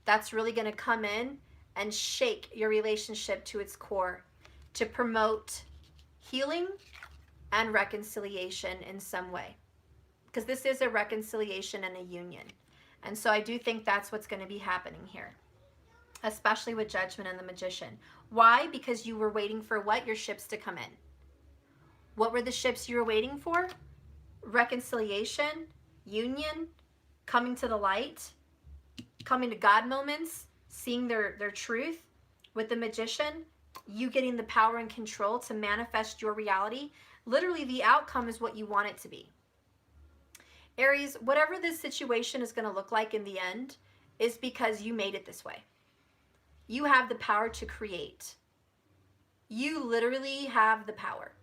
That's really going to come in and shake your relationship to its core to promote healing and reconciliation in some way. Because this is a reconciliation and a union. And so I do think that's what's going to be happening here, especially with Judgment and the Magician. Why? Because you were waiting for what? Your ships to come in. What were the ships you were waiting for? Reconciliation, union, coming to the light, coming to God moments, seeing their truth. With the Magician, you getting the power and control to manifest your reality. Literally, the outcome is what you want it to be. Aries, whatever this situation is going to look like in the end is because you made it this way. You have the power to create. You literally have the power.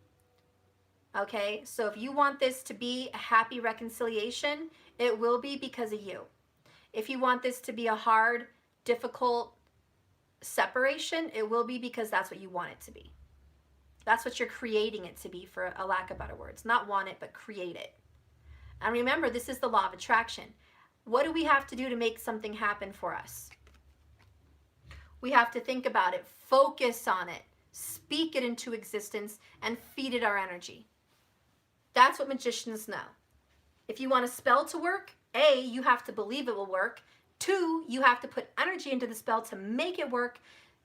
Okay, so if you want this to be a happy reconciliation, it will be because of you. If you want this to be a hard, difficult separation, it will be because that's what you want it to be. That's what you're creating it to be, for a lack of better words. Not want it, but create it. And remember, this is the law of attraction. What do we have to do to make something happen for us? We have to think about it, focus on it, speak it into existence, and feed it our energy. That's what magicians know. If you want a spell to work, A, you have to believe it will work. 2, you have to put energy into the spell to make it work.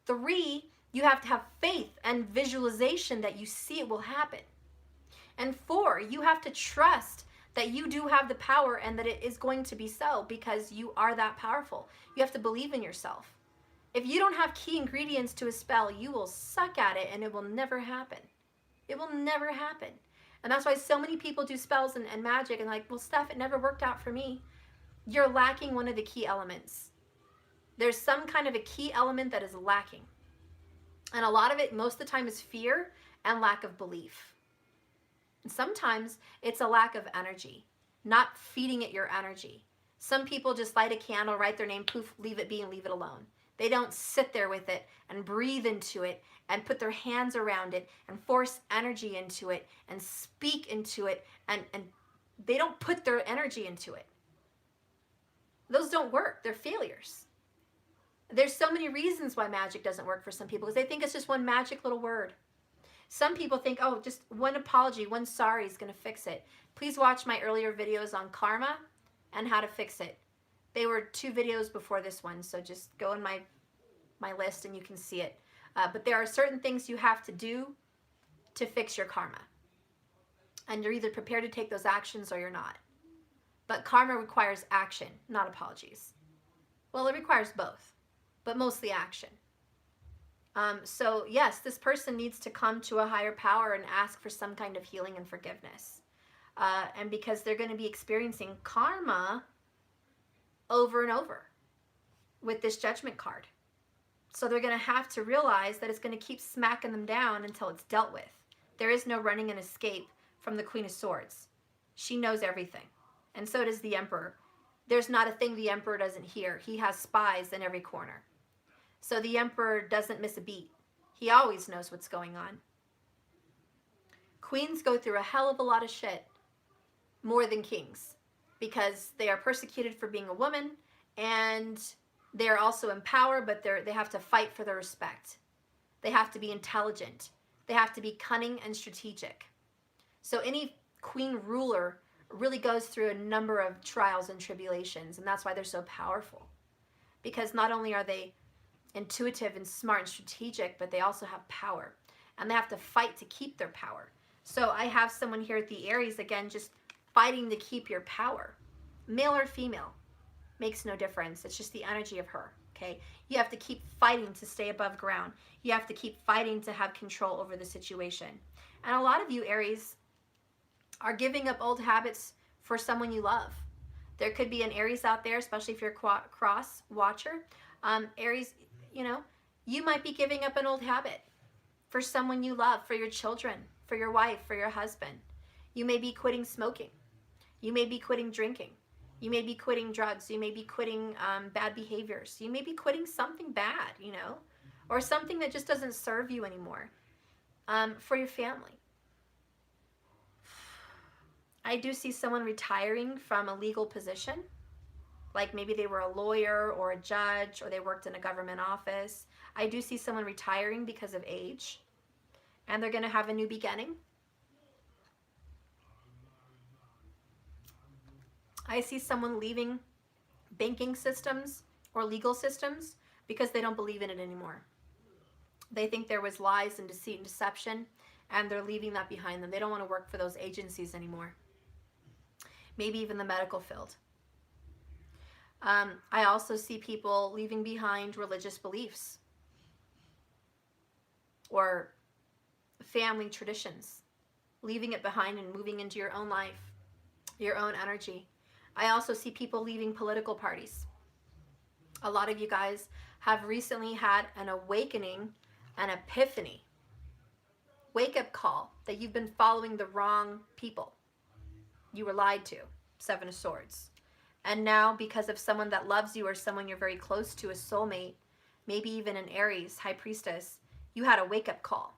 3, you have to have faith and visualization that you see it will happen. And 4, you have to trust that you do have the power and that it is going to be so because you are that powerful. You have to believe in yourself. If you don't have key ingredients to a spell, you will suck at it and it will never happen. It will never happen. And that's why so many people do spells and magic and like, well, Steph, it never worked out for me. You're lacking one of the key elements. There's some kind of a key element that is lacking. And a lot of it, most of the time, is fear and lack of belief. And sometimes it's a lack of energy, not feeding it your energy. Some people just light a candle, write their name, poof, leave it be and leave it alone. They don't sit there with it and breathe into it and put their hands around it and force energy into it and speak into it, and they don't put their energy into it. Those don't work. They're failures. There's so many reasons why magic doesn't work for some people because they think it's just one magic little word. Some people think, oh, just one apology, one sorry is going to fix it. Please watch my earlier videos on karma and how to fix it. They were 2 videos before this one, so just go in my list and you can see it. But there are certain things you have to do to fix your karma. And you're either prepared to take those actions or you're not. But karma requires action, not apologies. Well, it requires both, but mostly action. So yes, this person needs to come to a higher power and ask for some kind of healing and forgiveness. And because they're going to be experiencing karma over and over with this Judgment card. So they're going to have to realize that it's going to keep smacking them down until it's dealt with. There is no running and escape from the Queen of Swords. She knows everything. And so does the Emperor. There's not a thing the Emperor doesn't hear. He has spies in every corner. So the Emperor doesn't miss a beat. He always knows what's going on. Queens go through a hell of a lot of shit, more than kings, because they are persecuted for being a woman, and They're also in power, but they have to fight for their respect. They have to be intelligent. They have to be cunning and strategic. So any queen ruler really goes through a number of trials and tribulations, and that's why they're so powerful. Because not only are they intuitive and smart and strategic, but they also have power. And they have to fight to keep their power. So I have someone here at the Aries, again, just fighting to keep your power. Male or female, makes no difference. It's just the energy of her, okay? You have to keep fighting to stay above ground. You have to keep fighting to have control over the situation. And a lot of you, Aries, are giving up old habits for someone you love. There could be an Aries out there, especially if you're a cross watcher. Aries, you know, you might be giving up an old habit for someone you love, for your children, for your wife, for your husband. You may be quitting smoking. You may be quitting drinking. You may be quitting drugs. You may be quitting bad behaviors. You may be quitting something bad, you know, or something that just doesn't serve you anymore, for your family. I do see someone retiring from a legal position, like maybe they were a lawyer or a judge, or they worked in a government office. I do see someone retiring because of age, and they're going to have a new beginning. I see someone leaving banking systems or legal systems because they don't believe in it anymore. They think there was lies and deceit and deception, and they're leaving that behind them. They don't want to work for those agencies anymore. Maybe even the medical field. I also see people leaving behind religious beliefs or family traditions, leaving it behind and moving into your own life, your own energy. I also see people leaving political parties. A lot of you guys have recently had an awakening, an epiphany, wake-up call that you've been following the wrong people. You were lied to, 7 of Swords. And now, because of someone that loves you or someone you're very close to, a soulmate, maybe even an Aries, High Priestess, you had a wake-up call.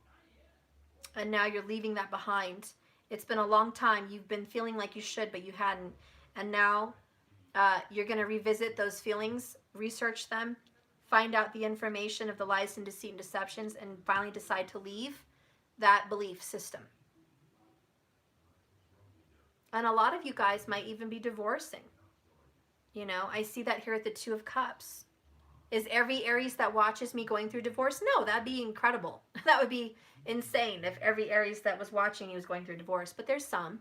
And now you're leaving that behind. It's been a long time. You've been feeling like you should, but you hadn't. And now you're going to revisit those feelings, research them, find out the information of the lies and deceit and deceptions, and finally decide to leave that belief system. And a lot of you guys might even be divorcing. You know, I see that here at the 2 of Cups. Is every Aries that watches me going through divorce? No, that'd be incredible. That would be insane if every Aries that was watching you was going through divorce. But there's some.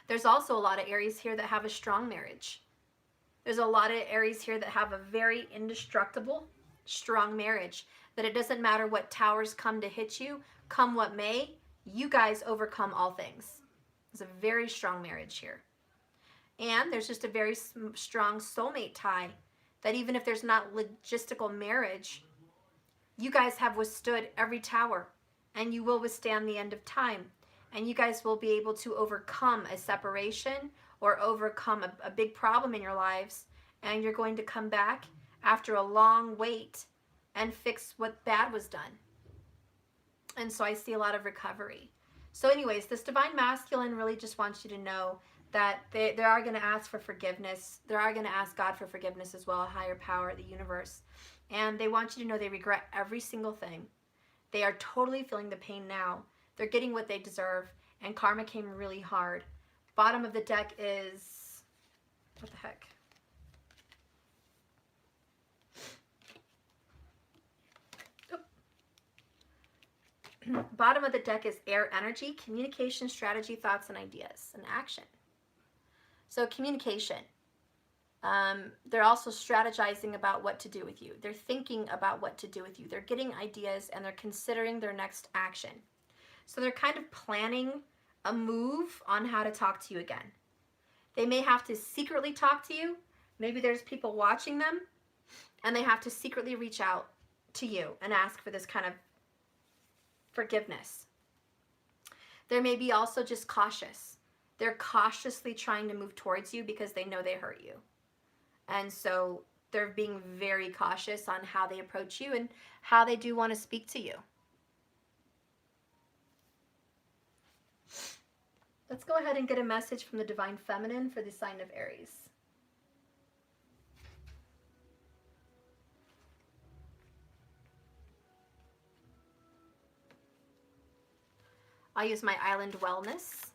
There's also a lot of Aries here that have a strong marriage. There's a lot of Aries here that have a very indestructible, strong marriage. That it doesn't matter what towers come to hit you, come what may, you guys overcome all things. It's a very strong marriage here. And there's just a very strong soulmate tie that even if there's not logistical marriage, you guys have withstood every tower, and you will withstand the end of time. And you guys will be able to overcome a separation or overcome a big problem in your lives, and you're going to come back after a long wait and fix what bad was done. And so I see a lot of recovery. So anyways, this Divine Masculine really just wants you to know that they are going to ask for forgiveness. They are going to ask God for forgiveness as well, a higher power, the universe. And they want you to know they regret every single thing. They are totally feeling the pain now. They're getting what they deserve, and karma came really hard. Bottom of the deck is, what the heck? Bottom of the deck is air energy, communication, strategy, thoughts, and ideas, and action. So communication. They're also strategizing about what to do with you. They're thinking about what to do with you. They're getting ideas, and they're considering their next action. So they're kind of planning a move on how to talk to you again. They may have to secretly talk to you. Maybe there's people watching them, and they have to secretly reach out to you and ask for this kind of forgiveness. There may be also just cautious. They're cautiously trying to move towards you because they know they hurt you. And so they're being very cautious on how they approach you and how they do want to speak to you. Let's go ahead and get a message from the Divine Feminine for the sign of Aries. I'll use my Island Wellness.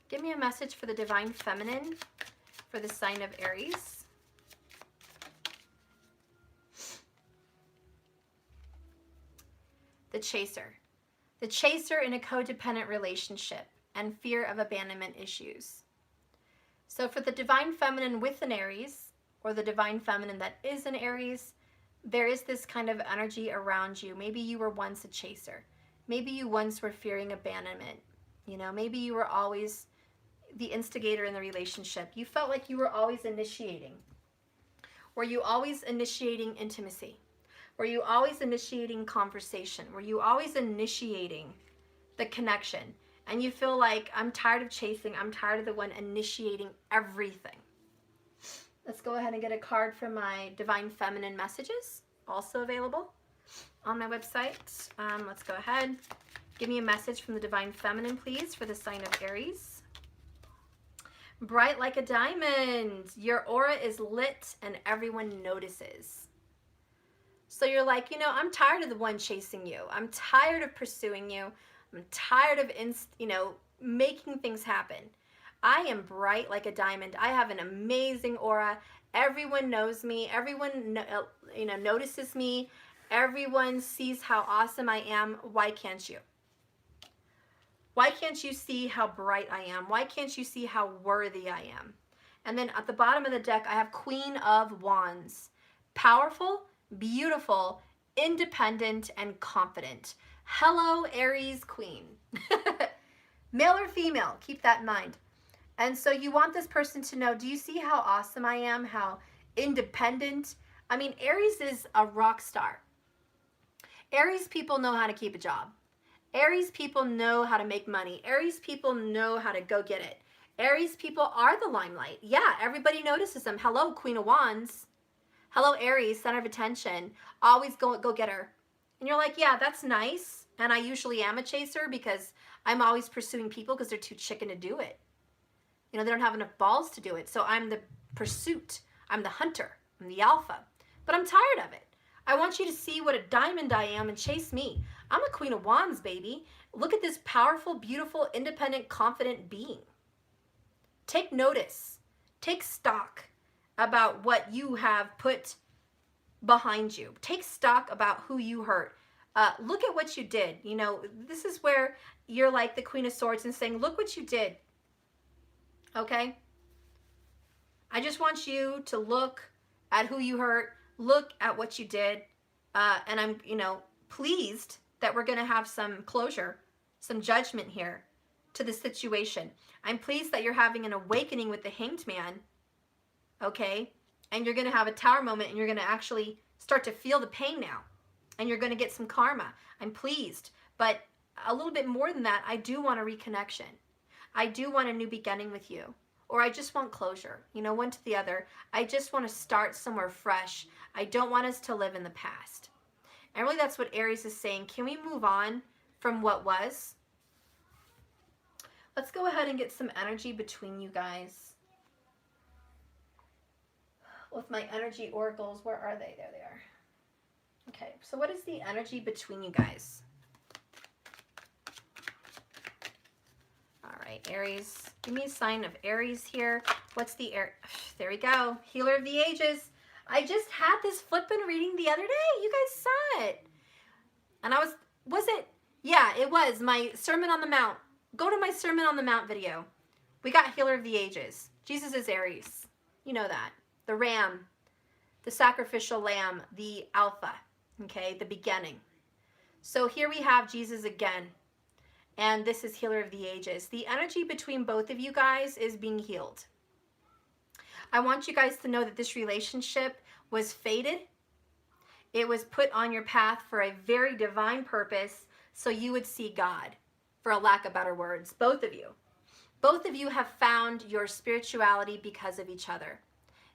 Give me a message for the Divine Feminine for the sign of Aries. The Chaser. The Chaser in a codependent relationship and fear of abandonment issues. So for the Divine Feminine with an Aries, or the Divine Feminine that is an Aries, there is this kind of energy around you. Maybe you were once a chaser. Maybe you once were fearing abandonment. You know, maybe you were always the instigator in the relationship. You felt like you were always initiating. Were you always initiating intimacy? Were you always initiating conversation? Were you always initiating the connection? And you feel like, I'm tired of chasing. I'm tired of the one initiating everything. Let's go ahead and get a card from my Divine Feminine messages, also available on my website. Let's go ahead. Give me a message from the Divine Feminine, please, for the sign of Aries. Bright like a diamond. Your aura is lit and everyone notices. So you're like, you know, I'm tired of the one chasing you. I'm tired of pursuing you. I'm tired of, making things happen. I am bright like a diamond. I have an amazing aura. Everyone knows me. Everyone, notices me. Everyone sees how awesome I am. Why can't you? Why can't you see how bright I am? Why can't you see how worthy I am? And then at the bottom of the deck, I have Queen of Wands. Powerful, beautiful, independent, and confident. Hello, Aries Queen. Male or female, keep that in mind. And so you want this person to know, do you see how awesome I am? How independent? I mean, Aries is a rock star. Aries people know how to keep a job. Aries people know how to make money. Aries people know how to go get it. Aries people are the limelight. Yeah, everybody notices them. Hello, Queen of Wands. Hello, Aries, center of attention. Always go get her. And you're like, yeah, that's nice. And I usually am a chaser because I'm always pursuing people because they're too chicken to do it. You know, they don't have enough balls to do it. So I'm the pursuit. I'm the hunter. I'm the alpha. But I'm tired of it. I want you to see what a diamond I am and chase me. I'm a Queen of Wands, baby. Look at this powerful, beautiful, independent, confident being. Take notice. Take stock about what you have put behind you. Take stock about who you hurt. Look at what you did. You know, this is where you're like the Queen of Swords and saying, look what you did. Okay? I just want you to look at who you hurt, look at what you did, and I'm, pleased that we're going to have some closure, some judgment here to the situation. I'm pleased that you're having an awakening with the Hanged Man, okay? And you're going to have a tower moment, and you're going to actually start to feel the pain now, and you're going to get some karma. I'm pleased, but a little bit more than that, I do want a reconnection. I do want a new beginning with you, or I just want closure, one to the other. I just want to start somewhere fresh. I don't want us to live in the past. And really that's what Aries is saying. Can we move on from what was? Let's go ahead and get some energy between you guys. With my energy oracles, where are they? There they are. Okay, so what is the energy between you guys? All right, Aries, give me a sign of Aries here. What's the air? There we go. Healer of the Ages. I just had this flippin' reading the other day. You guys saw it. And was it? Yeah, it was my Sermon on the Mount. Go to my Sermon on the Mount video. We got Healer of the Ages. Jesus is Aries. You know that. The ram, the sacrificial lamb, the alpha, okay, the beginning. So here we have Jesus again. And this is Healer of the Ages. The energy between both of you guys is being healed. I want you guys to know that this relationship was fated. It was put on your path for a very divine purpose, so you would see God, for a lack of better words. Both of you. Both of you have found your spirituality because of each other.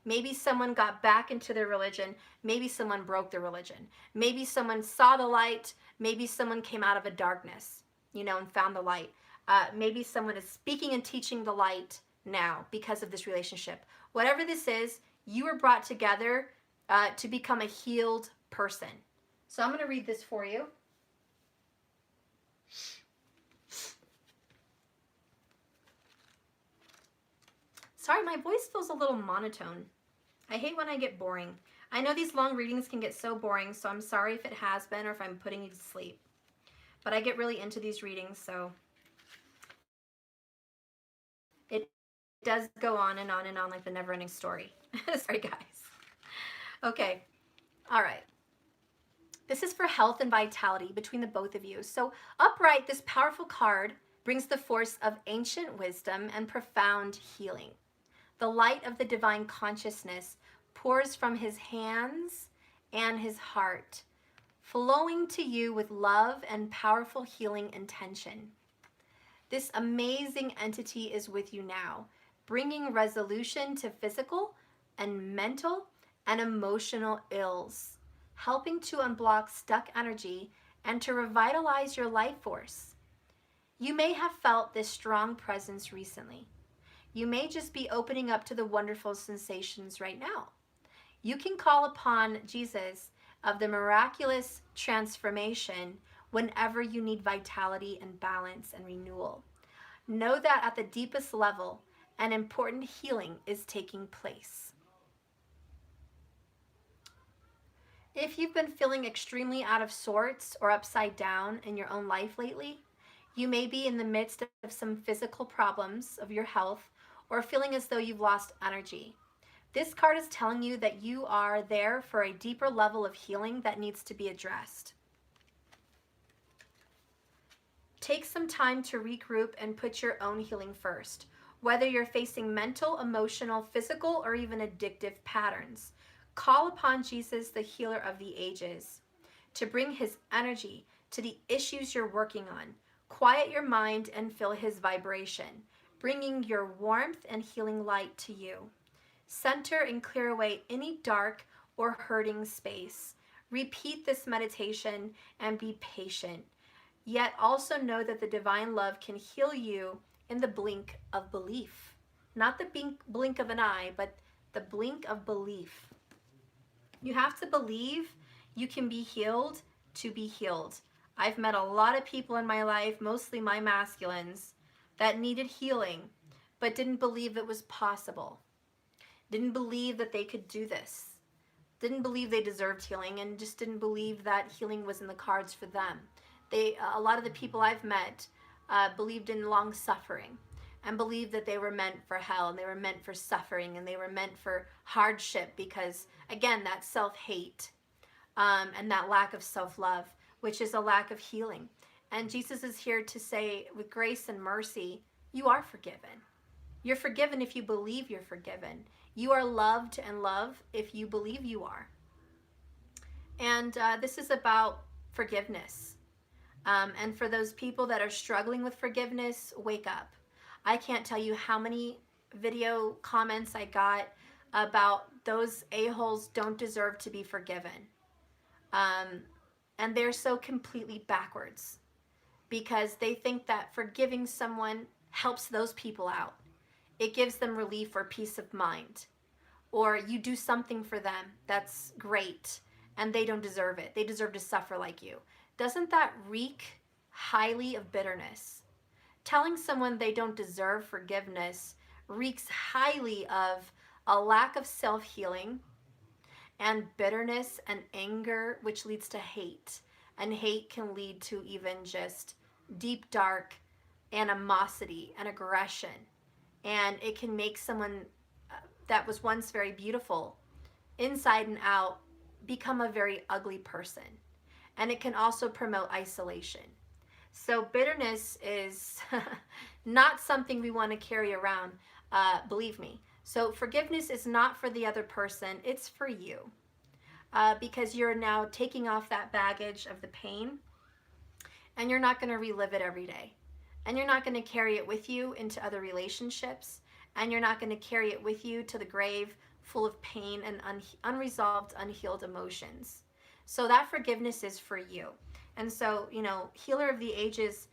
Maybe someone got back into their religion. Maybe someone broke their religion. Maybe someone saw the light. Maybe someone came out of a darkness, and found the light. Maybe someone is speaking and teaching the light now because of this relationship. Whatever this is, you were brought together to become a healed person. So I'm going to read this for you. Sorry, my voice feels a little monotone. I hate when I get boring. I know these long readings can get so boring, so I'm sorry if it has been or if I'm putting you to sleep. But I get really into these readings, so it does go on and on and on like the never-ending story. Sorry, guys. Okay. All right. This is for health and vitality between the both of you. So upright, this powerful card brings the force of ancient wisdom and profound healing. The light of the divine consciousness pours from his hands and his heart, flowing to you with love and powerful healing intention. This amazing entity is with you now, bringing resolution to physical and mental and emotional ills, helping to unblock stuck energy and to revitalize your life force. You may have felt this strong presence recently. You may just be opening up to the wonderful sensations right now. You can call upon Jesus of the miraculous transformation whenever you need vitality and balance and renewal. Know that at the deepest level, an important healing is taking place. If you've been feeling extremely out of sorts or upside down in your own life lately, you may be in the midst of some physical problems of your health or feeling as though you've lost energy. This card is telling you that you are there for a deeper level of healing that needs to be addressed. Take some time to regroup and put your own healing first, whether you're facing mental, emotional, physical, or even addictive patterns. Call upon Jesus, the healer of the ages, to bring his energy to the issues you're working on. Quiet your mind and feel his vibration, bringing your warmth and healing light to you. Center and clear away any dark or hurting space. Repeat this meditation and be patient. Yet also know that the divine love can heal you in the blink of belief. Not the blink of an eye, but the blink of belief. You have to believe you can be healed to be healed. I've met a lot of people in my life, mostly my masculines, that needed healing, but didn't believe it was possible. Didn't believe that they could do this. Didn't believe they deserved healing, and just didn't believe that healing was in the cards for them. A lot of the people I've met believed in long suffering and believed that they were meant for hell and they were meant for suffering and they were meant for hardship because, again, that self-hate and that lack of self-love, which is a lack of healing. And Jesus is here to say, with grace and mercy, you are forgiven. You're forgiven if you believe you're forgiven. You are loved and love if you believe you are. And this is about forgiveness. And for those people that are struggling with forgiveness, wake up. I can't tell you how many video comments I got about those a-holes don't deserve to be forgiven. And they're so completely backwards because they think that forgiving someone helps those people out. It gives them relief or peace of mind. Or you do something for them that's great and they don't deserve it. They deserve to suffer like you. Doesn't that reek highly of bitterness? Telling someone they don't deserve forgiveness reeks highly of a lack of self-healing and bitterness and anger, which leads to hate. And hate can lead to even just deep, dark animosity and aggression. And it can make someone that was once very beautiful inside and out become a very ugly person. And it can also promote isolation. So bitterness is not something we want to carry around, believe me. So forgiveness is not for the other person, it's for you. Because you're now taking off that baggage of the pain and you're not going to relive it every day. And you're not going to carry it with you into other relationships, and you're not going to carry it with you to the grave full of pain and unresolved, unhealed emotions. So that forgiveness is for you. And so, you know, Healer of the Ages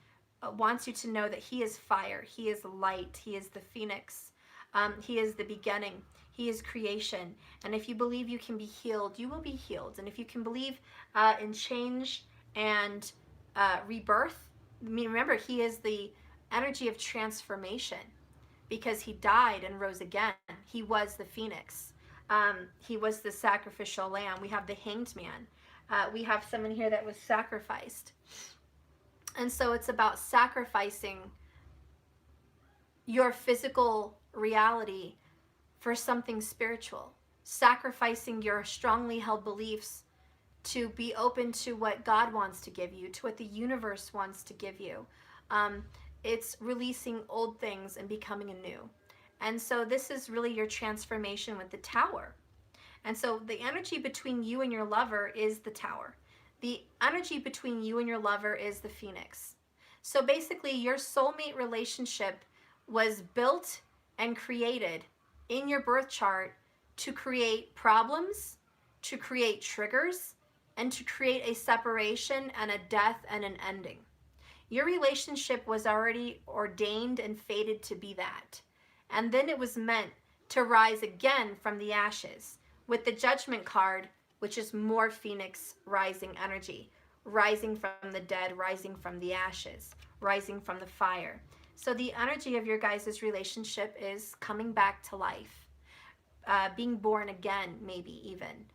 wants you to know that he is fire, he is light, he is the phoenix, he is the beginning, he is creation. And if you believe you can be healed, you will be healed. And if you can believe in change and rebirth, I mean, remember, he is the energy of transformation. because he died and rose again. He was the phoenix. He was the sacrificial lamb. We have the hanged man. We have someone here that was sacrificed. And so it's about sacrificing your physical reality for something spiritual, sacrificing your strongly held beliefs to be open to what God wants to give you, to what the universe wants to give you. It's releasing old things and becoming anew. And so this is really your transformation with the Tower. And so the energy between you and your lover is the Tower. The energy between you and your lover is the Phoenix. So basically your soulmate relationship was built and created in your birth chart to create problems, to create triggers, and to create a separation and a death and an ending. Your relationship was already ordained and fated to be that. And then it was meant to rise again from the ashes with the Judgment card, which is more Phoenix rising energy, rising from the dead, rising from the ashes, rising from the fire. So the energy of your guys' relationship is coming back to life, being born again, maybe even.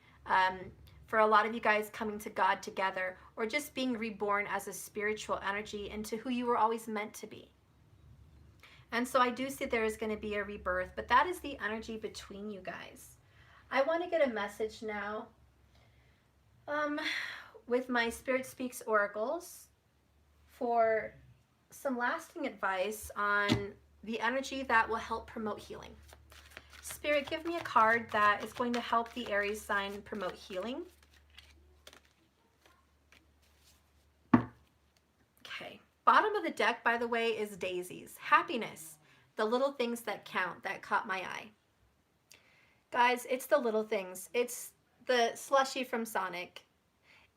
For a lot of you guys, coming to God together, or just being reborn as a spiritual energy into who you were always meant to be. And so I do see there is going to be a rebirth, but that is the energy between you guys. I want to get a message now with my Spirit Speaks Oracles for some lasting advice on the energy that will help promote healing. Spirit, give me a card that is going to help the Aries sign promote healing. Okay. Bottom of the deck, by the way, is daisies. Happiness. The little things that count. That caught my eye. Guys, it's the little things. It's the slushie from Sonic.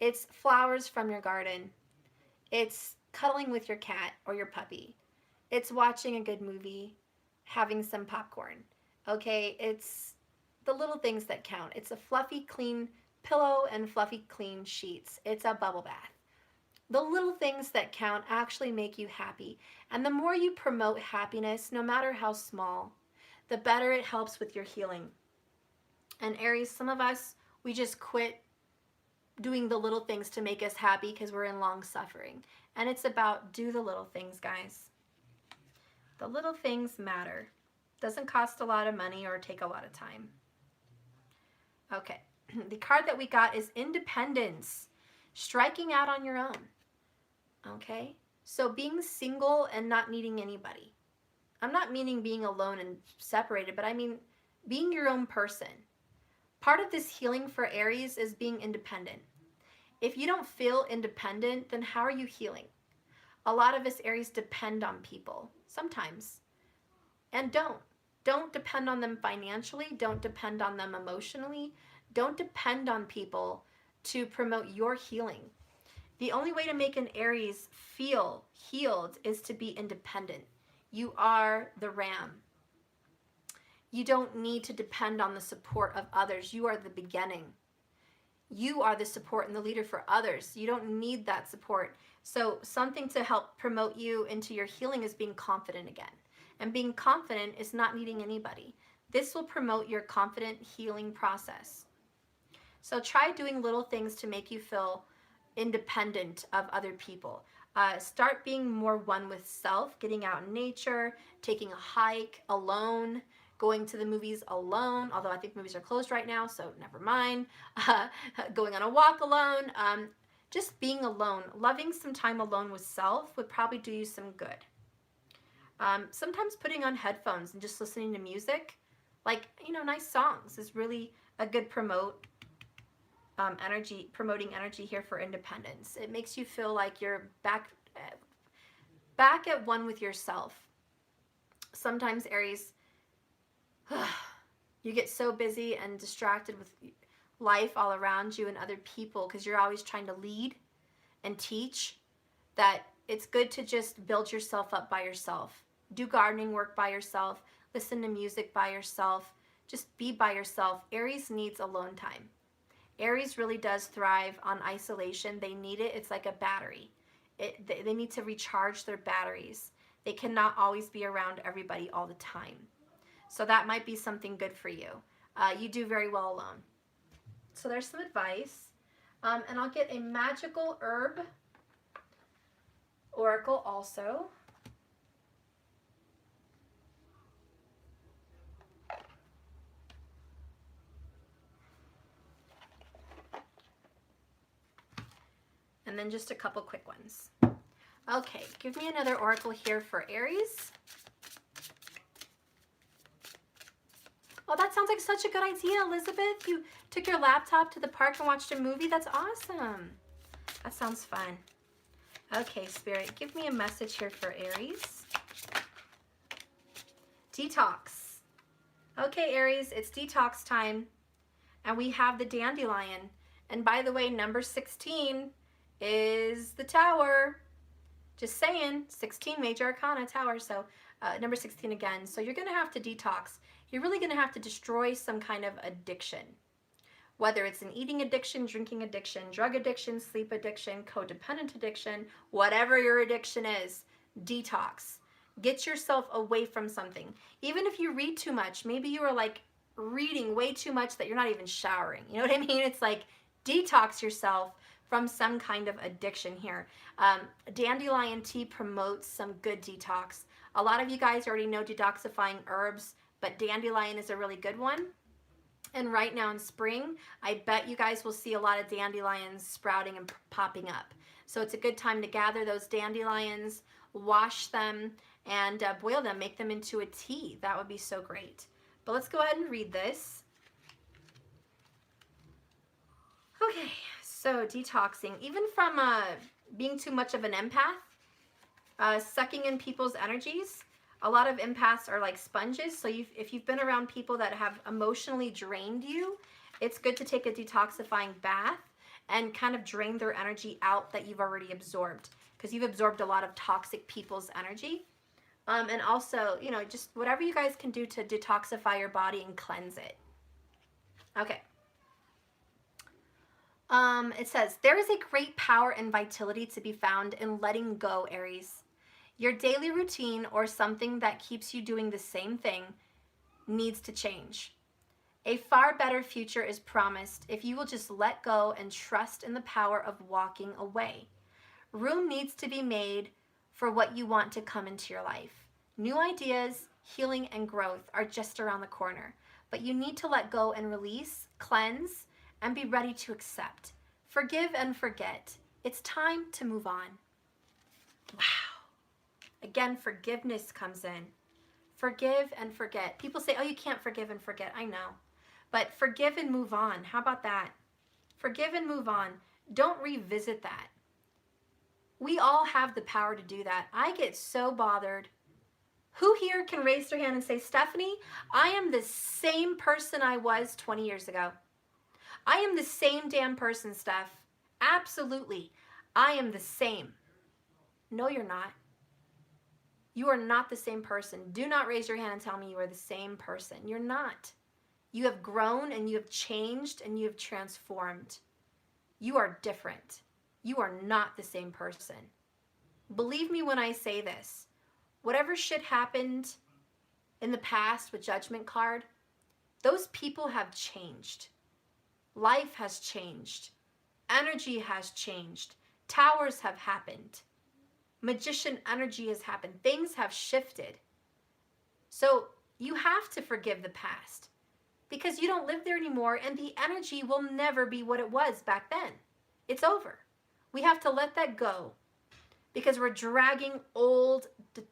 It's flowers from your garden. It's cuddling with your cat or your puppy. It's watching a good movie, having some popcorn. Okay, it's the little things that count. It's a fluffy, clean pillow and fluffy, clean sheets. It's a bubble bath. The little things that count actually make you happy. And the more you promote happiness, no matter how small, the better it helps with your healing. And Aries, some of us, we just quit doing the little things to make us happy because we're in long suffering. And it's about do the little things, guys. The little things matter. Doesn't cost a lot of money or take a lot of time. Okay, the card that we got is Independence. Striking out on your own. Okay, so being single and not needing anybody. I'm not meaning being alone and separated, but I mean being your own person. Part of this healing for Aries is being independent. If you don't feel independent, then how are you healing? A lot of us Aries depend on people, sometimes. And don't depend on them financially, don't depend on them emotionally, don't depend on people to promote your healing. The only way to make an Aries feel healed is to be independent. You are the ram. You don't need to depend on the support of others. You are the beginning. You are the support and the leader for others. You don't need that support. So something to help promote you into your healing is being confident again. And being confident is not needing anybody. This will promote your confident healing process. So try doing little things to make you feel independent of other people. Start being more one with self, getting out in nature, taking a hike alone, going to the movies alone, although I think movies are closed right now, so never mind. Going on a walk alone, just being alone, loving some time alone with self would probably do you some good. Sometimes putting on headphones and just listening to music, like, nice songs is really a good promoting energy here for independence. It makes you feel like you're back at one with yourself. Sometimes Aries, you get so busy and distracted with life all around you and other people because you're always trying to lead and teach that it's good to just build yourself up by yourself. Do gardening work by yourself. Listen to music by yourself. Just be by yourself. Aries needs alone time. Aries really does thrive on isolation. They need it. It's like a battery. They need to recharge their batteries. They cannot always be around everybody all the time. So that might be something good for you. You do very well alone. So there's some advice. And I'll get a magical herb oracle also. And then just a couple quick ones. Okay, give me another oracle here for Aries. Oh, that sounds like such a good idea, Elizabeth. You took your laptop to the park and watched a movie. That's awesome. That sounds fun. Okay, Spirit, give me a message here for Aries. Detox. Okay, Aries, it's detox time. And we have the dandelion. And by the way, number 16 is the tower. Just saying, 16 major arcana tower. So number 16 again. So you're going to have to detox. You're really going to have to destroy some kind of addiction. Whether it's an eating addiction, drinking addiction, drug addiction, sleep addiction, codependent addiction, whatever your addiction is, detox. Get yourself away from something. Even if you read too much, maybe you are like reading way too much that you're not even showering. You know what I mean? It's like detox yourself from some kind of addiction here. Dandelion tea promotes some good detox. A lot of you guys already know detoxifying herbs, but dandelion is a really good one. And right now in spring, I bet you guys will see a lot of dandelions sprouting and popping up. So it's a good time to gather those dandelions, wash them, and boil them, make them into a tea. That would be so great. But let's go ahead and read this. Okay, so detoxing, even from being too much of an empath, sucking in people's energies. A lot of empaths are like sponges, so if you've been around people that have emotionally drained you, it's good to take a detoxifying bath and kind of drain their energy out that you've already absorbed, because you've absorbed a lot of toxic people's energy. And also, you know, just whatever you guys can do to detoxify your body and cleanse it. Okay. It says, there is a great power and vitality to be found in letting go, Aries. Your daily routine or something that keeps you doing the same thing needs to change. A far better future is promised if you will just let go and trust in the power of walking away. Room needs to be made for what you want to come into your life. New ideas, healing, and growth are just around the corner, but you need to let go and release, cleanse, and be ready to accept. Forgive and forget. It's time to move on. Wow. Again, forgiveness comes in. Forgive and forget. People say, oh, you can't forgive and forget. I know. But forgive and move on. How about that? Forgive and move on. Don't revisit that. We all have the power to do that. I get so bothered. Who here can raise their hand and say, Stephanie, I am the same person I was 20 years ago. I am the same damn person, Steph. Absolutely. I am the same. No, you're not. You are not the same person. Do not raise your hand and tell me you are the same person. You're not. You have grown and you have changed and you have transformed. You are different. You are not the same person. Believe me when I say this. Whatever shit happened in the past with Judgment Card, those people have changed. Life has changed. Energy has changed. Towers have happened. Magician energy has happened. Things have shifted. So you have to forgive the past because you don't live there anymore and the energy will never be what it was back then. It's over. We have to let that go because we're dragging old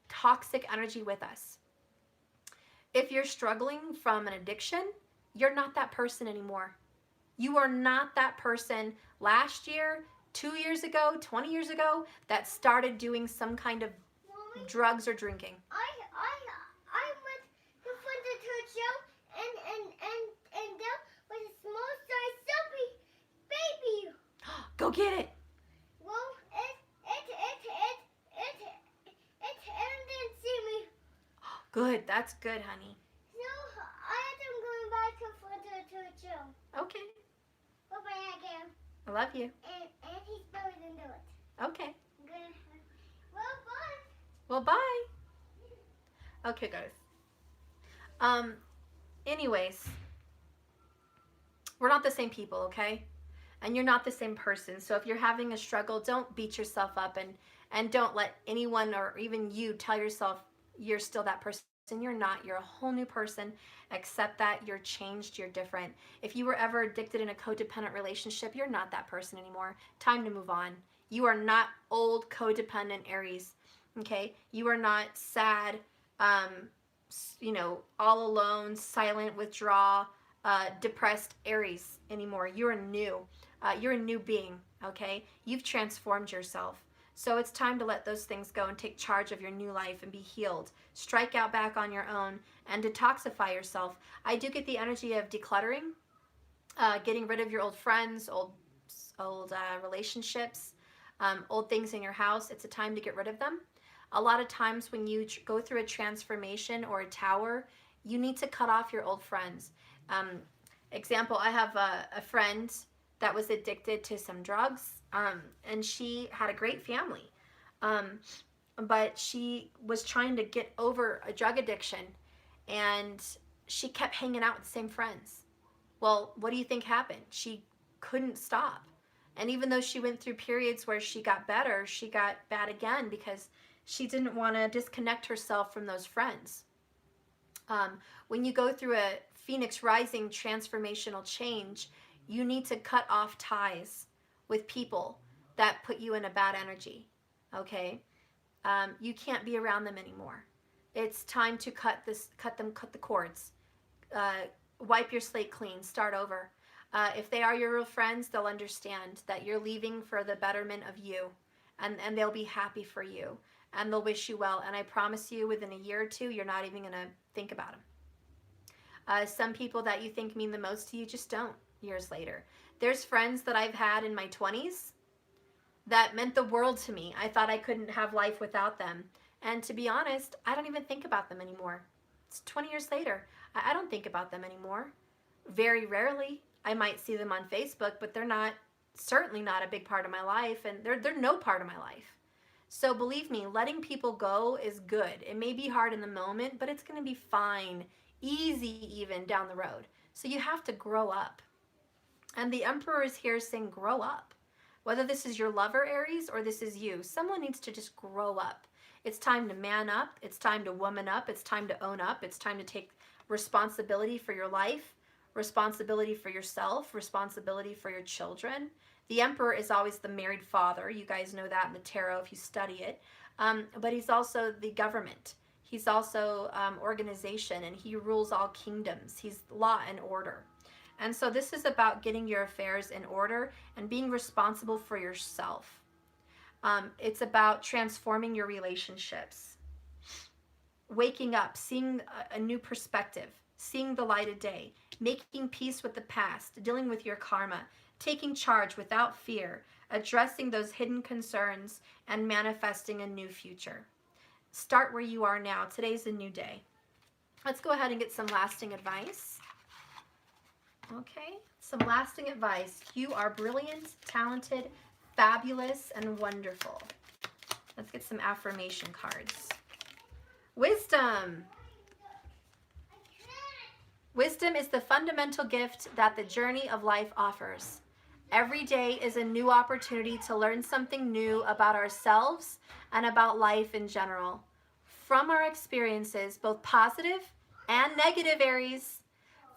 toxic energy with us. If you're struggling from an addiction, you're not that person anymore. You are not that person last year, 2 years ago, 20 years ago, that started doing some kind of Mommy, drugs or drinking. I went to the church show and there was a small size baby. Go get it. Well, it didn't see me. Good. That's good, honey. So I am going back to the church show. Okay. Bye-bye again. I love you. And he's better than do it. Okay. Good. Well, bye. Well, bye. Okay, guys. Anyways, we're not the same people, okay? And you're not the same person. So if you're having a struggle, don't beat yourself up, and don't let anyone or even you tell yourself you're still that person. You're not. You're a whole new person. Accept that. You're changed. You're different. If you were ever addicted in a codependent relationship, you're not that person anymore. Time to move on. You are not old codependent Aries. Okay? You are not sad, all alone, silent, withdraw, depressed Aries anymore. You're new. You're a new being, okay? You've transformed yourself. So it's time to let those things go and take charge of your new life and be healed. Strike out back on your own and detoxify yourself. I do get the energy of decluttering, getting rid of your old friends, old relationships, old things in your house. It's a time to get rid of them. A lot of times when you go through a transformation or a tower, you need to cut off your old friends. Example, I have a friend that was addicted to some drugs, and she had a great family, but she was trying to get over a drug addiction, and she kept hanging out with the same friends. Well, what do you think happened? She couldn't stop. And even though she went through periods where she got better, she got bad again because she didn't want to disconnect herself from those friends. When you go through a Phoenix Rising transformational change, you need to cut off ties with people that put you in a bad energy, okay? You can't be around them anymore. It's time to cut the cords. Wipe your slate clean, start over. If they are your real friends, they'll understand that you're leaving for the betterment of you, and they'll be happy for you, and they'll wish you well. And I promise you, within a year or two, you're not even going to think about them. Some people that you think mean the most to you just don't years later. There's friends that I've had in my 20s that meant the world to me. I thought I couldn't have life without them. And to be honest, I don't even think about them anymore. It's 20 years later. I don't think about them anymore. Very rarely. I might see them on Facebook, but they're certainly not a big part of my life, and they're no part of my life. So believe me, letting people go is good. It may be hard in the moment, but it's going to be fine, easy even down the road. So you have to grow up. And the Emperor is here saying grow up. Whether this is your lover, Aries, or this is you, someone needs to just grow up. It's time to man up. It's time to woman up. It's time to own up. It's time to take responsibility for your life, responsibility for yourself, responsibility for your children. The Emperor is always the married father. You guys know that in the tarot if you study it. But he's also the government. He's also organization, and he rules all kingdoms. He's law and order. And so this is about getting your affairs in order and being responsible for yourself. It's about transforming your relationships, waking up, seeing a new perspective, seeing the light of day, making peace with the past, dealing with your karma, taking charge without fear, addressing those hidden concerns, and manifesting a new future. Start where you are now. Today's a new day. Let's go ahead and get some lasting advice. Okay, some lasting advice. You are brilliant, talented, fabulous, and wonderful. Let's get some affirmation cards. Wisdom. Wisdom is the fundamental gift that the journey of life offers. Every day is a new opportunity to learn something new about ourselves and about life in general. From our experiences, both positive and negative, Aries,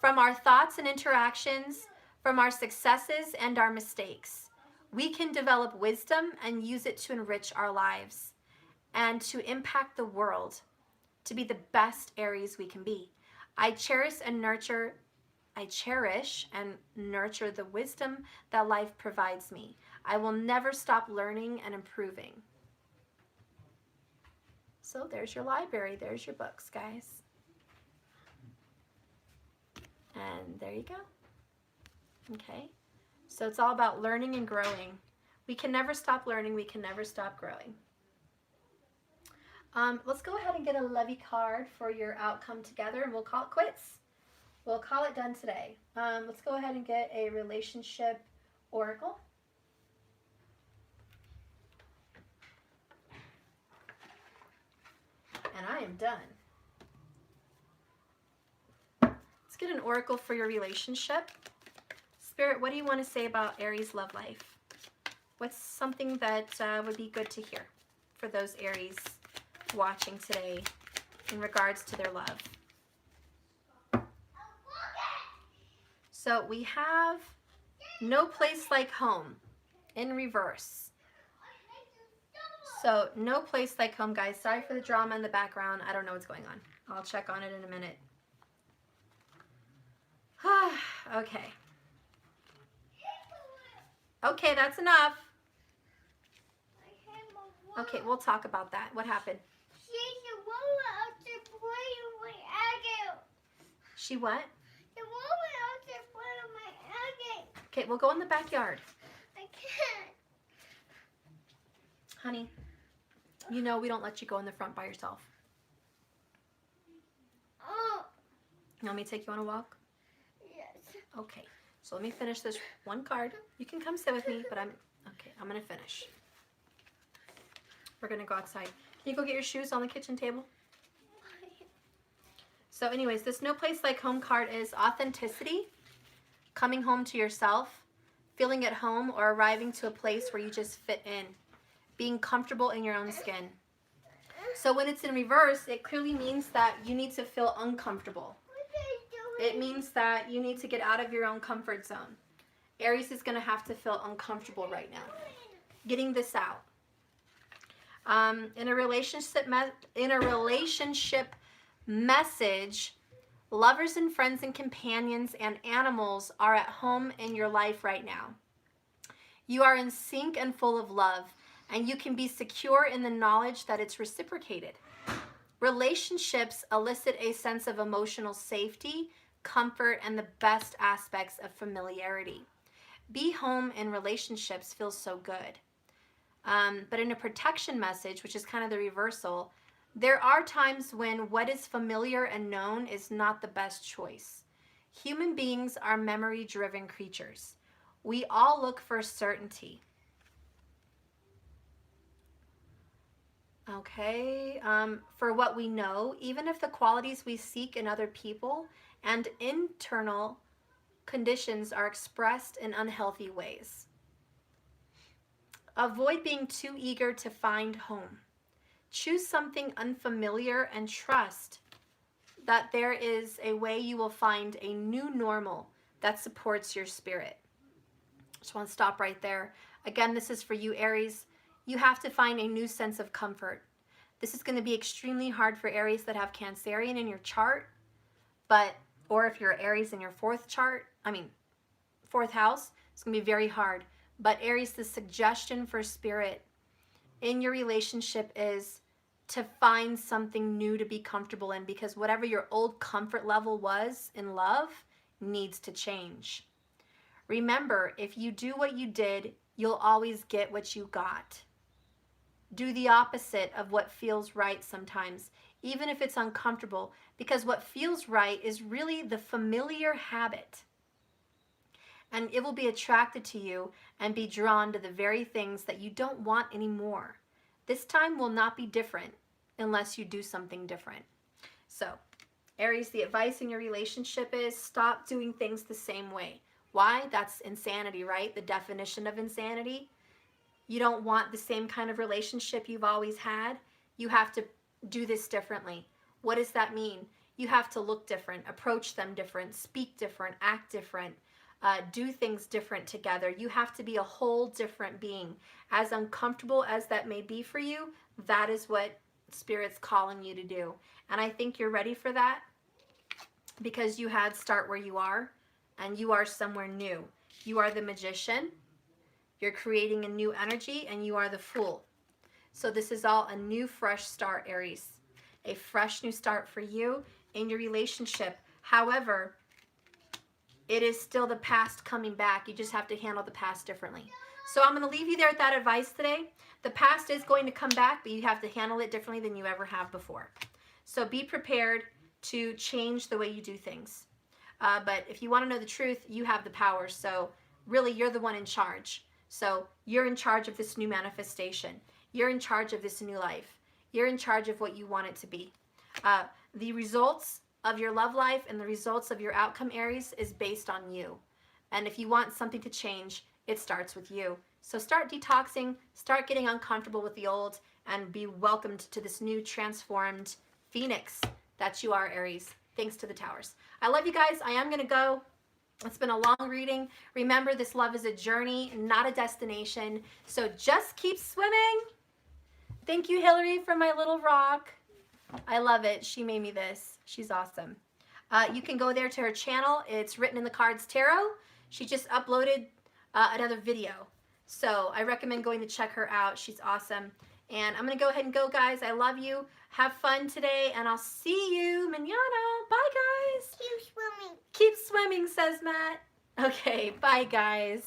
from our thoughts and interactions, from our successes and our mistakes, we can develop wisdom and use it to enrich our lives and to impact the world, to be the best Aries we can be. I cherish and nurture the wisdom that life provides me. I will never stop learning and improving. So there's your library. There's your books, guys. And there you go. Okay. So it's all about learning and growing. We can never stop learning. We can never stop growing. Let's go ahead and get a Levy card for your outcome together, and we'll call it quits. We'll call it done today. Let's go ahead and get a relationship oracle. And I am done. get an oracle for your relationship. Spirit, what do you want to say about Aries love life? What's something that would be good to hear for those Aries watching today in regards to their love? So we have no place like home in reverse. So no place like home, guys. Sorry for the drama in the background. I don't know what's going on. I'll check on it in a minute. Okay. Okay, that's enough. Okay, we'll talk about that. What happened? She what? Okay, we'll go in the backyard. I can't. Honey, you know we don't let you go in the front by yourself. Oh. You want me to take you on a walk? Yes. Okay, so let me finish this one card. You can come sit with me, but I'm going to finish. We're going to go outside. Can you go get your shoes on the kitchen table? So anyways, this no place like home card is authenticity, coming home to yourself, feeling at home, or arriving to a place where you just fit in, being comfortable in your own skin. So when it's in reverse, it clearly means that you need to feel uncomfortable. It means that you need to get out of your own comfort zone. Aries is going to have to feel uncomfortable right now, getting this out. In a relationship message, lovers and friends and companions and animals are at home in your life right now. You are in sync and full of love, and you can be secure in the knowledge that it's reciprocated. Relationships elicit a sense of emotional safety, comfort, and the best aspects of familiarity. Be home in relationships feels so good. But in a protection message, which is kind of the reversal, there are times when what is familiar and known is not the best choice. Human beings are memory-driven creatures. We all look for certainty. Okay, for what we know, even if the qualities we seek in other people and internal conditions are expressed in unhealthy ways. Avoid being too eager to find home. Choose something unfamiliar and trust that there is a way you will find a new normal that supports your spirit. Just want to stop right there. Again, this is for you, Aries. You have to find a new sense of comfort. This is going to be extremely hard for Aries that have Cancerian in your chart, or if you're Aries in your fourth house, it's going to be very hard. But Aries, the suggestion for spirit in your relationship is to find something new to be comfortable in, because whatever your old comfort level was in love needs to change. Remember, if you do what you did, you'll always get what you got. Do the opposite of what feels right sometimes, even if it's uncomfortable, because what feels right is really the familiar habit. And it will be attracted to you and be drawn to the very things that you don't want anymore. This time will not be different unless you do something different. So, Aries, the advice in your relationship is stop doing things the same way. Why? That's insanity, right? The definition of insanity. You don't want the same kind of relationship you've always had. You have to do this differently. What does that mean? You have to look different, approach them different, speak different, act different. Do things different together. You have to be a whole different being. As uncomfortable as that may be for you, that is what Spirit's calling you to do. And I think you're ready for that, because you had start where you are, and you are somewhere new. You are the magician. You're creating a new energy, and you are the fool. So this is all a new, fresh start, Aries. A fresh new start for you in your relationship. However, it is still the past coming back. You just have to handle the past differently. So I'm going to leave you there with that advice today. The past is going to come back, but you have to handle it differently than you ever have before. So be prepared to change the way you do things. But if you want to know the truth, you have the power. So really, you're the one in charge. So you're in charge of this new manifestation. You're in charge of this new life. You're in charge of what you want it to be. The results of your love life and the results of your outcome, Aries, is based on you. And if you want something to change, it starts with you. So start detoxing, start getting uncomfortable with the old, and be welcomed to this new transformed phoenix that you are, Aries, thanks to the towers. I love you guys. I am going to go. It's been a long reading. Remember, this love is a journey, not a destination. So just keep swimming. Thank you, Hillary, for my little rock. I love it. She made me this. She's awesome. You can go there to her channel. It's Written in the Cards Tarot. She just uploaded another video. So I recommend going to check her out. She's awesome. And I'm going to go ahead and go, guys. I love you. Have fun today, and I'll see you mañana. Bye, guys. Keep swimming. Keep swimming, says Matt. Okay, bye, guys.